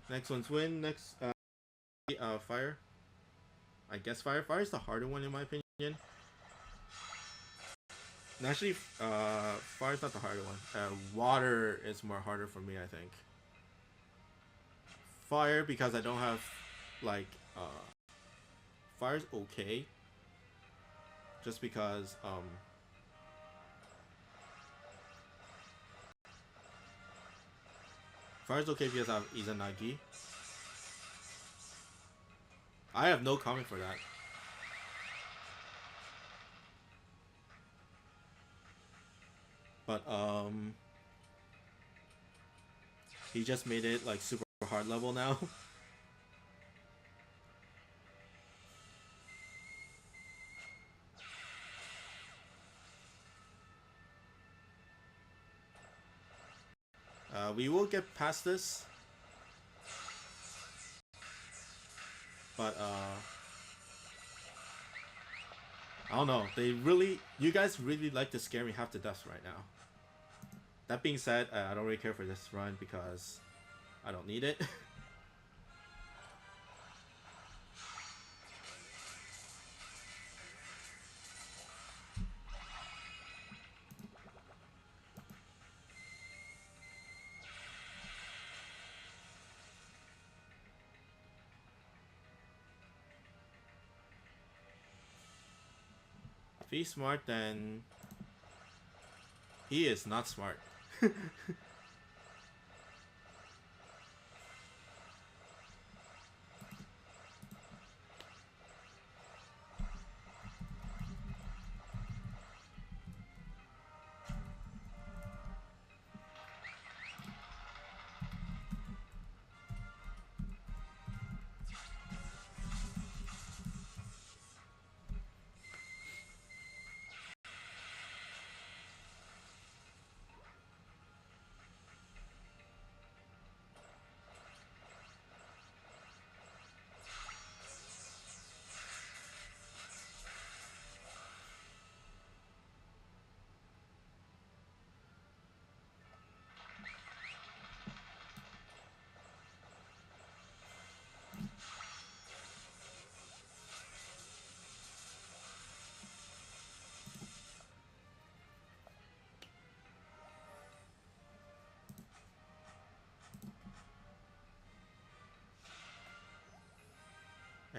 Next one's win. Next, fire. I guess fire. Fire is the harder one in my opinion. And actually, fire's not the harder one. Water is more harder for me, I think. Fire because I don't have like fire's okay. Just because fire's okay because I have Izanagi. I have no comment for that. But he just made it like super hard level now. We will get past this. But I don't know. You guys really like to scare me half to death right now. That being said, I don't really care for this run because I don't need it. If he's smart, then he is not smart.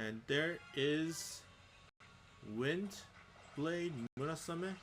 And there is Wind Blade Murasame.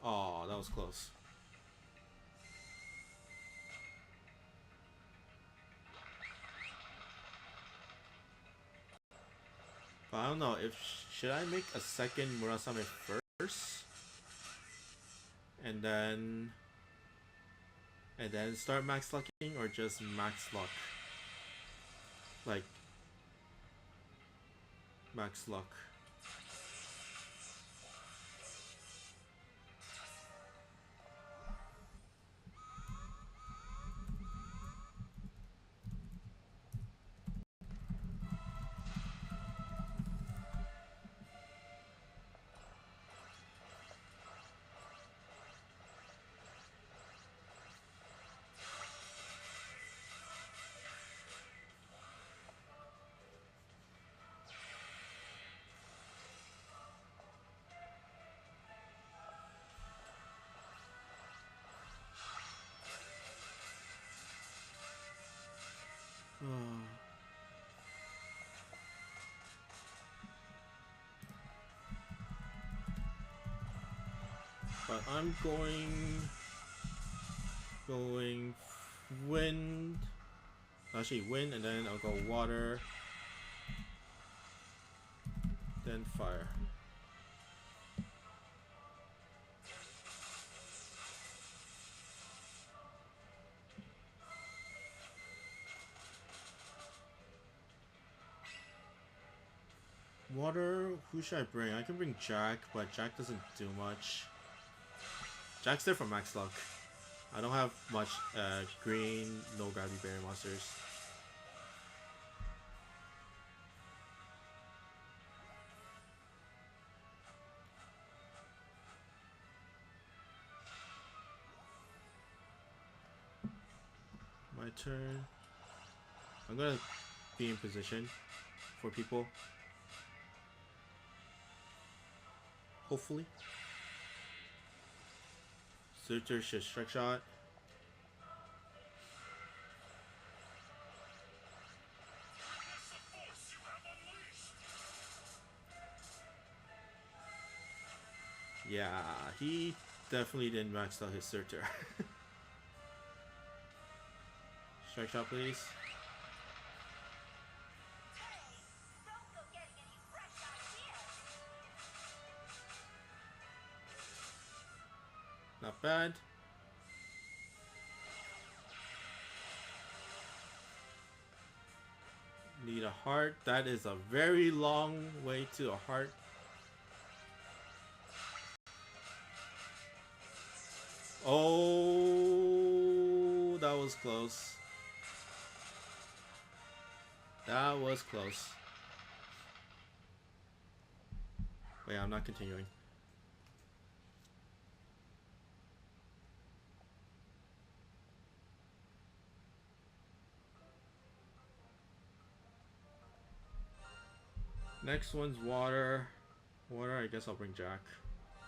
Oh, that was close. But I don't know if should I make a second Murasame first, and then start max lucking, or just max luck, like max luck. But I'm going wind. Actually, wind, and then I'll go water, then fire. Water, who should I bring? I can bring Jack, but Jack doesn't do much. Jack's there for max luck. I don't have much green, no gravity barrier monsters. My turn. I'm gonna be in position for people. Hopefully. Suitor should strike shot. Yeah, he definitely didn't max out his Surtur. Strike shot, please. Not bad. Need a heart. That is a very long way to a heart. Oh, that was close. That was close. Wait, I'm not continuing. Next one's water. Water, I guess I'll bring Jack.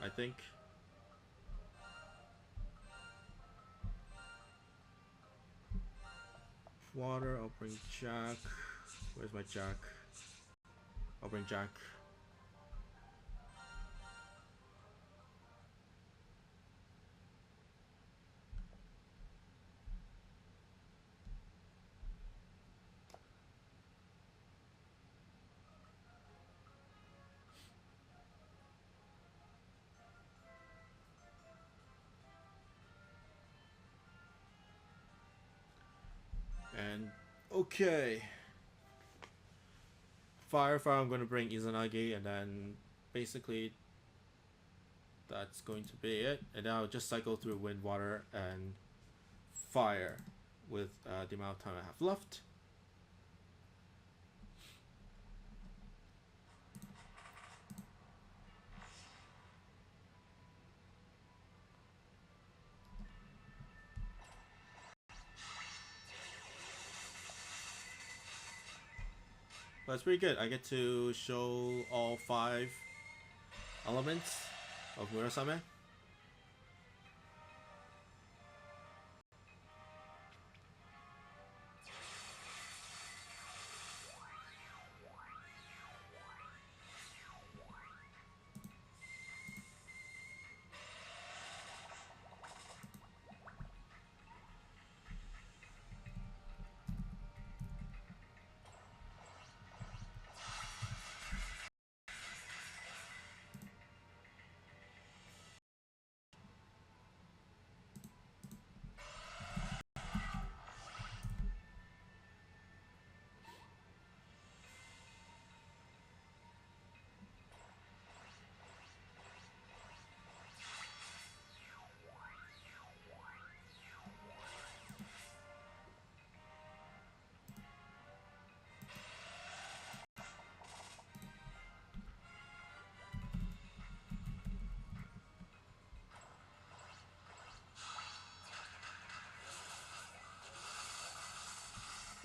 I think. Water, I'll bring Jack. Where's my Jack? I'll bring Jack. And okay. Fire, I'm going to bring Izanagi, and then basically that's going to be it. And then I'll just cycle through wind, water, and fire with the amount of time I have left. But it's pretty good. I get to show all 5 elements of Murasame.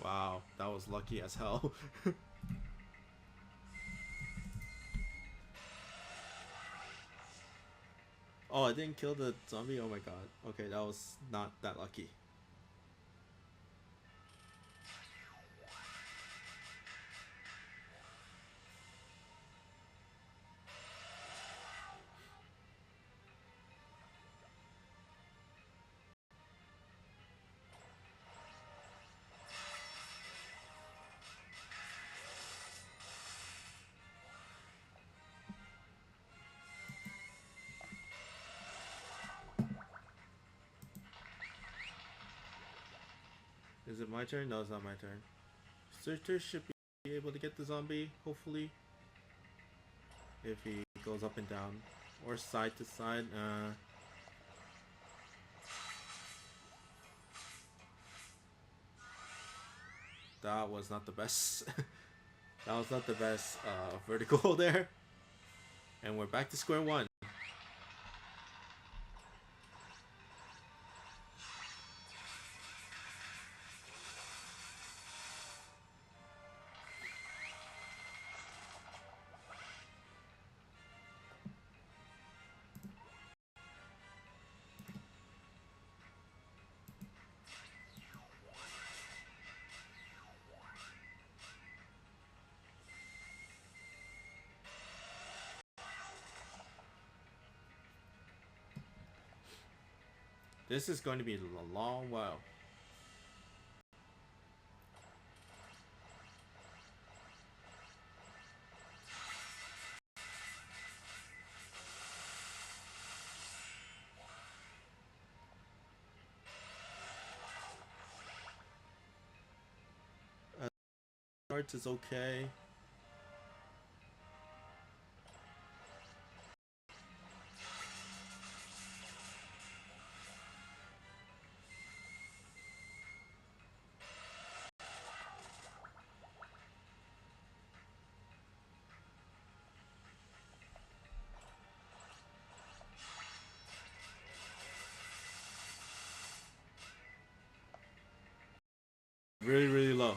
Wow, that was lucky as hell. Oh, I didn't kill the zombie? Oh my god. Okay, that was not that lucky. Is it my turn? No, it's not my turn. Searcher should be able to get the zombie, hopefully. If he goes up and down. Or side to side. That was not the best. That was not the best vertical there. And we're back to square one. This is going to be a long while. Arts is okay. Really, really low.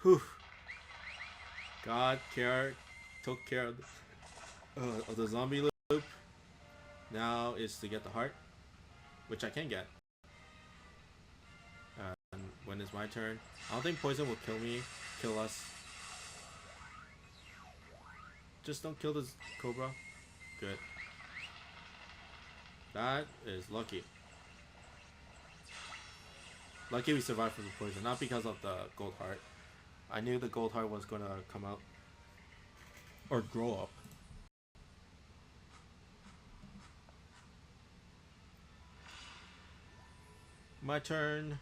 Whew. God took care of the zombie loop. Now is to get the heart, which I can get. And when it's my turn, I don't think poison will kill us. Just don't kill this cobra. Good. That is lucky. Lucky we survived from the poison, not because of the gold heart. I knew the gold heart was gonna come out. Or grow up. My turn.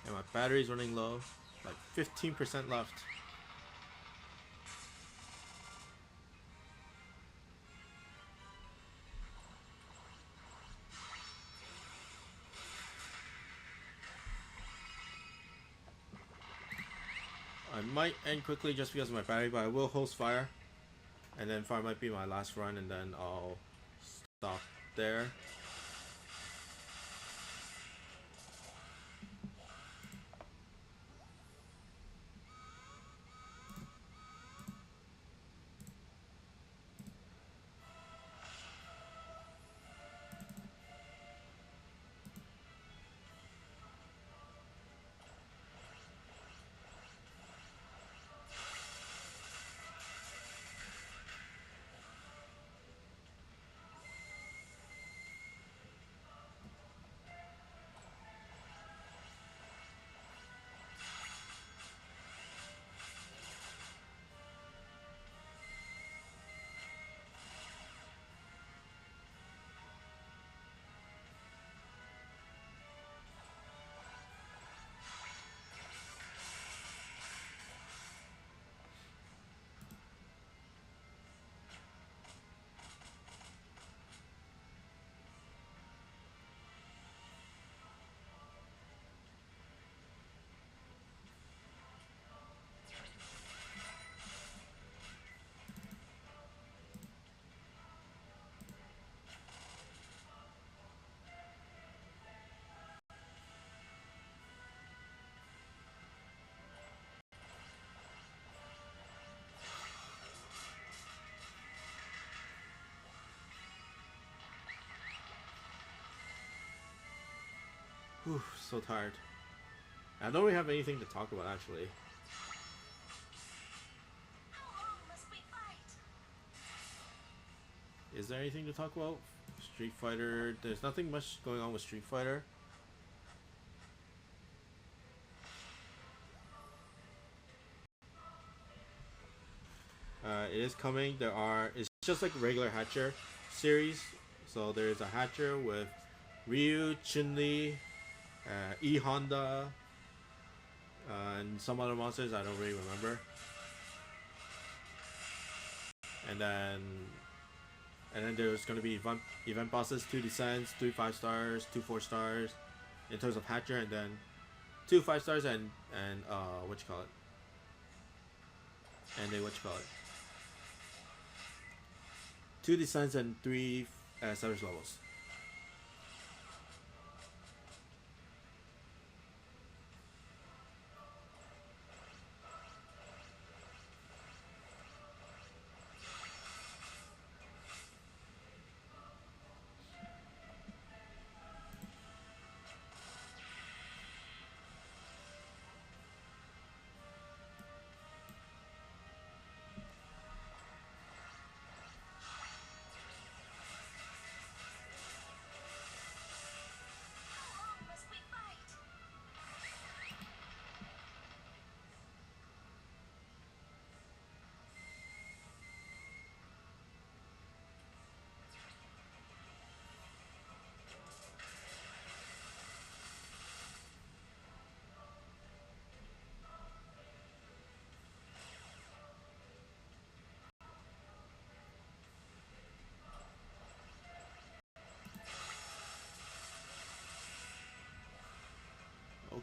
And my battery's running low. Like 15% left. I might end quickly just because of my battery, but I will host fire. And then fire might be my last run, and then I'll stop there. Whew, so tired. I don't really have anything to talk about actually. Is there anything to talk about? Street Fighter. There's nothing much going on with Street Fighter. It is coming. It's just like regular Hatcher series. So there's a Hatcher with Ryu, Chun-Li, E Honda, and some other monsters I don't really remember. And then there's gonna be event bosses, 2 descents, 3 5-stars, 2 4-stars, in terms of Hatcher, and then 2 5-stars and what you call it? And then what you call it? 2 descents and 3 savage levels.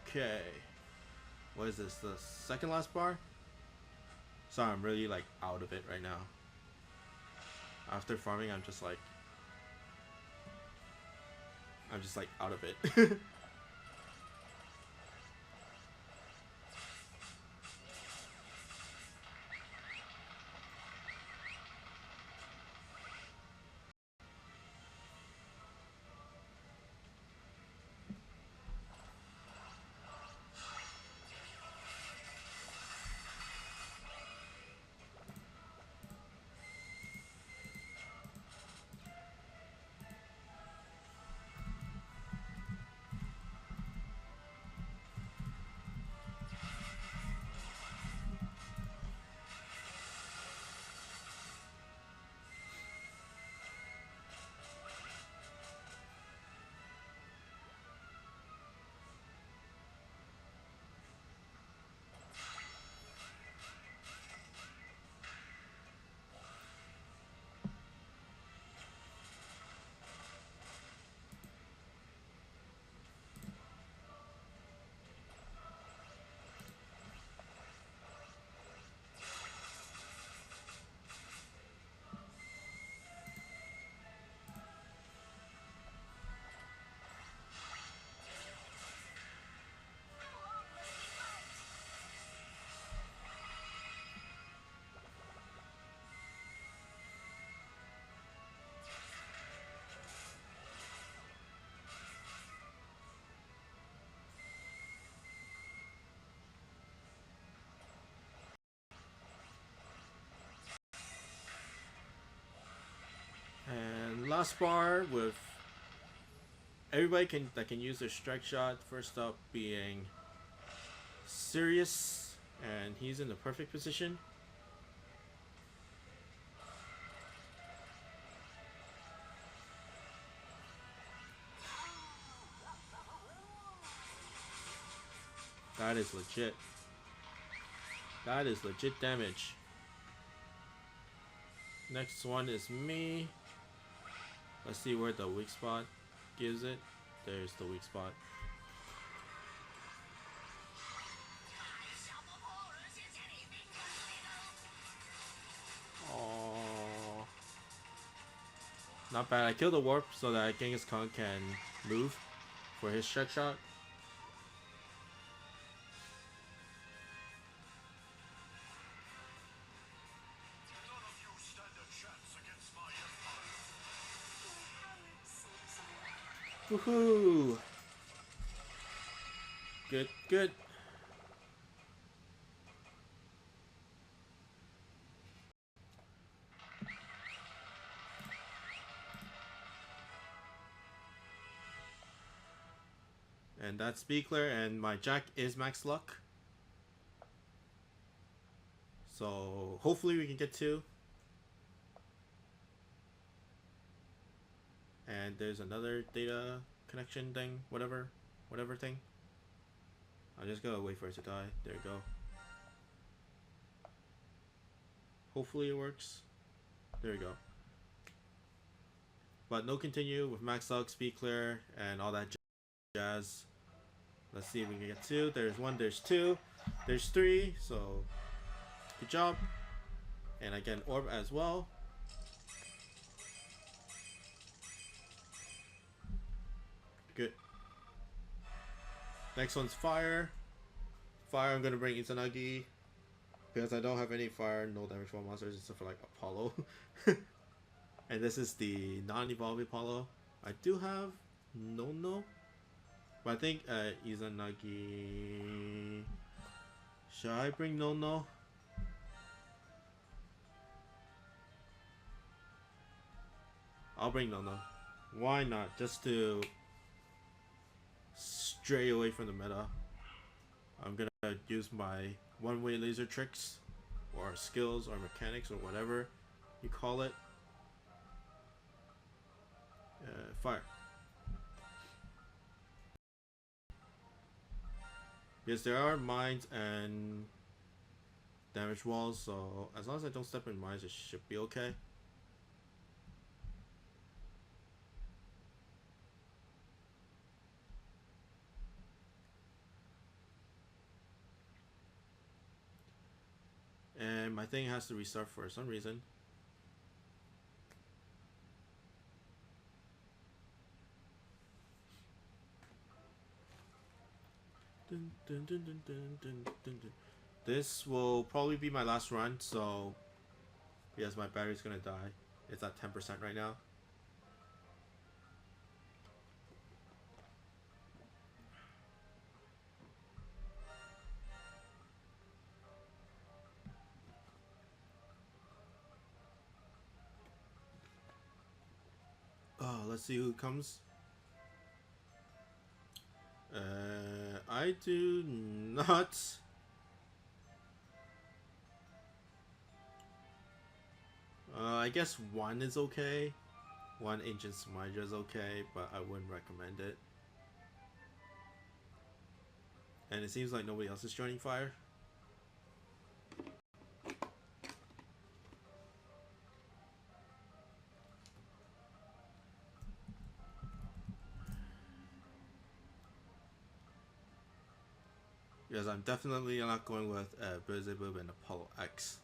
Okay. What is this? The second last bar? Sorry, I'm really like out of it right now. After farming, I'm just like out of it. And last bar with everybody that can use their strike shot. First up being Sirius, and he's in the perfect position. That is legit. That is legit damage. Next one is me. Let's see where the weak spot gives it. There's the weak spot. Oh, not bad. I killed the warp so that Genghis Khan can move for his strike shot. Woohoo! Good, good. And that's Beakler, and my Jack is max luck. So hopefully we can get 2. And there's another data connection thing, whatever thing. I'm just gonna wait for it to die. There you go. Hopefully it works. There we go. But no continue with max luck, speed clear, and all that jazz. Let's see if we can get 2. There's 1, there's 2, there's 3. So good job. And I get an orb as well. Good. Next one's fire. Fire, I'm gonna bring Izanagi because I don't have any fire, no damage for monsters except for like Apollo. And this is the non-evolving Apollo. I do have No, but I think Izanagi. Should I bring No? I'll bring No. Why not? Just to stray away from the meta. I'm gonna use my one-way laser tricks, or skills, or mechanics, or whatever you call it. Fire. Yes, there are mines and damage walls, so as long as I don't step in mines, it should be okay. And my thing has to restart for some reason. This will probably be my last run, so yes, my battery's gonna die. It's at 10% right now. Oh, let's see who comes. I do not. I guess 1 is okay. 1 Ancient Smiter is okay, but I wouldn't recommend it. And it seems like nobody else is joining fire. Yes, I'm definitely not going with Beelzebub and Apollo X.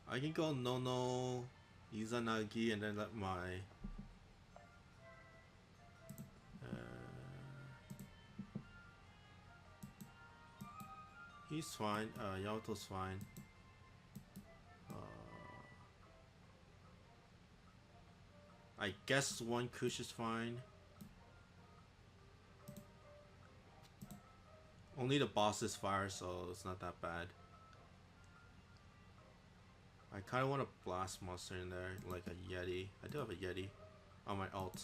I can go No, Izanagi, and then let my he's fine. Yato's fine. I guess 1 Kush is fine. Only the boss is fire, so it's not that bad. I kind of want a blast monster in there, like a Yeti. I do have a Yeti on my alt.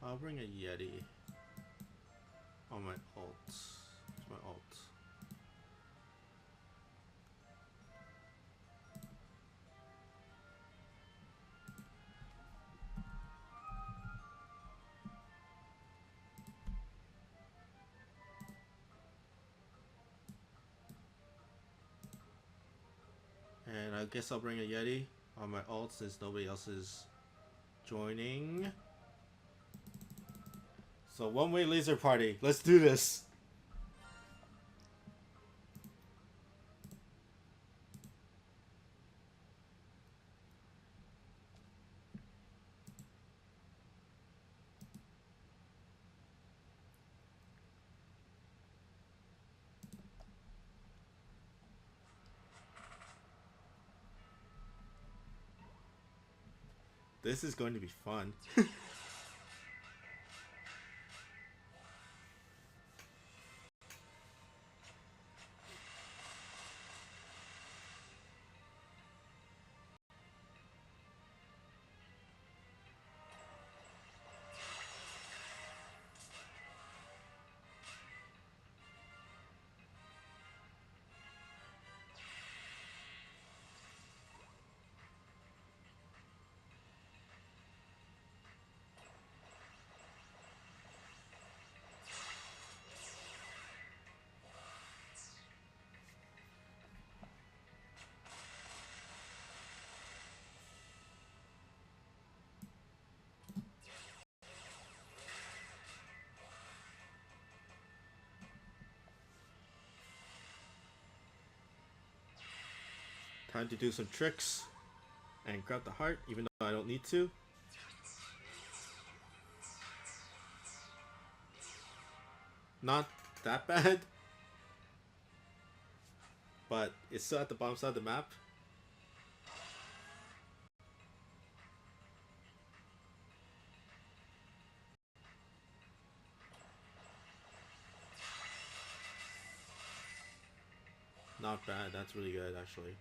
I'll bring a Yeti on my alt. It's my alt. And I guess I'll bring a Yeti on my alt since nobody else is joining. So one-way laser party. Let's do this. This is going to be fun. Time to do some tricks and grab the heart, even though I don't need to. Not that bad, but it's still at the bottom side of the map. Not bad, that's really good actually.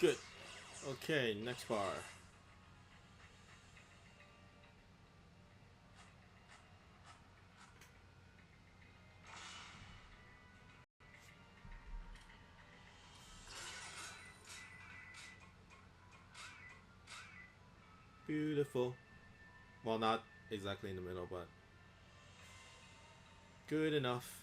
Good. Okay, next bar. Beautiful. Well, not exactly in the middle, but good enough.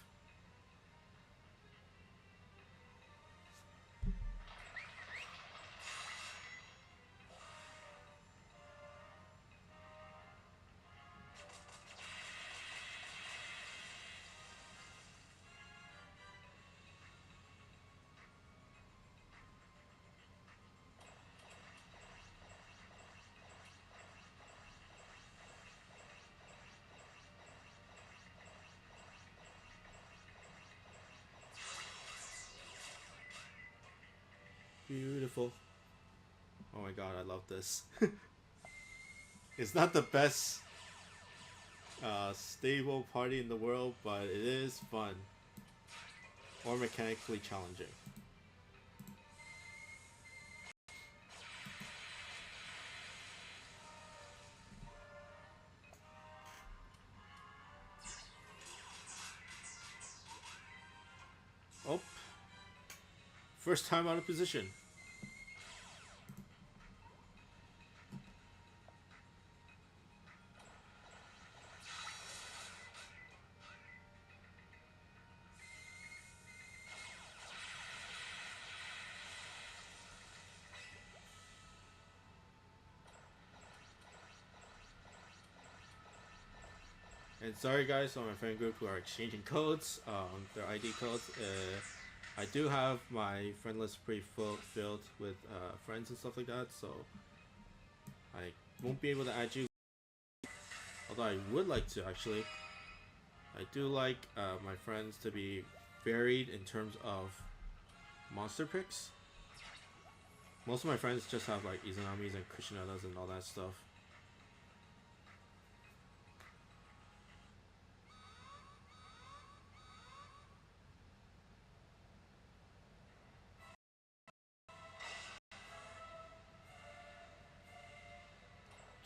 Beautiful. Oh my god, I love this. It's not the best stable party in the world, but it is fun. Or mechanically challenging. Oh. First time out of position. And sorry guys on my friend group who are exchanging codes, their ID codes. I do have my friend list pretty filled with friends and stuff like that, so I won't be able to add you. Although I would like to actually. I do like my friends to be varied in terms of monster picks. Most of my friends just have like Izanamis and Kushinadas and all that stuff.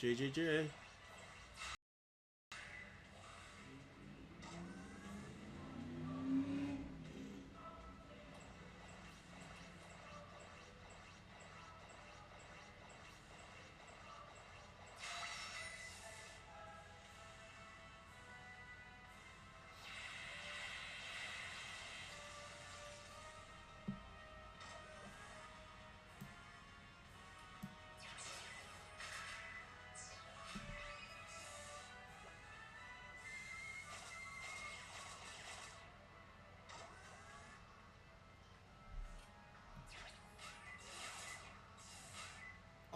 JJJ.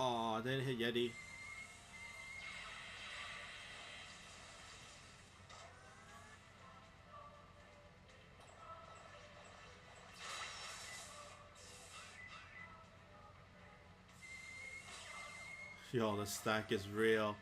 Aw, didn't hit Yeti. Yo, the stack is real.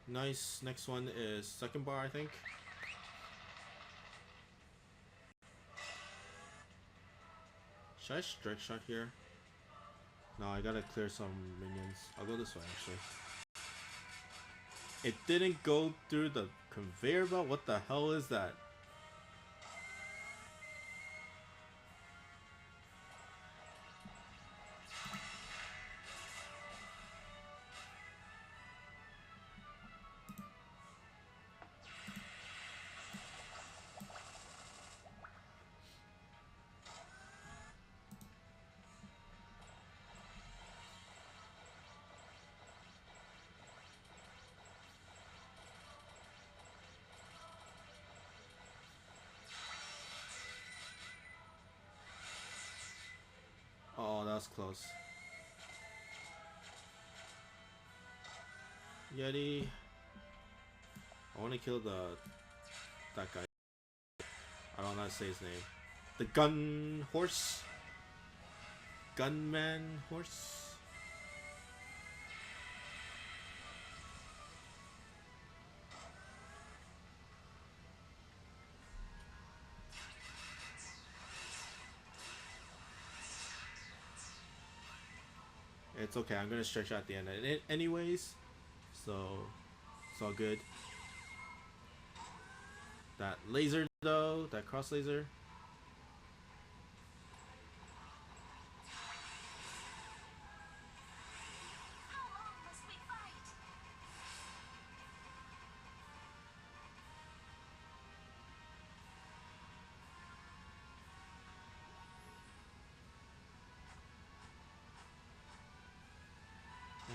Nice. Next one is second bar, I think. Should I strike shot here? No, I gotta clear some minions. I'll go this way, actually. It didn't go through the conveyor belt? What the hell is that? Oh, that was close. Yeti. I want to kill that guy. I don't know how to say his name. The gun horse? Gunman horse? It's okay, I'm gonna stretch out the end of it anyways. So, it's all good. That laser though, that cross laser.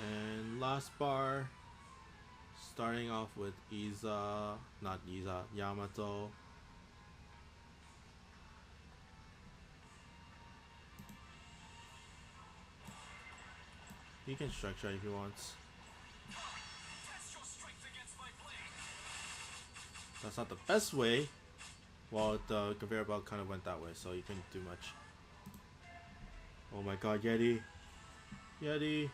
And last bar, starting off with not Iza, Yamato. He can strike shot if he wants. That's not the best way. Well, the conveyor belt kind of went that way, so you couldn't do much. Oh my god, Yeti. Yeti.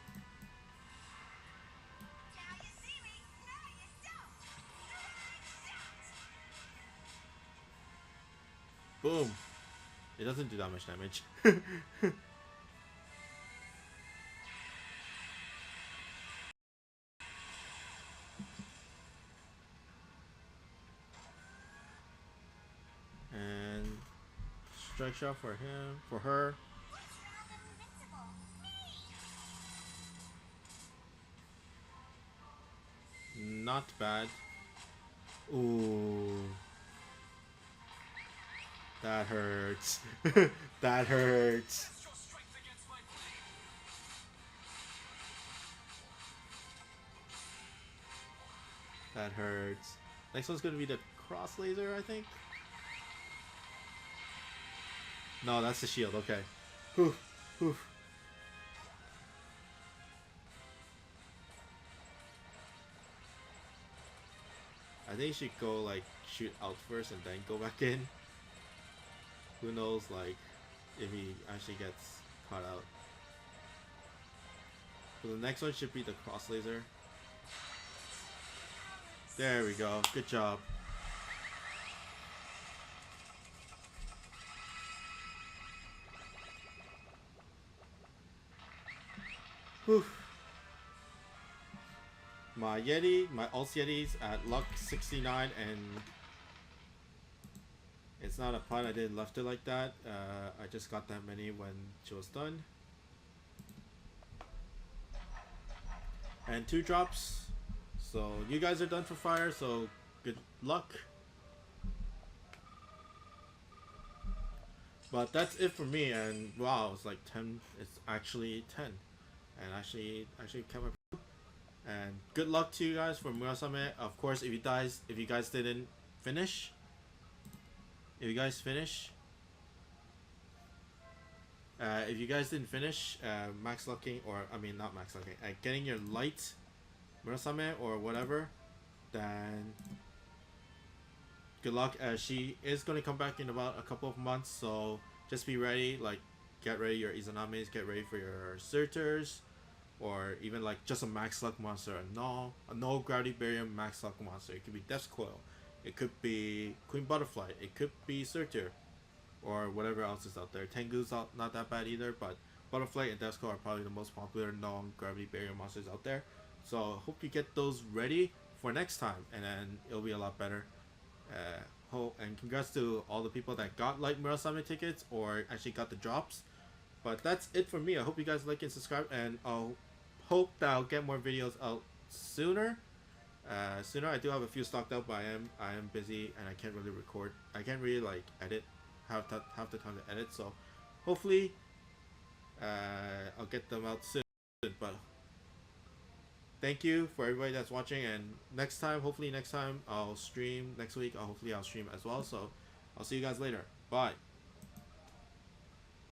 Boom. It doesn't do that much damage. And strike shot for him, for her. Not bad. Ooh, that hurts. That hurts. That hurts. Next one's gonna be the cross laser, I think. No, that's the shield. Okay. Whew. Whew. I think you should go like shoot out first and then go back in. Who knows, like, if he actually gets caught out. So the next one should be the cross laser. There we go. Good job. Whew. My Yeti, my Alt Yeti's at luck 69, and it's not a pun. I didn't left it like that. I just got that many when she was done. And 2 drops. So you guys are done for fire. So good luck. But that's it for me. And wow, it's like 10. It's actually 10, and actually came up. And good luck to you guys for Murasame. Of course, if you guys didn't finish, if you guys didn't finish max lucking, or I mean not max lucking, getting your light Murasame or whatever, then good luck. She is gonna come back in about a couple of months, so just be ready. Like, get ready your Izanames, get ready for your Surters, or even like just a max luck monster, a no gravity barrier max luck monster. It could be Death's Coil, it could be Queen Butterfly, it could be Surtur, or whatever else is out there. Tengu's not that bad either, but Butterfly and Death's Coil are probably the most popular non-gravity barrier monsters out there. So hope you get those ready for next time, and then it'll be a lot better. And congrats to all the people that got like Murasame tickets or actually got the drops. But that's it for me. I hope you guys like and subscribe, and I'll hope that I'll get more videos out sooner. I do have a few stocked up, but I am busy and I can't really record. I can't really like edit, have the time to edit. So hopefully I'll get them out soon. But thank you for everybody that's watching, and hopefully next time I'll stream next week. Hopefully I'll stream as well. So I'll see you guys later. Bye.